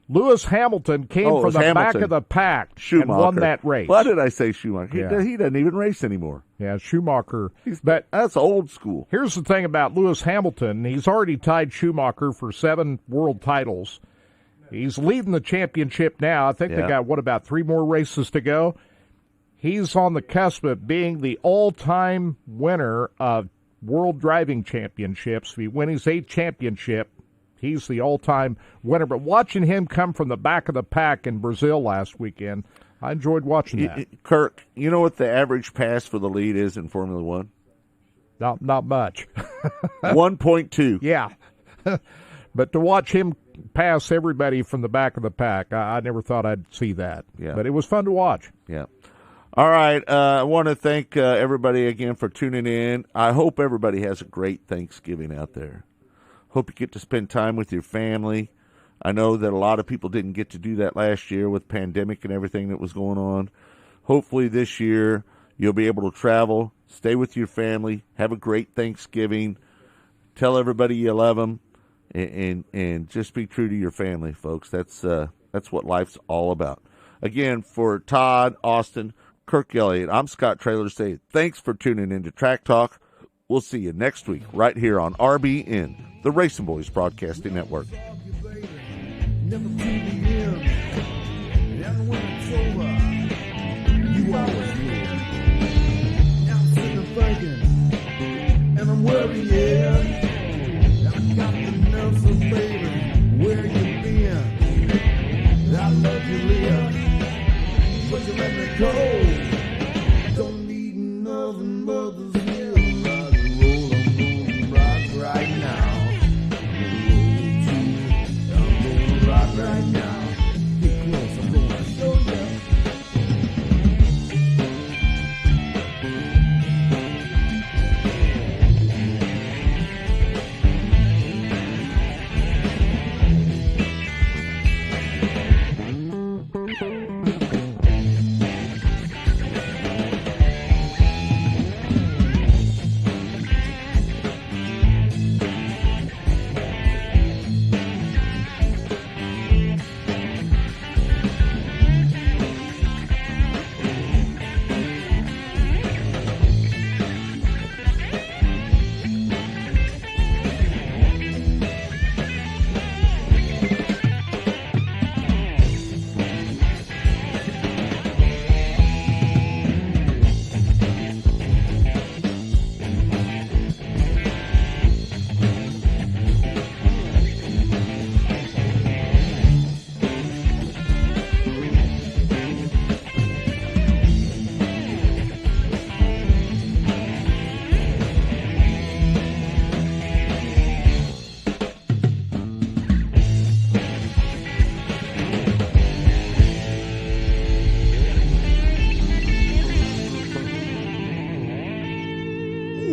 Lewis Hamilton came from the back of the pack and won that race. Why did I say Schumacher? Yeah. He doesn't even race anymore. Yeah, Schumacher. But that's old school. Here's the thing about Lewis Hamilton. He's already tied Schumacher for 7 world titles. He's leading the championship now. I think they got, about 3 more races to go? He's on the cusp of being the all-time winner of World Driving Championships. If he wins his 8th championship, he's the all-time winner. But watching him come from the back of the pack in Brazil last weekend, I enjoyed watching that. Kirk, you know what the average pass for the lead is in Formula One? Not much. 1.2. Yeah. But to watch him pass everybody from the back of the pack, I never thought I'd see that. Yeah. But it was fun to watch. Yeah. All right. I want to thank everybody again for tuning in. I hope everybody has a great Thanksgiving out there. Hope you get to spend time with your family. I know that a lot of people didn't get to do that last year with pandemic and everything that was going on. Hopefully this year you'll be able to travel, stay with your family, have a great Thanksgiving, tell everybody you love them, and just be true to your family, folks. That's what life's all about. Again, for Todd, Austin, Kirk Elliott, I'm Scott Traylor saying thanks for tuning in to Track Talk. We'll see you next week right here on RBN, the Racing Boys Broadcasting Network. Never to the end. And when it's over, you always win. Now I'm sitting thinking, and I'm worried, yeah. I got the nerves of baby, where you been? I love you, Leah, but you let me go.